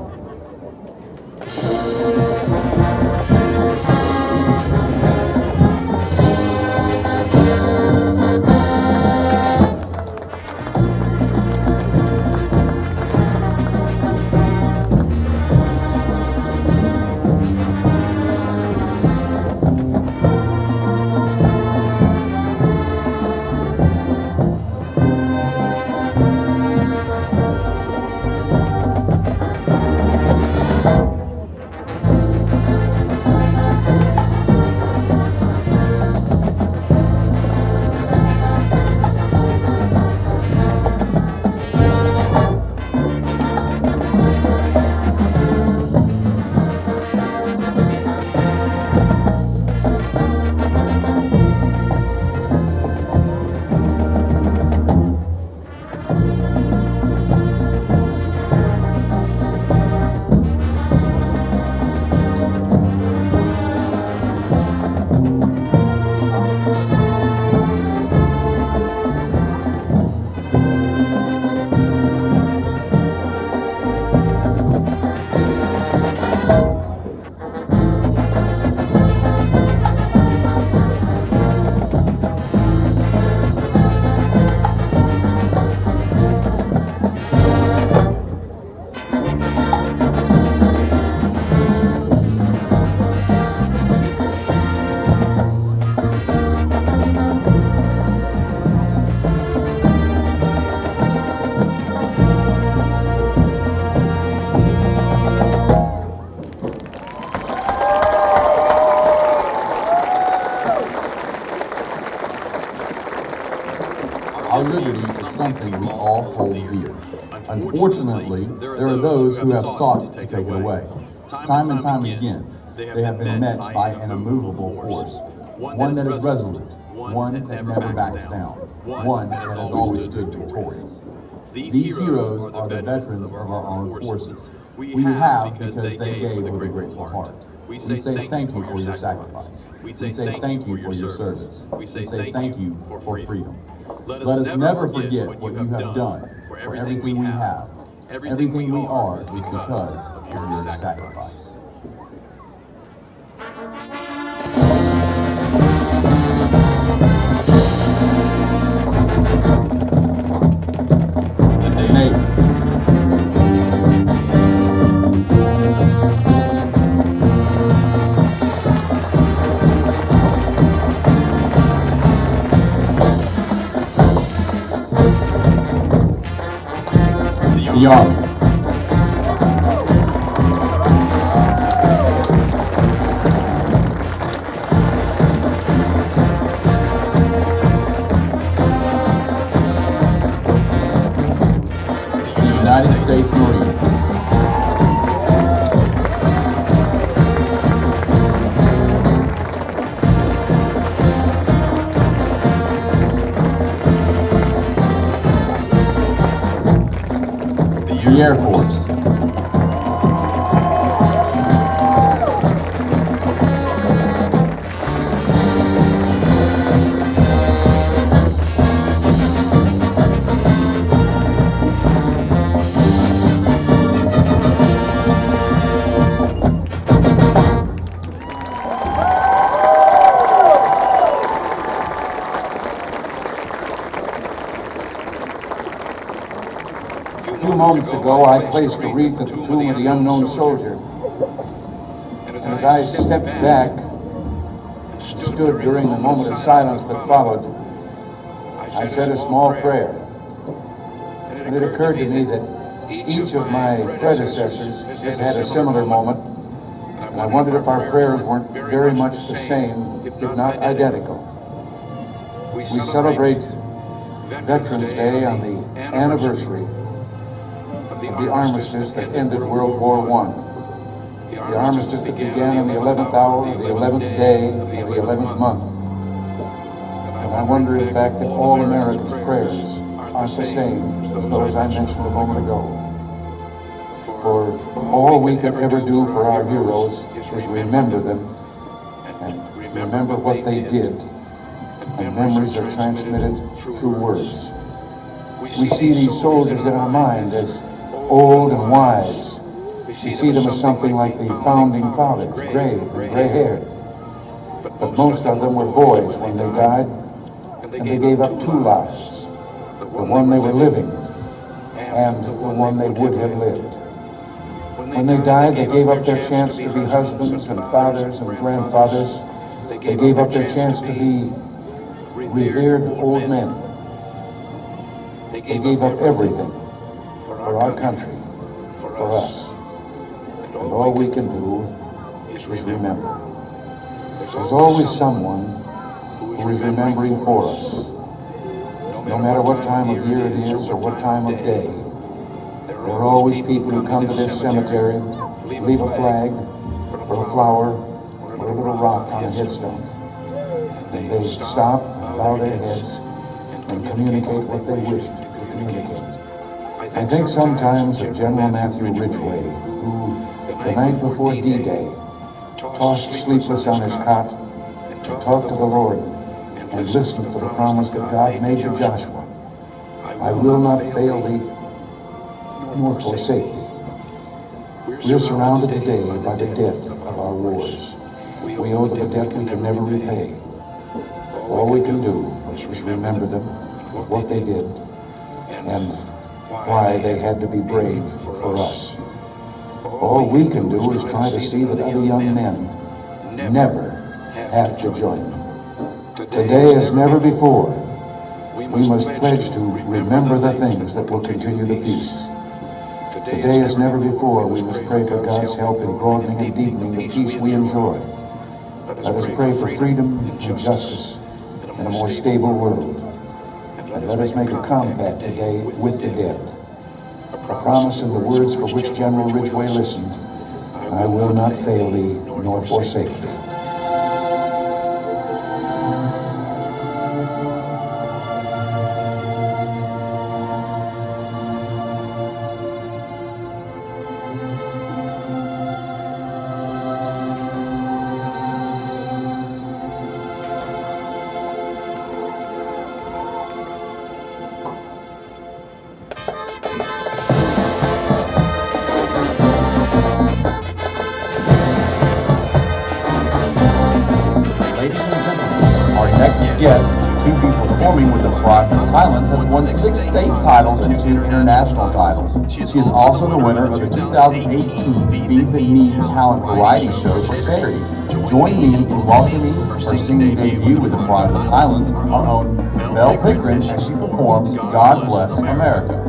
all hold dear. Unfortunately, there are those who have sought to take it away. Time and time again, they have been met by an immovable force, one that is resolute, one that never backs down, one that has always stood victorious. These heroes are the veterans of our armed forces. We have because they gave with a grateful heart. We say thank you for your sacrifice. We say thank you for your service. We say thank you for freedom. Let us never forget what you have done for everything we have. Everything we are is because of your sacrifice. The Army. The United States Marines. The Air Force. A few moments ago, I placed a wreath at the tomb of the unknown soldier. And as I stepped back, stood during the moment of silence that followed, I said a small prayer. And it occurred to me that each of my predecessors has had a similar moment, and I wondered if our prayers weren't very much the same, if not identical. We celebrate Veterans Day on the anniversary of the armistice that ended World War I. The armistice that began on the 11th hour of the 11th day of the 11th month. And I wonder, in fact, if all America's prayers aren't the same as those I mentioned a moment ago. For all we could ever do for our heroes is remember them and remember what they did. And memories are transmitted through words. We see these soldiers in our mind as old and wise. We see them as something like the founding fathers, gray and gray-haired. But most of them were boys when they died, and they gave up two lives, the one they were living and the one they would have lived. When they died, they gave up their chance to be husbands and fathers and grandfathers. They gave up their chance to be revered old men. They gave up everything for our country, for us. And all we can do is remember. There's always someone who is remembering for us. No matter what time of year it is or what time of day, there are always people who come to this cemetery, leave a flag, or a flower, or a little rock on a headstone. And they stop, bow their heads, and communicate what they wished to communicate. I think sometimes of General Matthew Ridgway, who, the night before D-Day, tossed sleepless on his cot to talk to the Lord and listened for the promise that God made to Joshua. I will not fail thee, nor forsake thee. We are surrounded today by the debt of our wars. We owe them a debt we can never repay. All we can do is remember them, what they did, and why they had to be brave for us. All we can do is try to see that other young men never have to join them. Today, as never before, we must pledge to remember the things that will continue the peace. Today, as never before, we must pray for God's help in broadening and deepening the peace we enjoy. Let us pray for freedom and justice in a more stable world. And let us make a compact today with the dead. A promise in the words for which General Ridgway listened. I will not fail thee nor forsake thee. Guest to be performing with the Pride of the Highlands has won 6 state titles and 2 international titles. She is also the winner of the 2018 Feed the Need Talent Variety Show for charity. Join me in welcoming her singing debut with the Pride of the Highlands, our own Belle Pickering, as she performs God Bless America.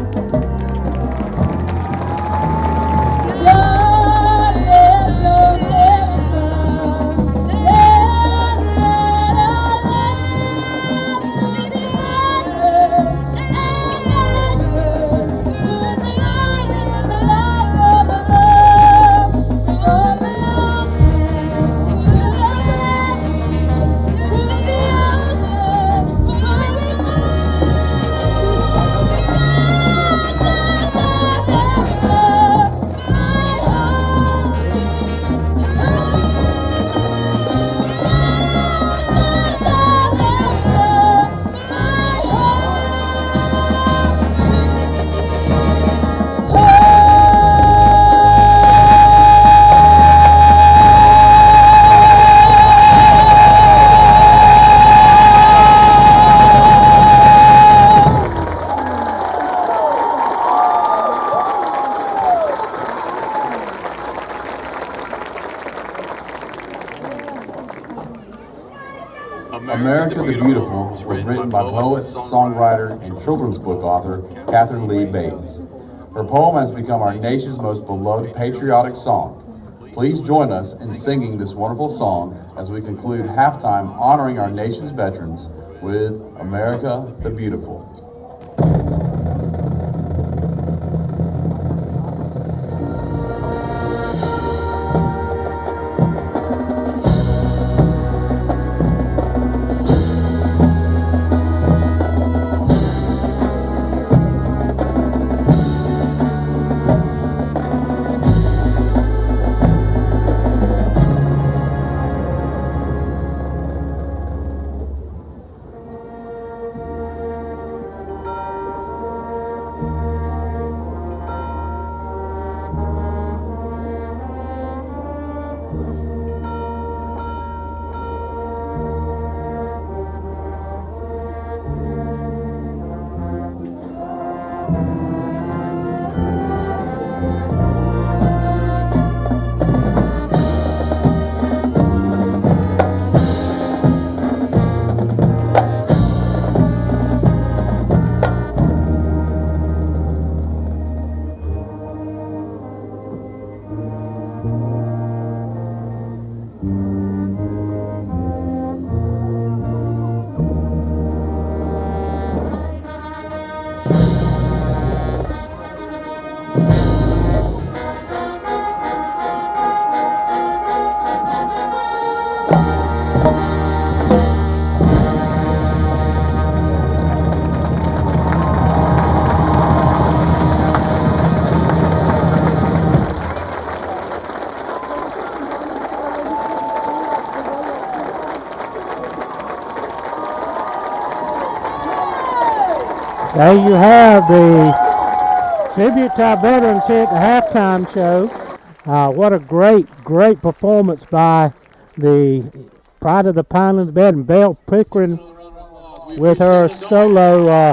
America the Beautiful was written by poet, songwriter, and children's book author Catherine Lee Bates. Her poem has become our nation's most beloved patriotic song. Please join us in singing this wonderful song as we conclude halftime honoring our nation's veterans with America the Beautiful. There you have the tribute to our veterans here at the halftime show. What a great performance by the Pride of the Pinelands Band and Belle Pickering with her solo.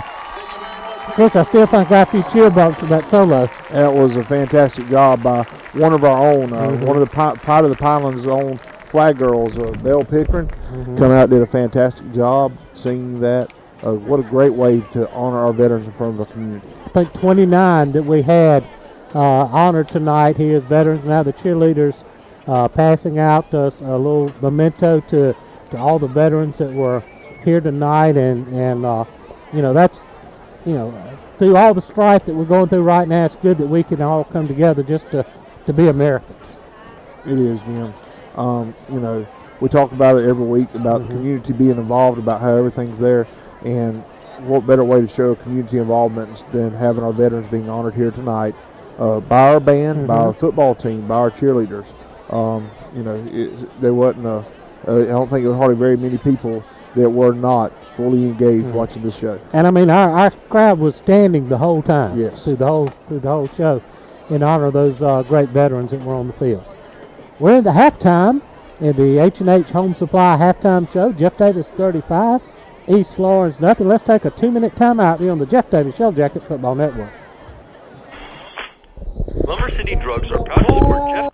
Chris, I still think I got a few cheer bumps for that solo. That was a fantastic job by one of our own, one of the Pride of the Pinelands' own flag girls, Belle Pickering. Come out and did a fantastic job singing that. What a great way to honor our veterans in front of the community. I think 29 that we had honored tonight here as veterans. Now the cheerleaders passing out a little memento to all the veterans that were here tonight, and that's, through all the strife that we're going through right now, it's good that we can all come together just to be Americans. It is, Jim. We talk about it every week about the community being involved, about how everything's there, and what better way to show community involvement than having our veterans being honored here tonight by our band, by our football team, by our cheerleaders. There wasn't I don't think there were hardly very many people that were not fully engaged watching this show. And I mean, our crowd was standing the whole time. Yes. Through the whole show, in honor of those great veterans that were on the field. We're in the halftime in the H&H Home Supply halftime show. Jeff Davis 35, East Lawrence nothing. Let's take a 2-minute timeout here on the Jeff Davis Yellow Jacket Football Network. Lumber City Drugs are proud to support Jeff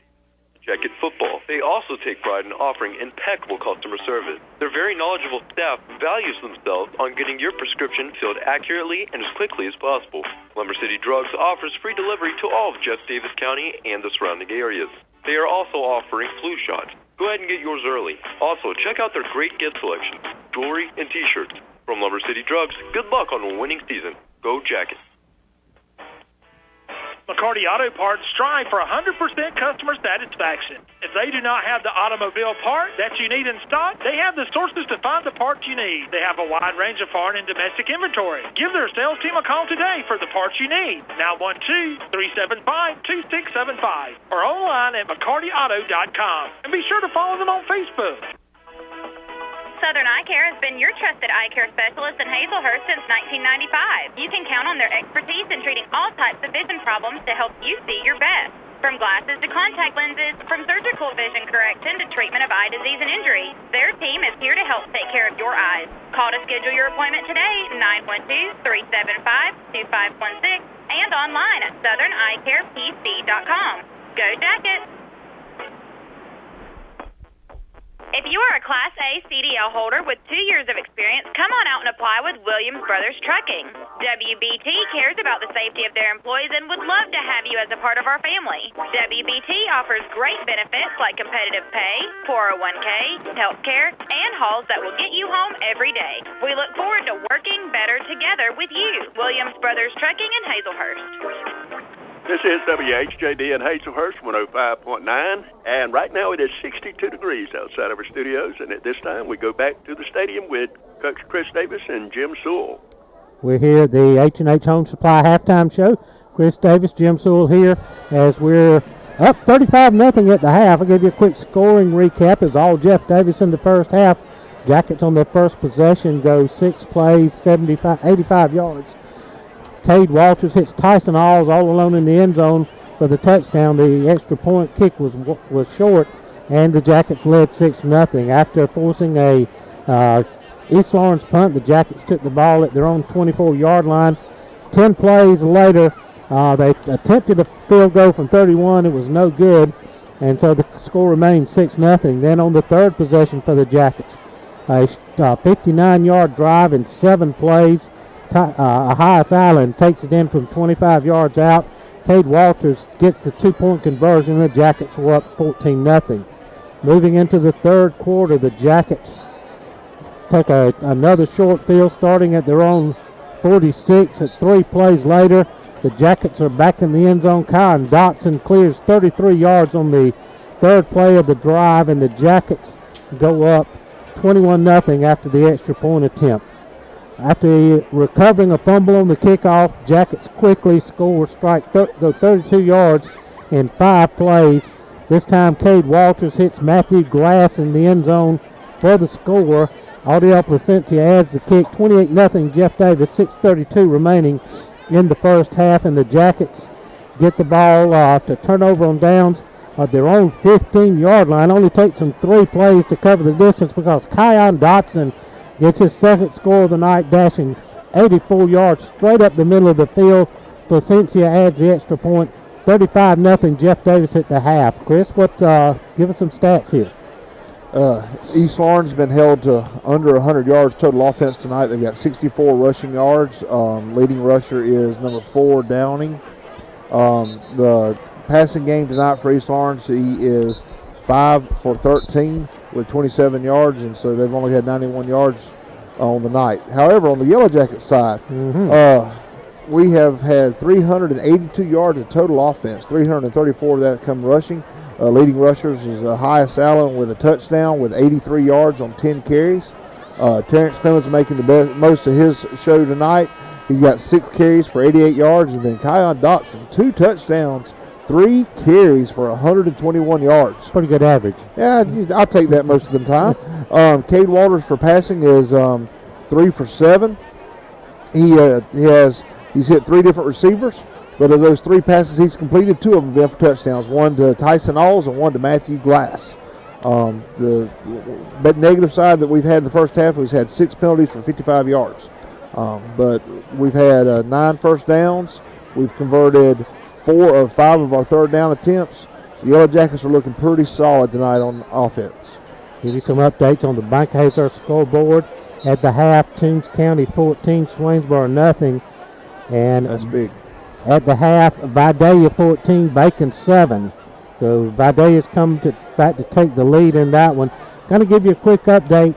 Jacket Football. They also take pride in offering impeccable customer service. Their very knowledgeable staff values themselves on getting your prescription filled accurately and as quickly as possible. Lumber City Drugs offers free delivery to all of Jeff Davis County and the surrounding areas. They are also offering flu shots. Go ahead and get yours early. Also, check out their great gift selection, jewelry, and t-shirts. From Lumber City Drugs, good luck on a winning season. Go Jackets. McCarty Auto Parts strive for 100% customer satisfaction. If they do not have the automobile part that you need in stock, they have the sources to find the parts you need. They have a wide range of foreign and domestic inventory. Give their sales team a call today for the parts you need. 912-375-2675 or online at McCartyAuto.com. And be sure to follow them on Facebook. Southern Eye Care has been your trusted eye care specialist in Hazelhurst since 1995. You can count on their expertise in treating all types of vision problems to help you see your best. From glasses to contact lenses, from surgical vision correction to treatment of eye disease and injury, their team is here to help take care of your eyes. Call to schedule your appointment today, 912-375-2516, and online at SouthernEyeCarePC.com. Go Jackets! If you are a Class A CDL holder with 2 years of experience, come on out and apply with Williams Brothers Trucking. WBT cares about the safety of their employees and would love to have you as a part of our family. WBT offers great benefits like competitive pay, 401k, health care, and hauls that will get you home every day. We look forward to working better together with you. Williams Brothers Trucking in Hazelhurst. This is WHJD in Hazelhurst, 105.9, and right now it is 62 degrees outside of our studios, and at this time we go back to the stadium with Coach Chris Davis and Jim Sewell. We're here at the H&H Home Supply halftime show. Chris Davis, Jim Sewell here as we're up 35-0 at the half. I'll give you a quick scoring recap. It's all Jeff Davis in the first half. Jackets on their first possession go 6 plays, 85 yards. Cade Walters hits Tyson Alls all alone in the end zone for the touchdown. The extra point kick was short, and the Jackets led 6-0. After forcing a East Lawrence punt, the Jackets took the ball at their own 24-yard line. 10 plays later, they attempted a field goal from 31. It was no good, and so the score remained 6-0. Then on the third possession for the Jackets, a 59-yard drive in 7 plays. Hias Island takes it in from 25 yards out. Cade Walters gets the 2-point conversion. The Jackets were up 14-0. Moving into the third quarter, the Jackets take another short field starting at their own 46. At 3 plays later, the Jackets are back in the end zone. Kyron Dotson clears 33 yards on the third play of the drive, and the Jackets go up 21-0 after the extra point attempt. After recovering a fumble on the kickoff, Jackets quickly go 32 yards in 5 plays. This time, Cade Walters hits Matthew Glass in the end zone for the score. Audiel Placencia adds the kick. 28-0 Jeff Davis, 6:32 remaining in the first half, and the Jackets get the ball to turn over on downs at their own 15-yard line. Only takes them 3 plays to cover the distance because Kyron Dotson gets his second score of the night, dashing 84 yards straight up the middle of the field. Placencia adds the extra point. 35-0 Jeff Davis at the half. Chris, give us some stats here. East Lawrence has been held to under 100 yards total offense tonight. They've got 64 rushing yards. Leading rusher is number 4, Downing. The passing game tonight for East Lawrence, he is 5 for 13 with 27 yards, and so they've only had 91 yards on the night. However, on the Yellow Jackets side, we have had 382 yards of total offense, 334 of that come rushing. Leading rushers is Highest Allen with a touchdown with 83 yards on 10 carries. Terrence Clemens making the most of his show tonight. He's got 6 carries for 88 yards, and then Kion Dotson, 2 touchdowns, 3 carries for 121 yards. Pretty good average. Yeah, I'll take that most of the time. Cade Walters for passing is 3 for 7. He's hit 3 different receivers, but of those 3 passes he's completed, 2 of them have been for touchdowns. 1 to Tyson Alls and 1 to Matthew Glass. The negative side that we've had in the first half, we've had 6 penalties for 55 yards. But we've had 9 first downs. We've converted 4 of 5 of our third down attempts. The Yellow Jackets are looking pretty solid tonight on offense. Give you some updates on the Bank-Hazer scoreboard. At the half, Toombs County 14, Swainsboro nothing. And that's big. At the half, Vidalia 14, Bacon 7. So Vidalia's come back to take the lead in that one. Going to give you a quick update.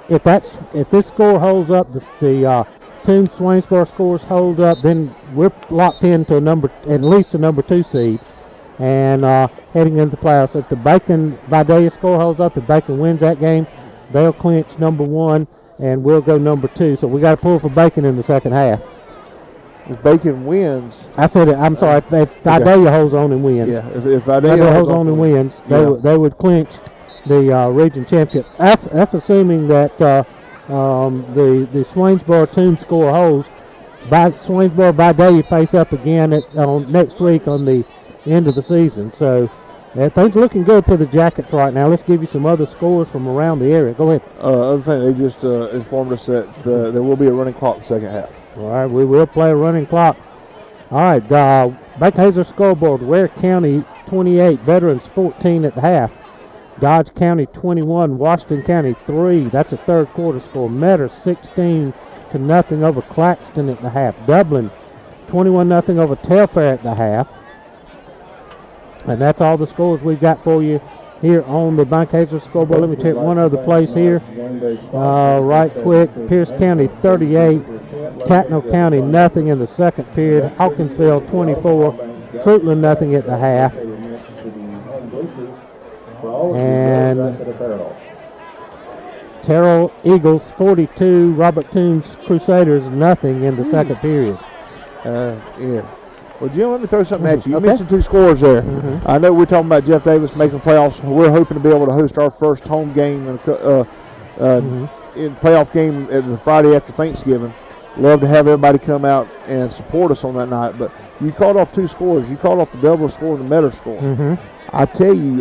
If this score holds up, the Toombs Swainsboro scores hold up, then we're locked into at least a number 2 seed, and heading into the playoffs. If the Vidalia score holds up, if Bacon wins that game, they'll clinch number 1, and we'll go number 2. So we got to pull for Bacon in the second half. If Bacon wins, I'm sorry. If Vidalia holds on and wins, yeah. If Vidalia holds on and wins, they would clinch the region championship. That's assuming that the Swainsboro Toombs score holds. Swainsboro Vidalia face up again next week on the end of the season. So things are looking good for the Jackets right now. Let's give you some other scores from around the area. Go ahead. Other thing, they just informed us that there will be a running clock in the second half. All right, we will play a running clock. All right, Bank-Hazer scoreboard. Ware County 28, Veterans 14 at the half. Dodge County 21, Washington County 3. That's a third quarter score. Metter 16-0 over Claxton at the half. Dublin 21-0 over Telfair at the half. And that's all the scores we've got for you here on the Bank-Hazer scoreboard. Let me check one other place here right quick. Pierce County 38, Tatnall County nothing in the second period. Hawkinsville 24, Troutland nothing at the half. And Terrell Eagles 42, Robert Toombs Crusaders nothing in the second period. Yeah. Well, Jim, let me throw something at you. You mentioned 2 scores there. I know we're talking about Jeff Davis making playoffs. We're hoping to be able to host our first home game in playoff game at the Friday after Thanksgiving. Love to have everybody come out and support us on that night. But you called off 2 scores. You called off the Dublin score and the Metter score. I tell you,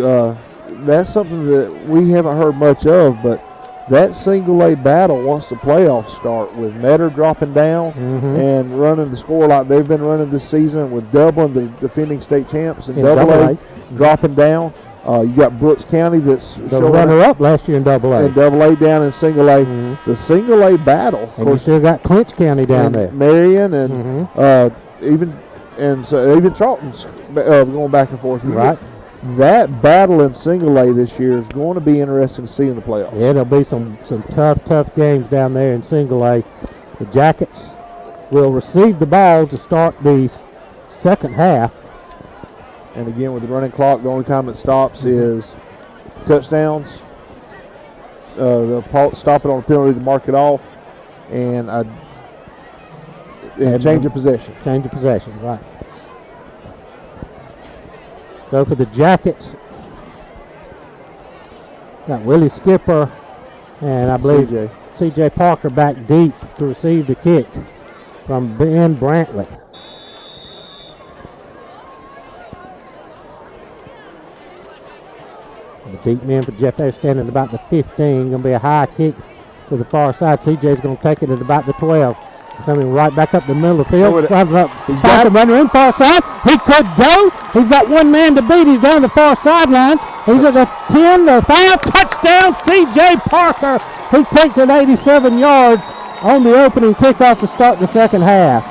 that's something that we haven't heard much of, but that single A battle once the playoffs start, with Metter dropping down and running the score like they've been running this season, with Dublin, the defending state champs, and Double A dropping down. You got Brooks County that's the runner-up last year in Double A. And Double A down in Single A. The Single A battle. Of course, you still got Clinch County down there. Marion and even Charlton's going back and forth. Right. That battle in Single A this year is going to be interesting to see in the playoffs. Yeah, there'll be some tough games down there in Single A. The Jackets will receive the ball to start the second half. And again, with the running clock, the only time it stops is touchdowns. They'll stop it on a penalty to mark it off, and change of possession. Change of possession, right. So for the Jackets, got Willie Skipper and I believe C.J. Parker back deep to receive the kick from Ben Brantley. The deep man for Jeff Davis standing about the 15. Going to be a high kick to the far side. C.J.'s going to take it at about the 12. Coming right back up the middle of the field. He's got him running in far side. He could go. He's got one man to beat. He's down the far sideline. He's at the 10, the 5. Touchdown, C.J. Parker. He takes it 87 yards on the opening kickoff to start the second half.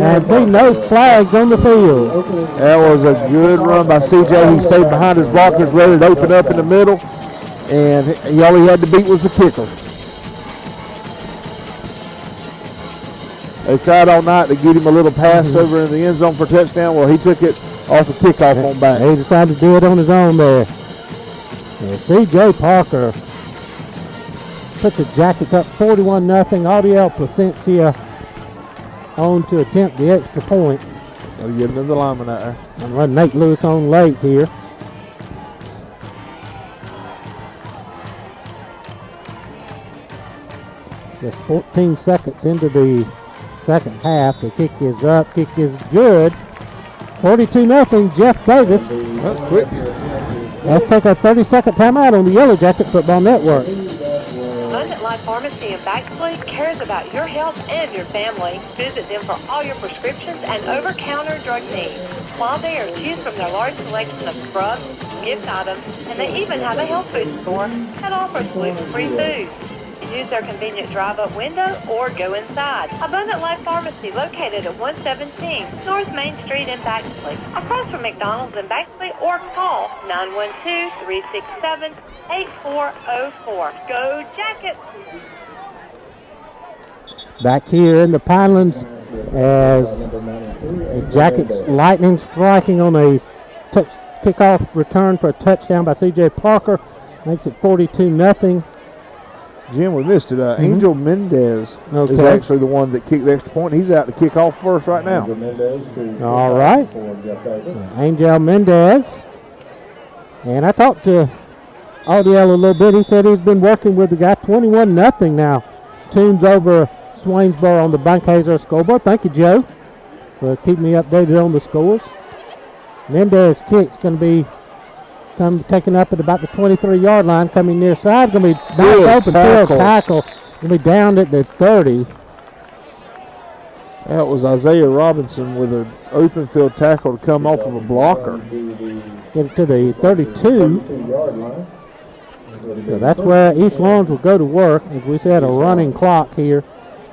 And see no flags on the field. That was a good run by C.J. He stayed behind his blockers, ready to open up in the middle. And all he had to beat was the kicker. They tried all night to get him a little pass over in the end zone for touchdown. Well, he took it off the kickoff on back. He decided to do it on his own there. And C.J. Parker puts the Jackets up 41-0. Ariel Placencia on to attempt the extra point. Got to get another lineman out there. And run Nate Lewis on late here. Just 14 seconds into the second half. The kick is up. Kick is good. 42-0. Jeff Davis. That's quick. Let's take a 30-second timeout on the Yellow Jacket Football Network. Abundant Life Pharmacy in Baxley cares about your health and your family. Visit them for all your prescriptions and over-counter drug needs. While there, choose from their large selection of scrubs, gift items, and they even have a health food store that offers gluten-free food. Use their convenient drive-up window or go inside. Abundant Life Pharmacy located at 117 North Main Street in Baxley, across from McDonald's in Baxley, or call 912-367-8404. Go Jackets! Back here in the Pinelands as the Jackets Lightning striking on a kickoff return for a touchdown by C.J. Parker. Makes it 42-0. Jim, we missed it. Angel Mendez is actually the one that kicked the extra point. He's out to kick off first right now. All right. Angel Mendez. And I talked to Audiel a little bit. He said he's been working with the guy. 21-0 now. Teams over Swainsboro on the Bunkhauser scoreboard. Thank you, Joe, for keeping me updated on the scores. Mendez kick's going to be taken up at about the 23-yard line, coming near side. Going to be nice open field tackle. Going to be down at the 30. That was Isaiah Robinson with an open field tackle to come off of a blocker. Get it to the 32. So that's where East Lawrence will go to work. As we said, a running clock here.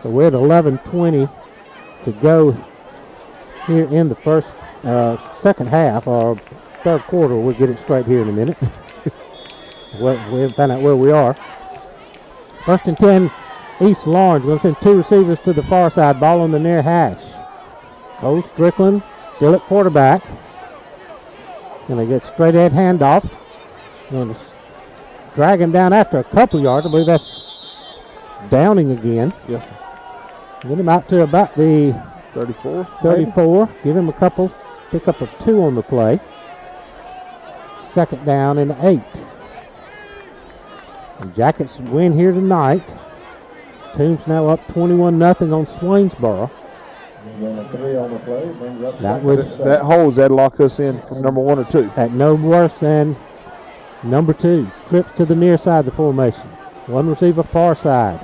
So we're at 11:20 to go here in the second half, or third quarter. We'll get it straight here in a minute. We'll find out where we are. 1st and 10, East Lawrence. Going to send two receivers to the far side. Ball on the near hash. Cole Strickland still at quarterback. Going to get straight ahead handoff. Going to drag him down after a couple yards. I believe that's Downing again. Yes, sir. Get him out to about the 34. 34. Give him a couple. Pick up a 2 on the play. 2nd down and 8. The Jackets win here tonight. Team's now up 21-0 on Swainsboro. That holds. That'd lock us in from number 1 or 2. At no worse than number 2. Trips to the near side of the formation. One receiver far side.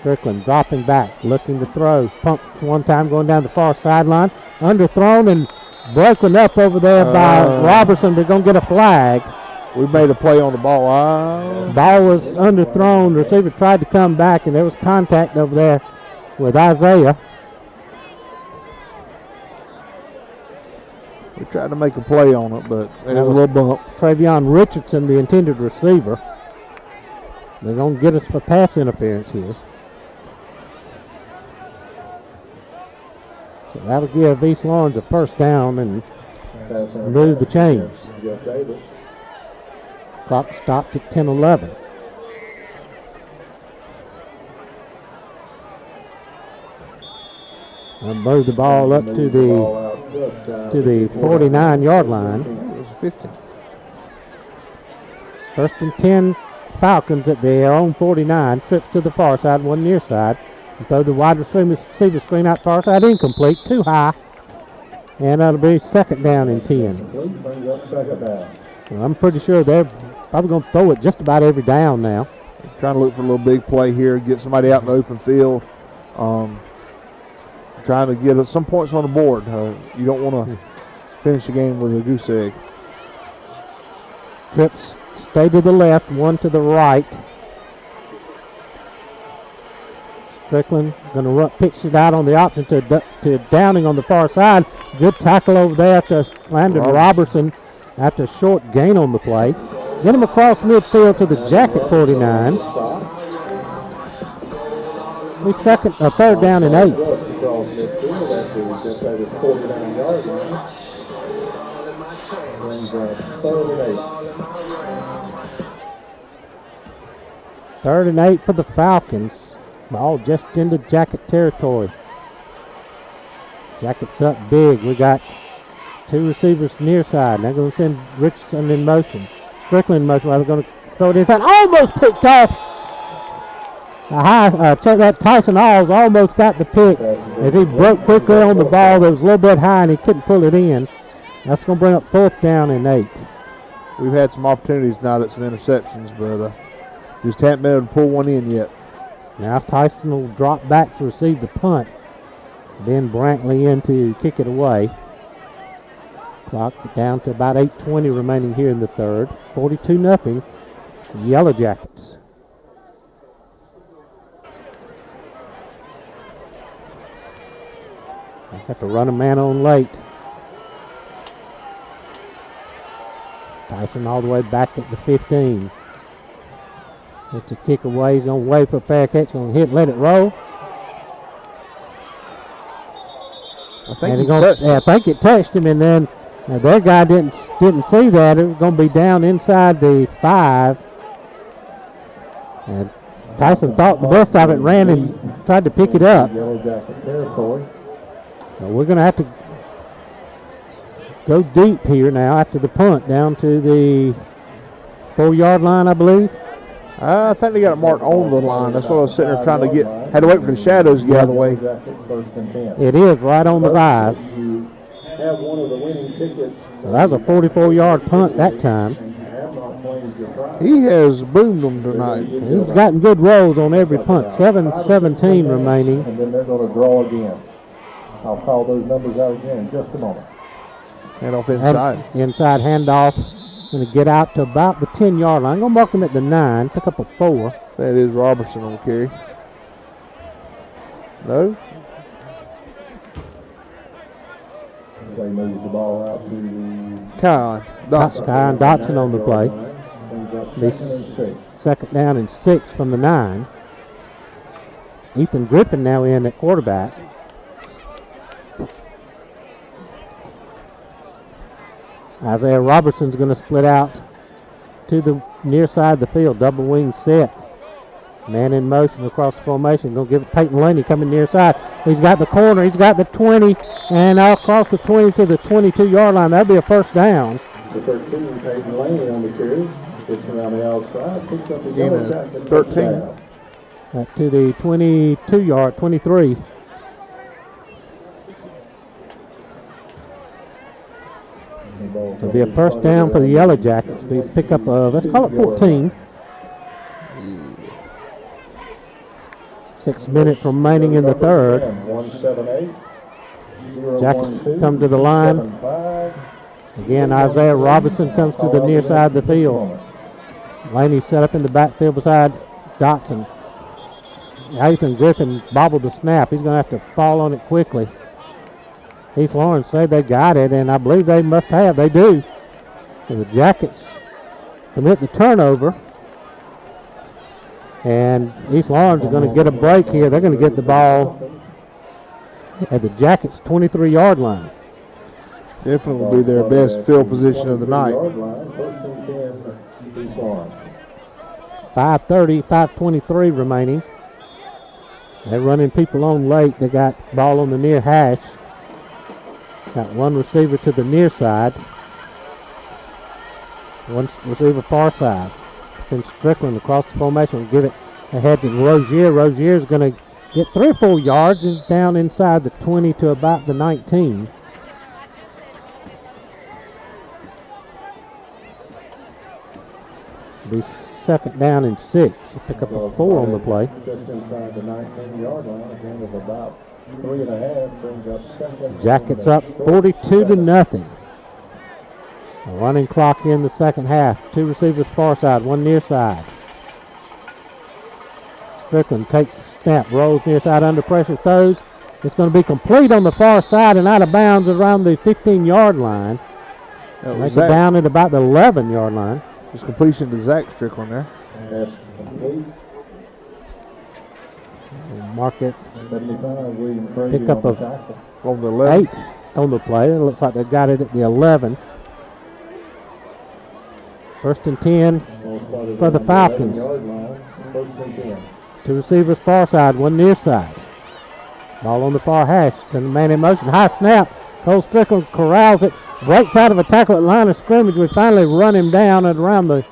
Strickland dropping back, looking to throw. Pumps one time, going down the far sideline. Underthrown and broken up over there by Robertson. They're going to get a flag. We made a play on the ball. Ball was underthrown. The receiver tried to come back, and there was contact over there with Isaiah. We tried to make a play on it, but it was a little bump. Travion Richardson, the intended receiver. They're going to get us for pass interference here. So that'll give East Lawrence a first down and move the chains. Clock stopped at 10-11. I'll move the ball up to the 49-yard line. 50. 1st and 10, Falcons at their own 49. Trips to the far side, one near side. And throw the wide receiver screen out far side, incomplete, too high. And that'll be 2nd down and 10. Well, I'm pretty sure they're probably going to throw it just about every down now. Trying to look for a little big play here, get somebody out in the open field. Trying to get some points on the board. You don't want to finish the game with a goose egg. Trips stay to the left, one to the right. Strickland going to pitch it out on the option to Downing on the far side. Good tackle over there after Landon Robertson after a short gain on the play. Get him across midfield to the Jacket 49. We third down and 8. Third and 8 for the Falcons. Ball just into Jacket territory. Jackets up big. We got 2 receivers near side. They're going to send Richardson in motion. Strickland in motion. They're going to throw it inside. Almost picked off. Check that. Tyson Alls almost got the pick as he broke quickly on the ball that was a little bit high and he couldn't pull it in. That's going to bring up 4th down and 8. We've had some opportunities now at some interceptions, but just haven't been able to pull one in yet. Now Tyson will drop back to receive the punt. Then Brantley in to kick it away. Clock down to about 8:20 remaining here in the third. 42-0, Yellow Jackets. Have to run a man on late. Tyson all the way back at the 15. It's a kick away. He's going to wait for a fair catch. Going to hit, let it roll. I think it touched him, and then their guy didn't see that. It was going to be down inside the 5. And Tyson thought the best of it, ran and tried to pick it up. So we're going to have to go deep here now after the punt down to the 4-yard line, I believe. I think they got it marked on the line. That's what I was sitting there trying to get. Had to wait for the shadows to get out of the way. It is right on the 5. So that was a 44-yard punt that time. He has boomed them tonight. He's gotten good rolls on every punt. 7:17 remaining. And then they're going to draw again. I'll call those numbers out again in just a moment. Handoff inside. Inside handoff. Going to get out to about the 10-yard line. Going to mark him at the 9. Pick up a 4. That is Robertson on the carry. No. They moves the ball out to Kyle Dotson on the play. Be 2nd down and 6 from the 9. Ethan Griffin now in at quarterback. Isaiah Robertson's going to split out to the near side of the field. Double wing set. Man in motion across the formation. Going to give it Peyton Laney coming near side. He's got the corner. He's got the 20. And across the 20 to the 22-yard line. That'll be a 1st down. The 13, Peyton Laney on the carry. Gets around the outside. Picks up the yellow jacket. 13. Back to the 22-yard, 23. It'll be a 1st down for the Yellow Jackets. Be pick up let's call it 14. 6 minutes remaining in the third. Jackets come to the line. Again, Isaiah Robinson comes to the near side of the field. Laney set up in the backfield beside Dotson. Ethan Griffin bobbled the snap. He's going to have to fall on it quickly. East Lawrence said they got it, and I believe they must have. They do. So the Jackets commit the turnover. And East Lawrence are going to get a break here. They're going to get the ball at the Jackets' 23-yard line. Definitely will be their best field position of the night. 5:23 remaining. They're running people on late. They got ball on the near hash. Got one receiver to the near side. One receiver far side. Send Strickland across the formation. We'll give it ahead to Rozier. Rozier's going to get 3 or 4 yards and down inside the 20 to about the 19. Be 2nd down and 6. Pick up a 4 on the play. Just inside the 19-yard line, again with about 3.5, brings up 2nd. Jackets up 42-0. A running clock in the second half. 2 receivers far side, 1 near side. Strickland takes the snap, rolls near side under pressure, throws. It's going to be complete on the far side and out of bounds around the 15-yard line. Makes it down at about the 11-yard line. Just completion to Zach Strickland there. Mark it. 75, William Crazy Pickup of on the 11. 8 on the play. It looks like they got it at the 11. 1st and 10 for the Falcons. 2 receivers far side, 1 near side. Ball on the far hash. Send the man in motion. High snap. Cole Strickland corrals it. Breaks out of a tackle at line of scrimmage. We finally run him down at around the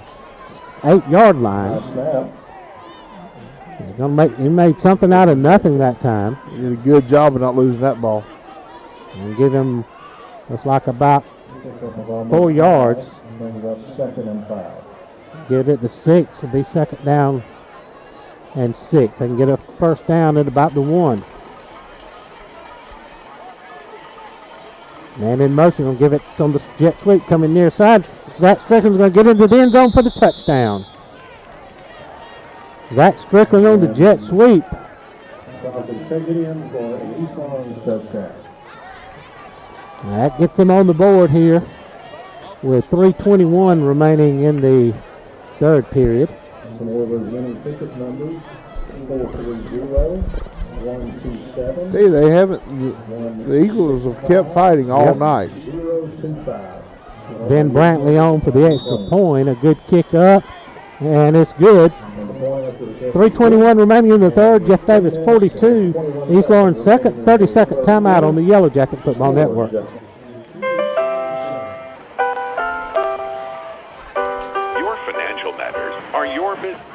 8-yard line. He made something out of nothing that time. He did a good job of not losing that ball. And give him, looks like about 4 yards. Get it to 6. It'll be 2nd down and 6. They can get a 1st down at about the 1. Man in motion, will give it on the jet sweep coming near side. Zach Strickland's going to get into the end zone for the touchdown. Zach Strickland on the jet sweep. That gets him on the board here with 3:21 remaining in the 3rd period. Some more of those winning ticket numbers, 430, 127. Hey, they haven't. The Eagles have kept fighting all night. 025. Ben Brantley on for the extra point. A good kick up, and it's good. 3:21 remaining in the 3rd. Jeff Davis 42. East Lawrence 2nd. 30-second timeout on the Yellow Jacket Football Network. Your financial matters are your business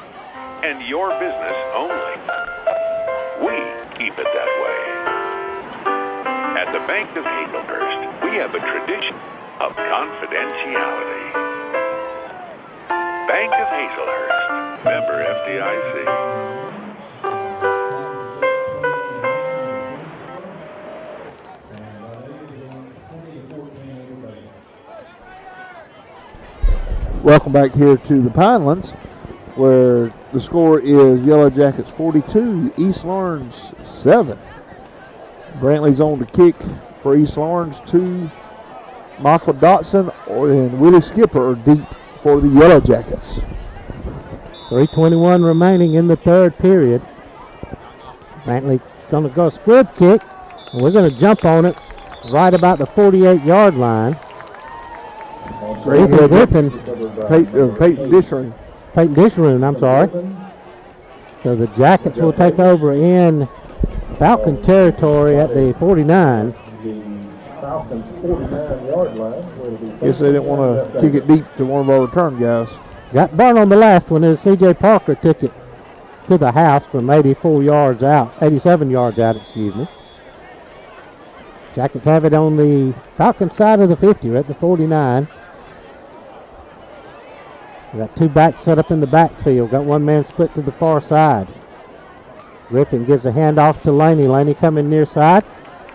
and your business only. We keep it that way. At the Bank of Hayleigh, we have a tradition of confidentiality. Bank of Hayleigh, member FDIC. Welcome back here to the Pinelands, where the score is Yellow Jackets 42, East Lawrence 7. Brantley's on the kick for East Lawrence. 2, Michael Dotson and Willie Skipper are deep for the Yellow Jackets. 3:21 remaining in the 3rd period. Brantley going to go squib kick, and we're going to jump on it right about the 48-yard line. Great hit. Griffin. Peyton Disharoon. Peyton Disharoon, I'm sorry. So the Jackets will take over in Falcon territory at the 49. Falcons 49-yard line. Guess they didn't want to kick it deep to one of our return guys. Got burned on the last one as C.J. Parker took it to the house from 87 yards out, excuse me. Jackets have it on the Falcon side of the 50, we're at the 49. We got 2 backs set up in the backfield. Got 1 man split to the far side. Griffin gives a handoff to Laney. Laney coming near side.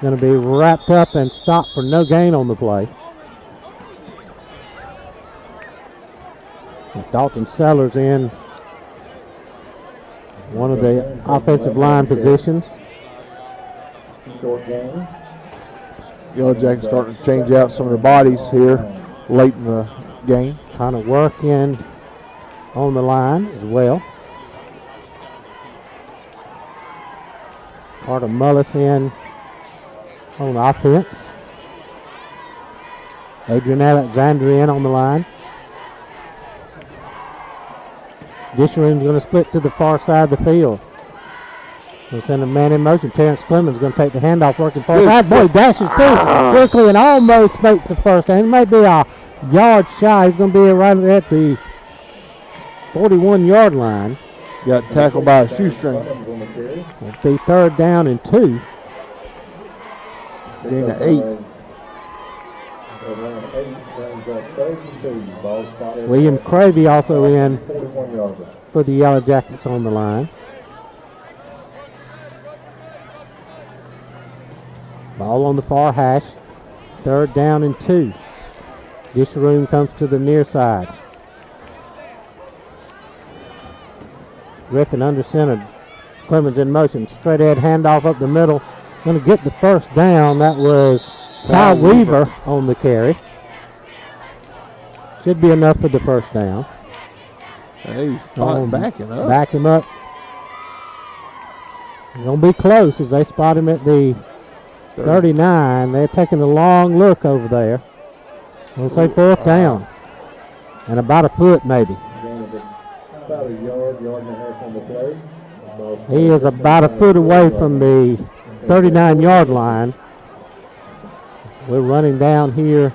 Going to be wrapped up and stopped for no gain on the play. Dalton Sellers in one of the offensive line positions. Short game. Yellow Jackets starting to change out some of their bodies here late in the game. Kind of work in on the line as well. Carter Mullis in on offense. Adrian Alexander in on the line. Disharoon's going to split to the far side of the field. We'll send a man in motion. Terrence Clemens going to take the handoff, working far side. Boy, dashes through quickly and almost makes the first down. He may be a yard shy. He's going to be right at the 41-yard line. Got tackled by a shoestring. It'll be 3rd down and 2. Gain of 8. William Cravey also in for the Yellow Jackets on the line. Ball on the far hash. 3rd down and 2. Disharoon comes to the near side. Griffin under center. Clemens in motion. Straight ahead handoff up the middle. Going to get the first down. That was Ty Weaver on the carry. Should be enough for the first down. Hey, he's backing up. Back him up. Going to be close as they spot him at the 39. They're taking a long look over there. We'll say fourth down. And about a foot maybe. About a yard and a half on the play. He is about a foot away from the 39-yard line. We're running down here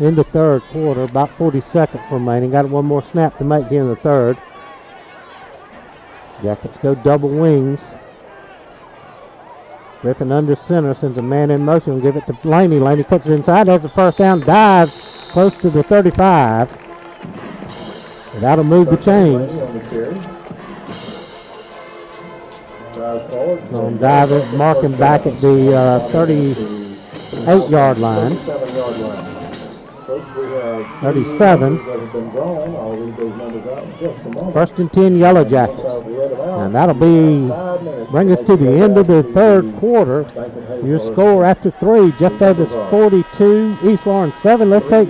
in the third quarter, about 40 seconds remaining. Got one more snap to make here in the third. Jackets go double wings. Griffin under center, sends a man in motion, give it to Laney. Laney cuts it inside, has the first down, dives close to the 35. That'll move the chains. Going to dive it, marking back at the 38-yard line. 37. First and 10 Yellow Jackets. And that'll bring us to the end of the third quarter. Your score after 3, Jeff Davis 42, East Lawrence 7. Let's take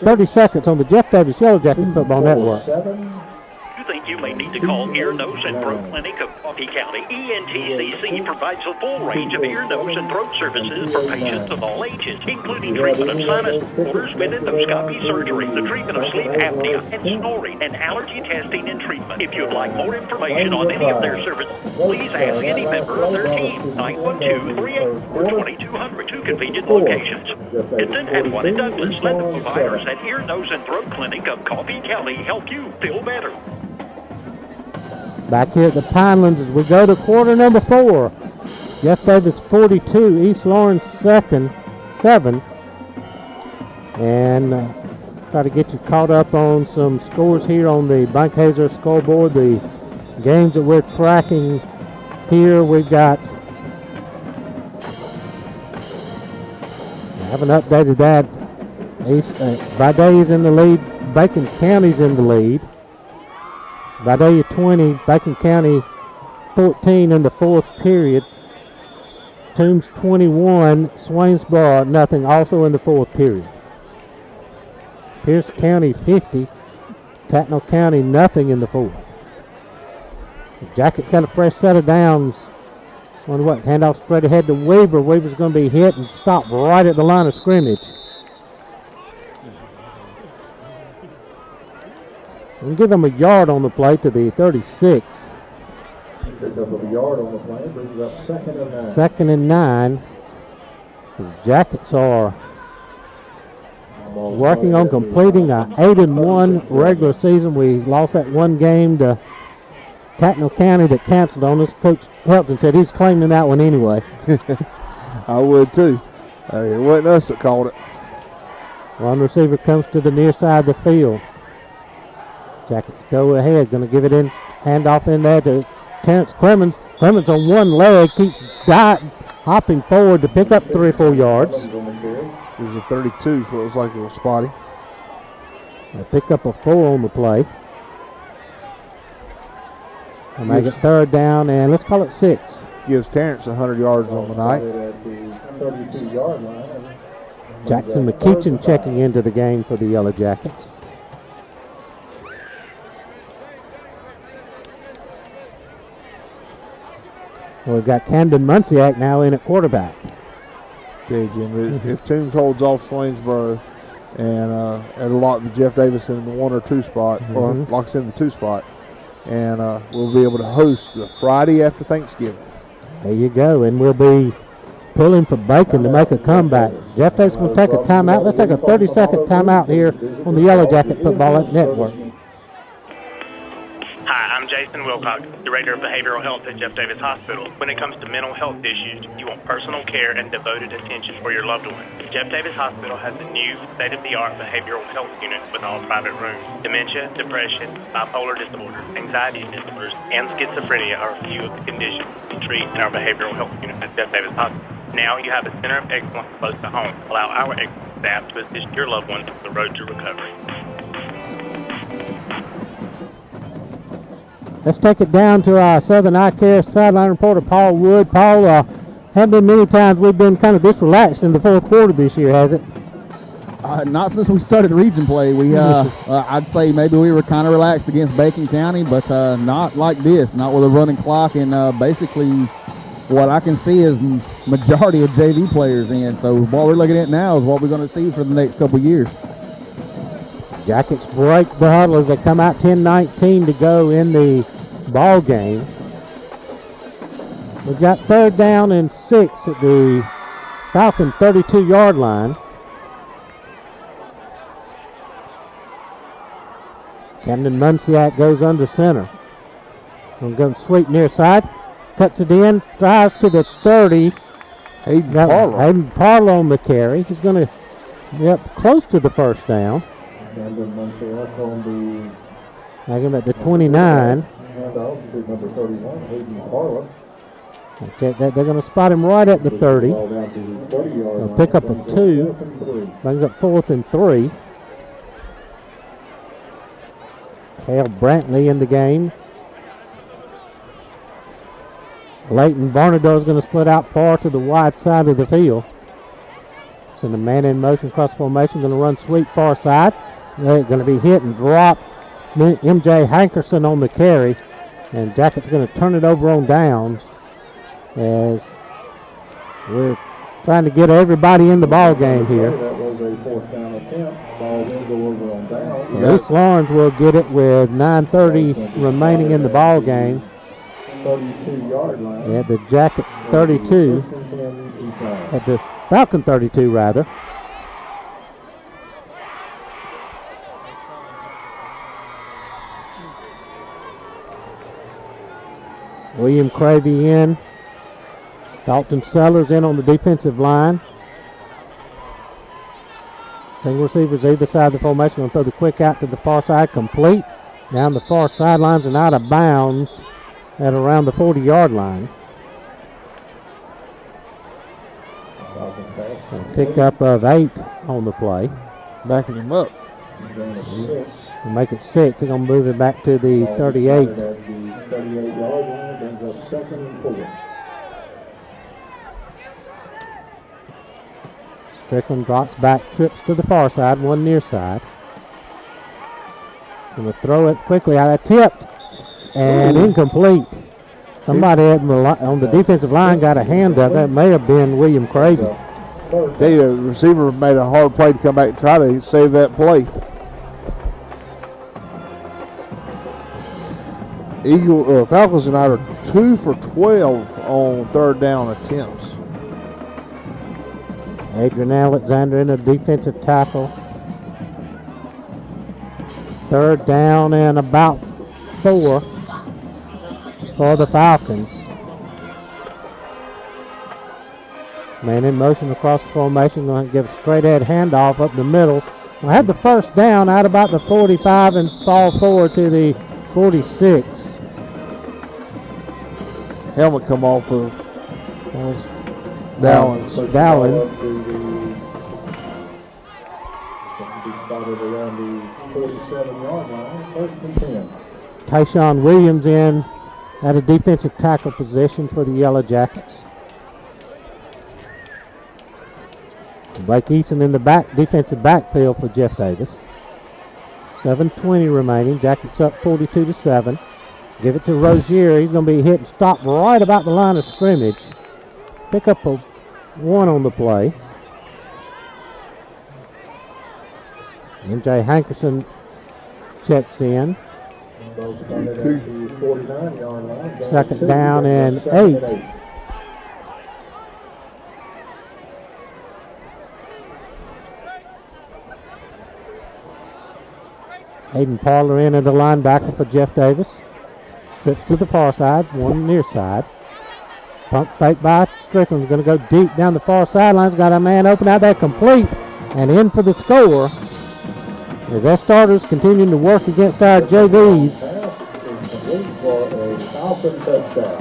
30 seconds on the Jeff Davis Yellow Jacket Football Network. You think you may need to call Ear, Nose, and Throat Clinic of Coffee County. ENTCC provides a full range of ear, nose, and throat services for patients of all ages, including treatment of sinus disorders with endoscopy surgery, the treatment of sleep apnea and snoring, and allergy testing and treatment. If you'd like more information on any of their services, please ask any member of their team. 912-384-2200, 2 convenient locations. Hinton and 1 in Douglas. Let the providers at Ear, Nose, and Throat Clinic of Coffee County help you feel better. Back here at the Pinelands as we go to quarter number 4. Jeff Davis 42, East Lawrence 7. And try to get you caught up on some scores here on the Bankhazer scoreboard. The games that we're tracking here, we've got, I haven't updated that. Vidalia is in the lead, Bacon County's in the lead. Vidalia 20, Bacon County 14 in the fourth period. Toombs 21, Swainsboro nothing, also in the fourth period. Pierce County 50, Tatnall County nothing in the fourth. The Jackets got a fresh set of downs. Wonder what, handoff straight ahead to Weaver. Weaver's going to be hit and stopped right at the line of scrimmage. We'll give them a yard on the play to the 36. Pick up a yard on the play, brings up 2nd and 9. 2nd and 9. The Jackets are working on completing a 8-1 regular season. We lost that one game to Tatnall County that canceled on us. Coach Helton said he's claiming that one anyway. I would too. It wasn't us that called it. One receiver comes to the near side of the field. Jackets go ahead, going to give it in, handoff in there to Terrence Clemens. Clemens on one leg, keeps hopping forward to pick up 3 or 4 yards. It was a 32, so it was like a little spotty. They pick up a 4 on the play. They'll make it 3rd down, and let's call it 6. Gives Terrence 100 yards on the night. Jackson McKeachin checking into the game for the Yellow Jackets. Well, we've got Camden Munsiak now in at quarterback. Okay, Jim. If Toombs holds off Swainsboro and it'll lock the Jeff Davis in the 1 or 2 spot, or locks in the 2 spot, and we'll be able to host the Friday after Thanksgiving. There you go, and we'll be pulling for Bacon to make a comeback. Jeff Davis going to take a timeout. Let's take a 30-second timeout here on the Yellow Jacket Football Network. Hi, I'm Jason Wilcox, Director of Behavioral Health at Jeff Davis Hospital. When it comes to mental health issues, you want personal care and devoted attention for your loved one. Jeff Davis Hospital has a new state-of-the-art behavioral health unit with all private rooms. Dementia, depression, bipolar disorder, anxiety disorders, and schizophrenia are a few of the conditions we treat in our behavioral health unit at Jeff Davis Hospital. Now you have a center of excellence close to home. Allow our excellent staff to assist your loved ones on the road to recovery. Let's take it down to our Southern Eye Care sideline reporter, Paul Wood. Paul, haven't been many times we've been kind of this relaxed in the fourth quarter this year, has it? Not since we started region play. We, I'd say maybe we were kind of relaxed against Bacon County, but not like this. Not with a running clock, and basically what I can see is majority of JV players in. So what we're looking at now is what we're going to see for the next couple of years. Jackets break the huddle as they come out 10-19 to go in the ball game. We've got 3rd down and 6 at the Falcon 32-yard line. Camden Munciak goes under center. I'm going to sweep near side. Cuts it in. Drives to the 30. Hayden Parlow on the carry. He's going to, close to the first down. Camden Munciak on the Like him at the 29. handoff to number 31, Hayden Parlow. Okay, they're going to spot him right at the 30. They'll pick up a 2. Brings up 4th and 3. Cale Brantley in the game. Leighton Barnado is going to split out far to the wide side of the field. Send a man in motion, cross formation, going to run sweep far side. They're going to be hit and drop. MJ Hankerson on the carry. And Jackets going to turn it over on downs as we're trying to get everybody in the ball game here. That was a 4th down attempt. Ball will go over on downs. So East Lawrence will get it with 9:30 remaining in the ball game. 32-yard line. At the Jacket 32. At the Falcon 32, rather. William Cravey in. Dalton Sellers in on the defensive line. Single receivers either side of the formation. Going to throw the quick out to the far side. Complete. Down the far sidelines and out of bounds at around the 40-yard line. Pick up of 8 on the play. Backing him up. We'll make it 6. They're going to move it back to the 38. 38-yard line brings up 2nd and 4. Strickland drops back, trips to the far side, one near side. Going to throw it quickly out, tipped and incomplete. Somebody on the defensive line got a hand up. That may have been William Cravey. The receiver made a hard play to come back and try to save that play. Falcons tonight are 2 for 12 on 3rd down attempts. Adrian Alexander in a defensive tackle. 3rd down and about 4 for the Falcons. Man in motion across the formation. Going to give a straight ahead handoff up the middle. I had the first down out about the 45 and fall forward to the 46. Helmet come off of Dowling. Started around the 47-yard line, 1st and 10. Tyshawn Williams in at a defensive tackle position for the Yellow Jackets. Blake Eason in the defensive backfield for Jeff Davis. 7:20 remaining. Jackets up 42-7. Give it to Rozier. He's going to be hit and stopped right about the line of scrimmage. Pick up a 1 on the play. MJ Hankerson checks in. 2nd down and 8. Hayden Parler in at the linebacker for Jeff Davis. Trips to the far side, one near side. Pump fake by Strickland's going to go deep down the far sidelines. Got a man open out there, complete, and in for the score. As our starters continuing to work against our JVs.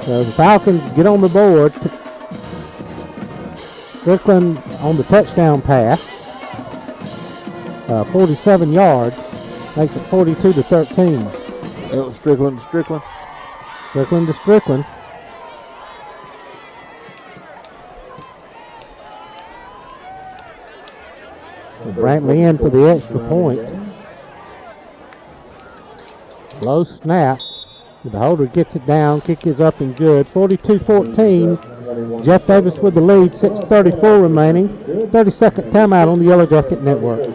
So the Falcons get on the board. Strickland on the touchdown pass. 47 yards. Makes it 42-13. It was Strickland to Strickland. Strickland to Strickland. So Brantley in for the extra point. Low snap. The holder gets it down. Kick is up and good. 42-14. Jeff Davis with the lead. 6:34 remaining. 30-second timeout on the Yellow Jacket Network.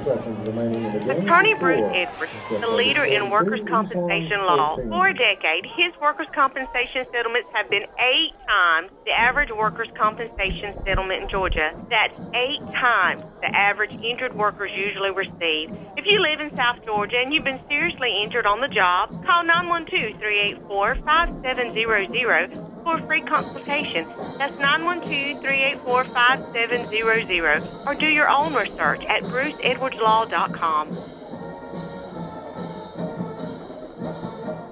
Attorney Bruce Edwards, the leader in workers' compensation law. For a decade, his workers' compensation settlements have been 8 times the average workers' compensation settlement in Georgia. That's 8 times the average injured workers usually receive. If you live in South Georgia and you've been seriously injured on the job, call 912-384-5700 for a free consultation. That's 912-384-5700. Or do your own research at bruceedwardslaw.com.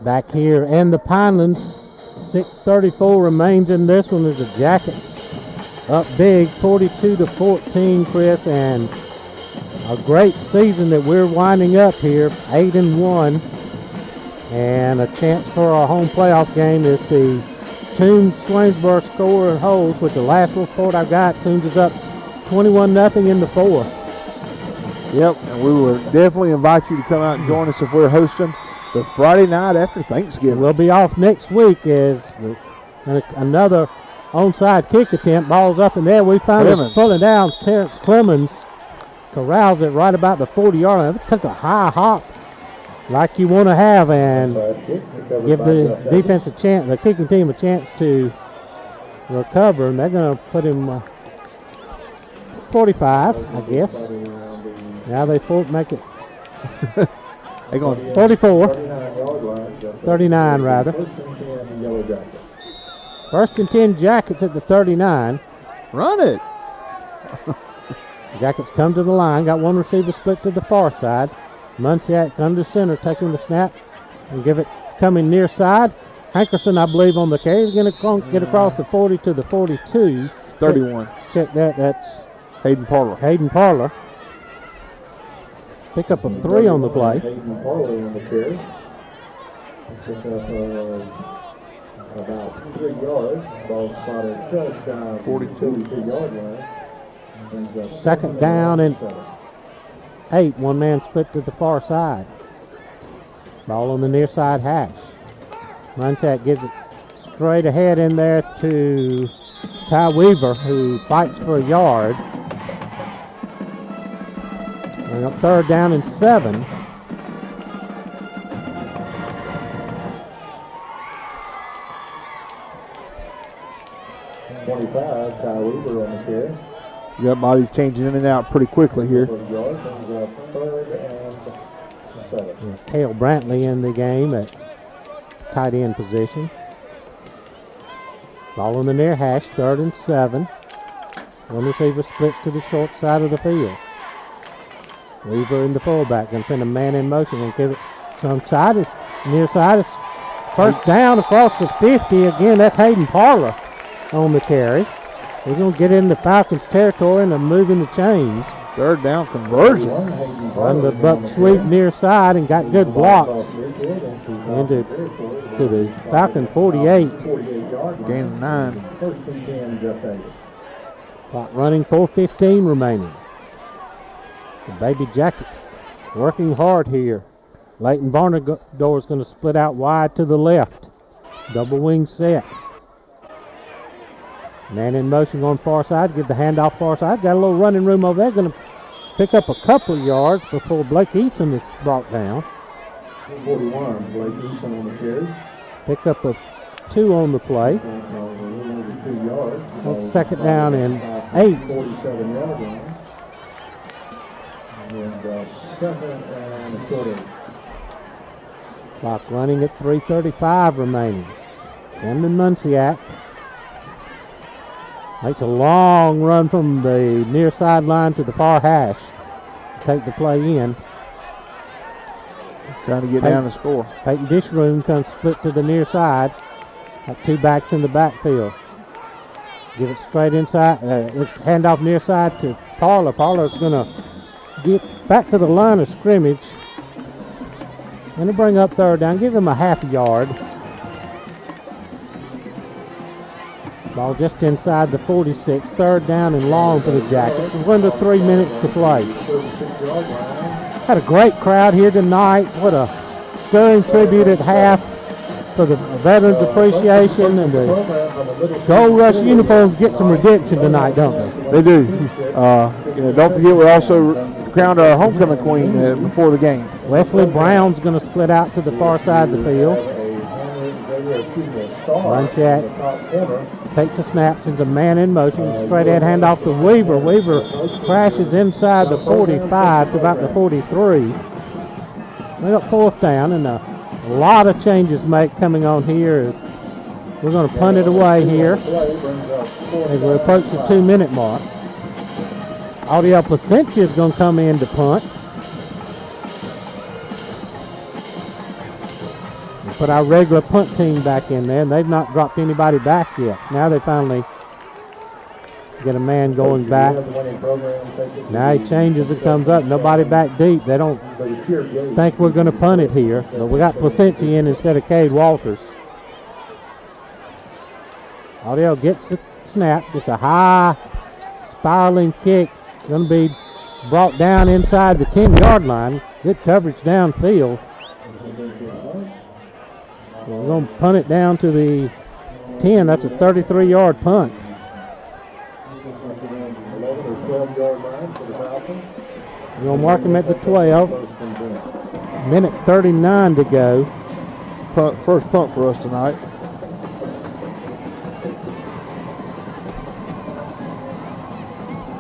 Back here in the Pinelands, 6:34 remains in this one as the Jackets up big, 42-14, Chris, and a great season that we're winding up here, 8-1, and a chance for our home playoff game is the Toombs-Swainsboro score and holds, which the last report I've got, Toombs is up 21-0 in the fourth. Yep, and we would definitely invite you to come out and join us if we're hosting the Friday night after Thanksgiving. We'll be off next week as another onside kick attempt. Ball's up in there. We finally pulling down. Terrence Clemens corrals it right about the 40-yard line. It took a high hop like you want to have and give the defense a chance, the kicking team a chance to recover. And they're going to put him 45, I guess. Now they make it. They're going 44. 39 rather. First and 10 Jackets at the 39. Run it. Jackets come to the line. Got one receiver split to the far side. Munsiak under center, taking the snap and give it coming near side. Hankerson, I believe, on the carry. He's going to get across the 40 to the 42. 31. Check that. That's Hayden Parler. Hayden Parler. Pick up a 3 on the play. Hayden Parler on the carry. Pick up about 3 yards. Ball spotted just shy of 42-yard line. Second down and 8. One man split to the far side. Ball on the near side hash. Munchak gives it straight ahead in there to Ty Weaver, who fights for a yard. Bring up third down and 7. Ty Weaver on the carry. You got bodies changing in and out pretty quickly here. Cale Brantley in the game at tight end position. Ball on the near hash, 3rd and 7. One receiver splits to the short side of the field. Weaver in the fullback, going to send a man in motion and give it some side. Is near side is first down across the 50. Again, that's Hayden Parler on the carry. He's going to get into Falcons territory and they're moving the chains. 3rd down conversion. Run the buck sweep near side and got good blocks into the Falcon 48. Gain of 9. Clock running, 4:15 remaining. The Baby Jackets working hard here. Leighton Barnador is going to split out wide to the left. Double wing set. Man in motion going far side. Give the handoff far side. Got a little running room over there. Going to pick up a couple of yards before Blake Eason is brought down. 41, Blake Eason on the carry. Pick up a 2 on the play. 2 yards. That's second down and 8. 47-yard line. And second and a short 8. Clock running at 3:35 remaining. Camden Munsiak makes a long run from the near sideline to the far hash. Take the play in. Trying to get down the score. Peyton Dishroom comes split to the near side. Got 2 backs in the backfield. Give it straight inside. It's handoff near side to Parler. Parler's going to get back to the line of scrimmage. Going to bring up 3rd down. Give him a half a yard. Ball just inside the 46. Third down and long for the Jackets. With under 3 minutes to play. Had a great crowd here tonight. What a stirring tribute at half for the Veterans Appreciation, and the Gold Rush uniforms get some redemption tonight, don't they? They do. Don't forget we also crowned our homecoming queen before the game. Wesley Brown's going to split out to the far side of the field. Munchak takes the snaps into man in motion. Straight ahead handoff to Weaver. Weaver crashes inside the 45 to about the 43. We got fourth down, and a lot of changes coming on here as we're going to punt it away here as we approach the 2-minute mark. Audio Placentia is going to come in to punt. We'll put our regular punt team back in there, and they've not dropped anybody back yet. Now they finally get a man going back. Now he changes and comes up. Nobody back deep. They don't think we're going to punt it here, but we got Placentia in instead of Cade Walters. Audio gets the snap. It's a high spiraling kick. Going to be brought down inside the 10-yard line. Good coverage downfield. We're going to punt it down to the 10. That's a 33-yard punt. We're going to mark him at the 12. Minute 39 to go. First punt for us tonight.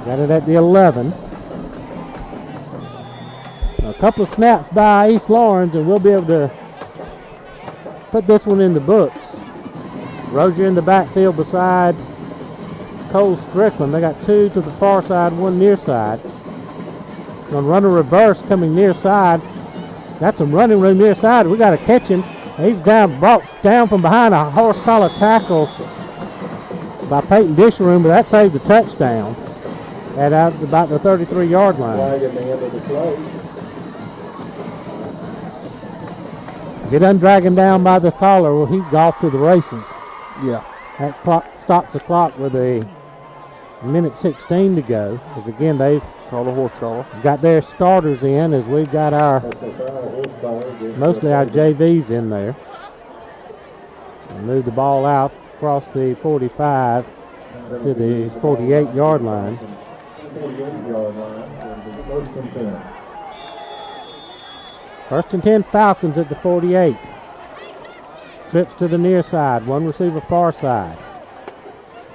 Got it at the 11. A couple of snaps by East Lawrence, and we'll be able to put this one in the books. Rozier in the backfield beside Cole Strickland. They got two to the far side, one near side. Going to run a reverse coming near side. Got some running room near side. We got to catch him. He's brought down from behind a horse collar tackle by Peyton Disharoon, but that saved the touchdown at about the 33-yard line. Get undragging down by the collar. Well, he's off to the races. Yeah. That clock stops the clock with a minute 16 to go. Because again, they've called a horse collar. Got their starters in as we've got mostly our JVs in there. And move the ball out across the 45 to the 48-yard line. 48-yard line, first and 10. First and 10 Falcons at the 48. Trips to the near side, one receiver far side.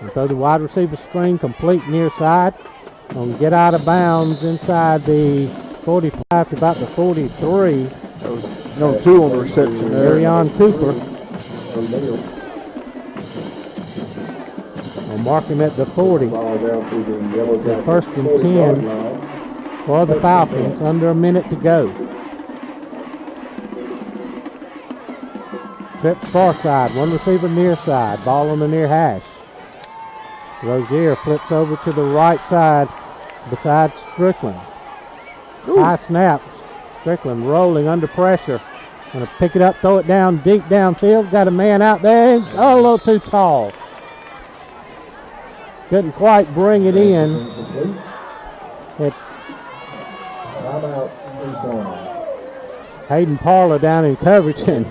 And throw the wide receiver screen complete near side. And get out of bounds inside the 45 to about the 43. That was number 2 on the reception there. Marion Cooper. We'll mark him at the 40. The first and 10 for the Falcons, under a minute to go. Trips far side, one receiver near side, ball on the near hash. Rozier flips over to the right side beside Strickland. Ooh. High snap. Strickland rolling under pressure. Going to pick it up, throw it down deep downfield. Got a man out there. Oh, a little too tall. Couldn't quite bring it in. Hayden Parler down in coverage. And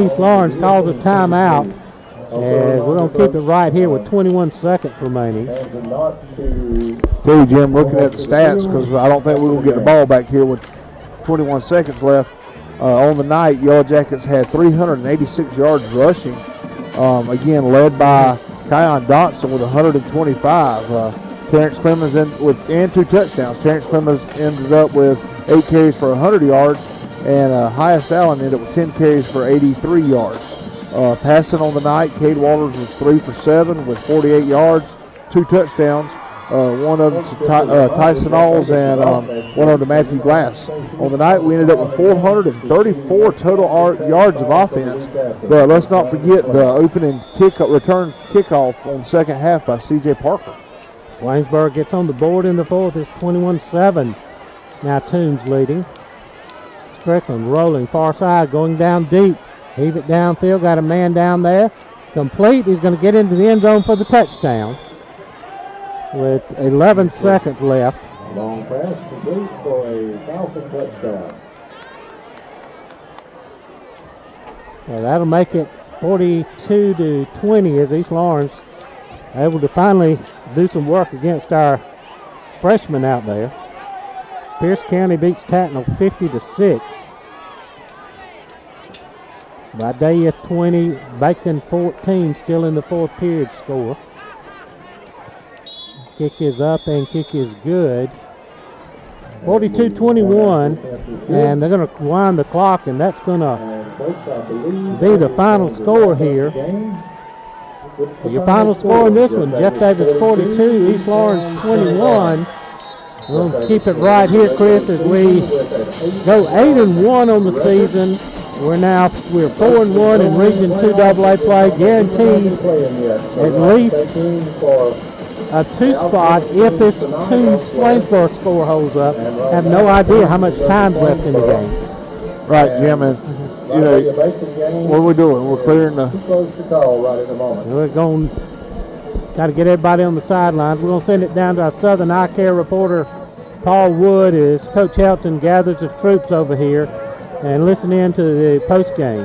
East Lawrence calls a timeout. And we're going to keep it right here with 21 seconds remaining. Tell you, Jim, looking at the stats, because I don't think we're going to get the ball back here with 21 seconds left. On the night, Yellow Jackets had 386 yards rushing. Again, led by Kion Dotson with 125. Terrence Clemens and 2 touchdowns. Terrence Clemens ended up with 8 carries for 100 yards, and Hyas Allen ended up with 10 carries for 83 yards. Passing on the night, Cade Walters was 3 for 7 with 48 yards, 2 touchdowns. One of them to Tyson Alls and one of them to Matthew Glass. On the night, we ended up with 434 total yards of offense. But let's not forget the opening return kickoff on the second half by C.J. Parker. Swainsburg gets on the board in the fourth. It's 21-7. Now Toombs leading. Strickland rolling far side, going down deep. Heave it downfield, got a man down there. Complete, he's going to get into the end zone for the touchdown with 11 seconds left. Long pass complete for a Falcon touchdown. Well, that'll make it 42-20 as East Lawrence able to finally do some work against our freshmen out there. Pierce County beats Tatnall 50-6. Vidalia 20, Bacon 14, still in the fourth period score. Kick is up and kick is good. 42-21, and they're going to wind the clock, and that's going to be the final score here. Your final score in this one, Jeff Davis 42, East Lawrence 21. We'll keep it right here, Chris, as we go 8-1 on the season. We're 4-1 in Region 2 AA play, guaranteed at least a 2 spot if this Swainsboro score holds up. Have no idea how much time's left in the game. Right, Jim, and you know, what are we doing? We're clearing the. We're going. Got to get everybody on the sidelines. We're going to send it down to our Southern Eye Care reporter, Paul Wood, as Coach Helton gathers the troops over here and listen in to the post game.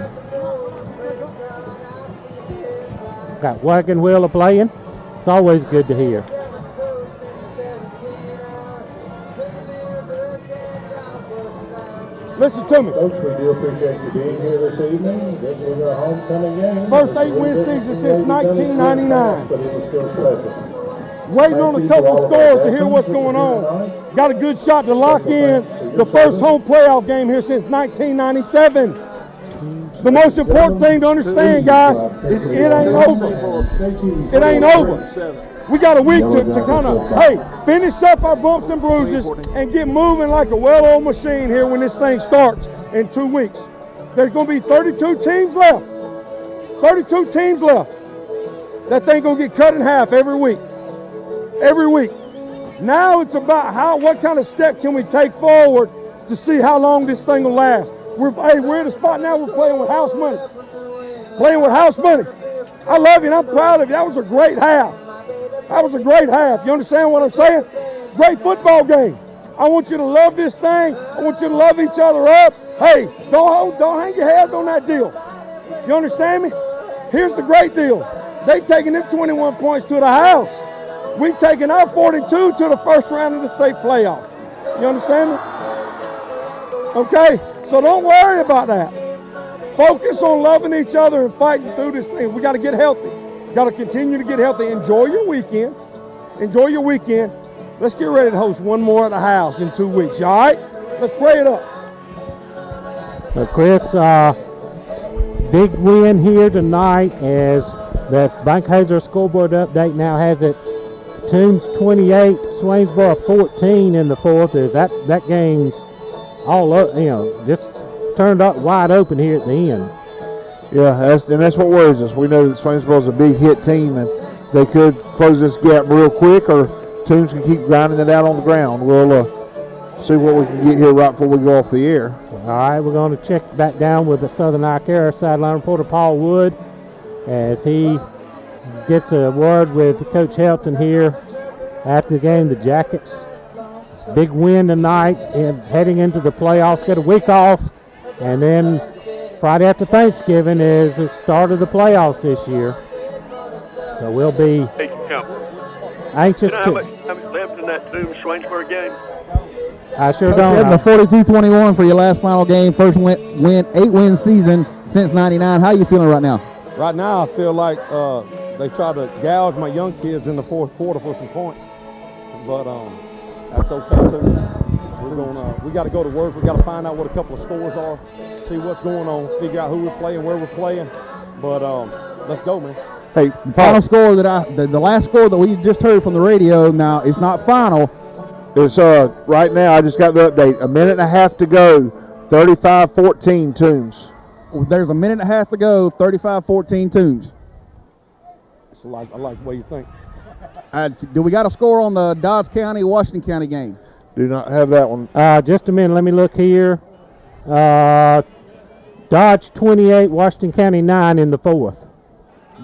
Got Wagon Wheel playing. It's always good to hear. Listen to me. Coach, we do appreciate you being here this evening. This is our homecoming game. First 8-win season since 1999. But it is still special. Waiting on a couple of scores to hear what's going on. Got a good shot to lock in the first home playoff game here since 1997. The most important thing to understand, guys, is it ain't over. It ain't over. We got a week to kind of, finish up our bumps and bruises and get moving like a well-oiled machine here when this thing starts in 2 weeks. There's going to be 32 teams left. 32 teams left. That thing going to get cut in half every week. Every week. Now it's about what kind of step can we take forward to see how long this thing will last. We're at a spot now we're playing with house money. Playing with house money. I love you and I'm proud of you. That was a great half. That was a great half. You understand what I'm saying? Great football game. I want you to love this thing. I want you to love each other up. Hey, don't hang your heads on that deal. You understand me? Here's the great deal. They taking them 21 points to the house. We taking our 42 to the first round of the state playoff. You understand me? Okay? So don't worry about that. Focus on loving each other and fighting through this thing. We got to get healthy. Got to continue to get healthy. Enjoy your weekend. Enjoy your weekend. Let's get ready to host one more at the house in 2 weeks. All right? Let's pray it up. So Chris, big win here tonight as that Bank Hazer scoreboard update now has it Toombs 28, Swainsboro 14 in the fourth. Is that game's all up, just turned up wide open here at the end. Yeah, that's what worries us. We know that Swainsboro's a big hit team, and they could close this gap real quick, or Toombs can keep grinding it out on the ground. We'll see what we can get here right before we go off the air. All right, we're going to check back down with the Southern Eye Care sideline reporter Paul Wood as he gets a word with Coach Helton here after the game. The Jackets, big win tonight and heading into the playoffs. Get a week off, and then Friday after Thanksgiving is the start of the playoffs this year. So we'll be anxious how much left in that Toombs-Swainsboro game? I sure don't. The 42-21 for your last final game, first win, 8-win season since '99. How are you feeling right now? Right now, I feel like they tried to gouge my young kids in the fourth quarter for some points, but that's okay too. We got to go to work. We got to find out what a couple of scores are, see what's going on, figure out who we're playing, where we're playing. But let's go, man. Hey, the final score that the last score that we just heard from the radio. Now it's not final. It's right now. I just got the update. A minute and a half to go. 35-14 Toombs. There's a minute and a half to go. 35-14 Toombs. I like the way you think. Do we got a score on the Dodge County, Washington County game? Do not have that one. Just a minute. Let me look here. 35 Dodge 28, Washington County 9 in the fourth.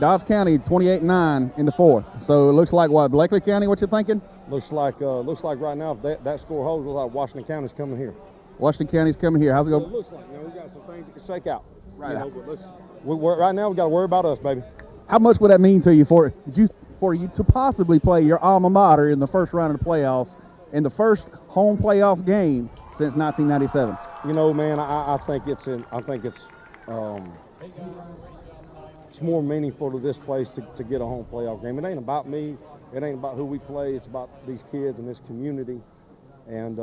Dodge County 28-9 in the fourth. So it looks like what, Blakely County, what you thinking? Looks like right now, if that score holds, looks like Washington County's coming here. Washington County's coming here. How's it going? It looks like, we got some things that can shake out. Right. Right now, we got to worry about us, baby. How much would that mean to you for you to possibly play your alma mater in the first round of the playoffs in the first home playoff game since 1997? Man, I think it's more meaningful to this place to get a home playoff game. It ain't about me. It ain't about who we play. It's about these kids and this community. And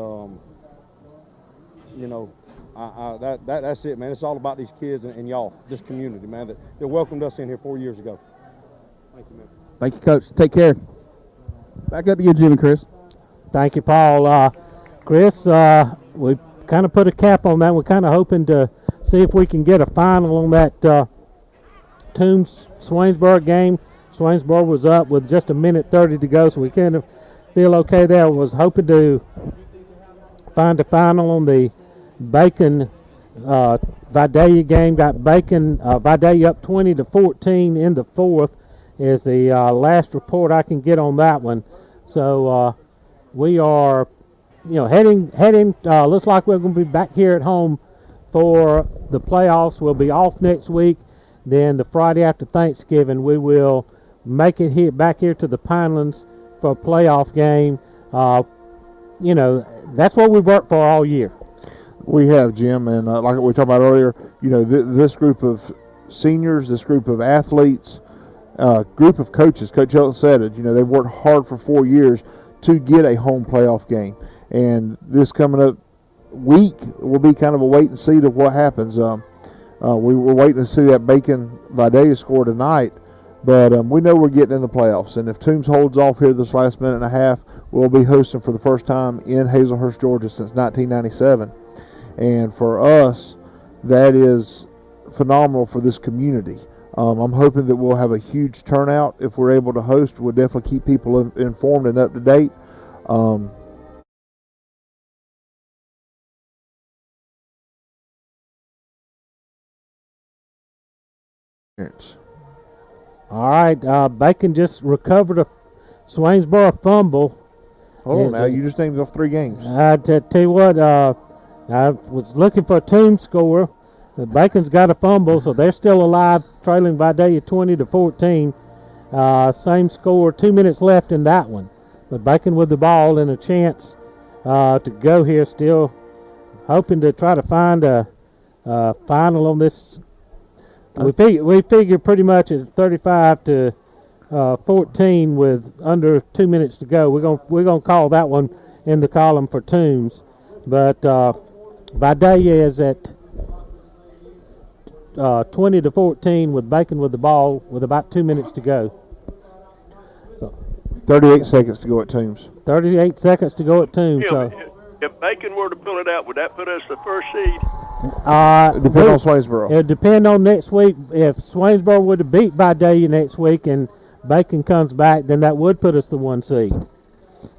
that's it, man. It's all about these kids and y'all, this community, man, that welcomed us in here 4 years ago. Thank you, man. Thank you, Coach. Take care. Back up to you, Jim and Chris. Thank you, Paul. Chris, we kind of put a cap on that. We're kind of hoping to see if we can get a final on that Toombs-Swainsboro game. Swainsboro was up with just 1:30 to go, so we kind of feel okay there. Was hoping to find a final on the Bacon Vidalia game. Got Bacon Vidalia up 20-14 in the fourth is the last report I can get on that one. So we are, heading. Looks like we're going to be back here at home for the playoffs. We'll be off next week. Then the Friday after Thanksgiving, we will make it back here to the Pinelands for a playoff game. That's what we worked for all year. We have, Jim, and like we talked about earlier, this group of seniors, this group of athletes, group of coaches, Coach Hilton said it, they've worked hard for 4 years to get a home playoff game. And this coming up week will be kind of a wait and see to what happens. We were waiting to see that Bacon Vidalia score tonight, but we know we're getting in the playoffs. And if Toombs holds off here this last minute and a half, we'll be hosting for the first time in Hazelhurst, Georgia since 1997. And for us, that is phenomenal for this community. I'm hoping that we'll have a huge turnout if we're able to host. We'll definitely keep people informed and up to date. All right, Bacon just recovered a Swainsboro fumble. Hold on now, you just named off 3 games. I tell you what, I was looking for a Toombs score. Bacon's got a fumble, so they're still alive, trailing Vidalia 20-14. Same score, 2 minutes left in that one. But Bacon with the ball and a chance to go here, still hoping to try to find a final on this. We figure pretty much at 35-14 with under 2 minutes to go. We're gonna call that one in the column for Toombs, but Vidalia is at 20-14 with Bacon with the ball with about 2 minutes to go. 38 seconds to go at Toombs. 38 seconds to go at Toombs. Yeah, so if Bacon were to pull it out, would that put us the first seed? It depends on Swainsboro. It would depend on next week. If Swainsboro would have beat Vidalia next week and Bacon comes back, then that would put us the 1 seed.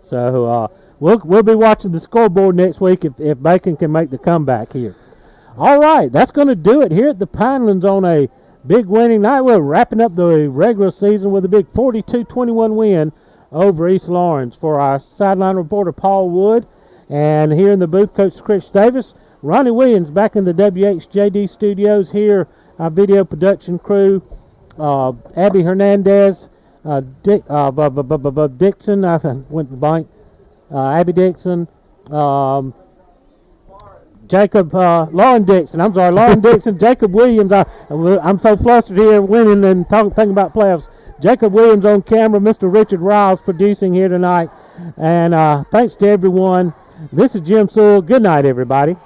So we'll be watching the scoreboard next week if Bacon can make the comeback here. All right, that's going to do it here at the Pinelands on a big winning night. We're wrapping up the regular season with a big 42-21 win over East Lawrence. For our sideline reporter, Paul Wood, and here in the booth, Coach Chris Davis, Ronnie Williams back in the WHJD studios here, our video production crew, Abby Hernandez, Dixon, I went blank, Abby Dixon, Jacob, Lauren Dixon, Jacob Williams. I'm so flustered here winning and thinking about playoffs. Jacob Williams on camera, Mr. Richard Riles producing here tonight. And thanks to everyone. This is Jim Sewell. Good night, everybody.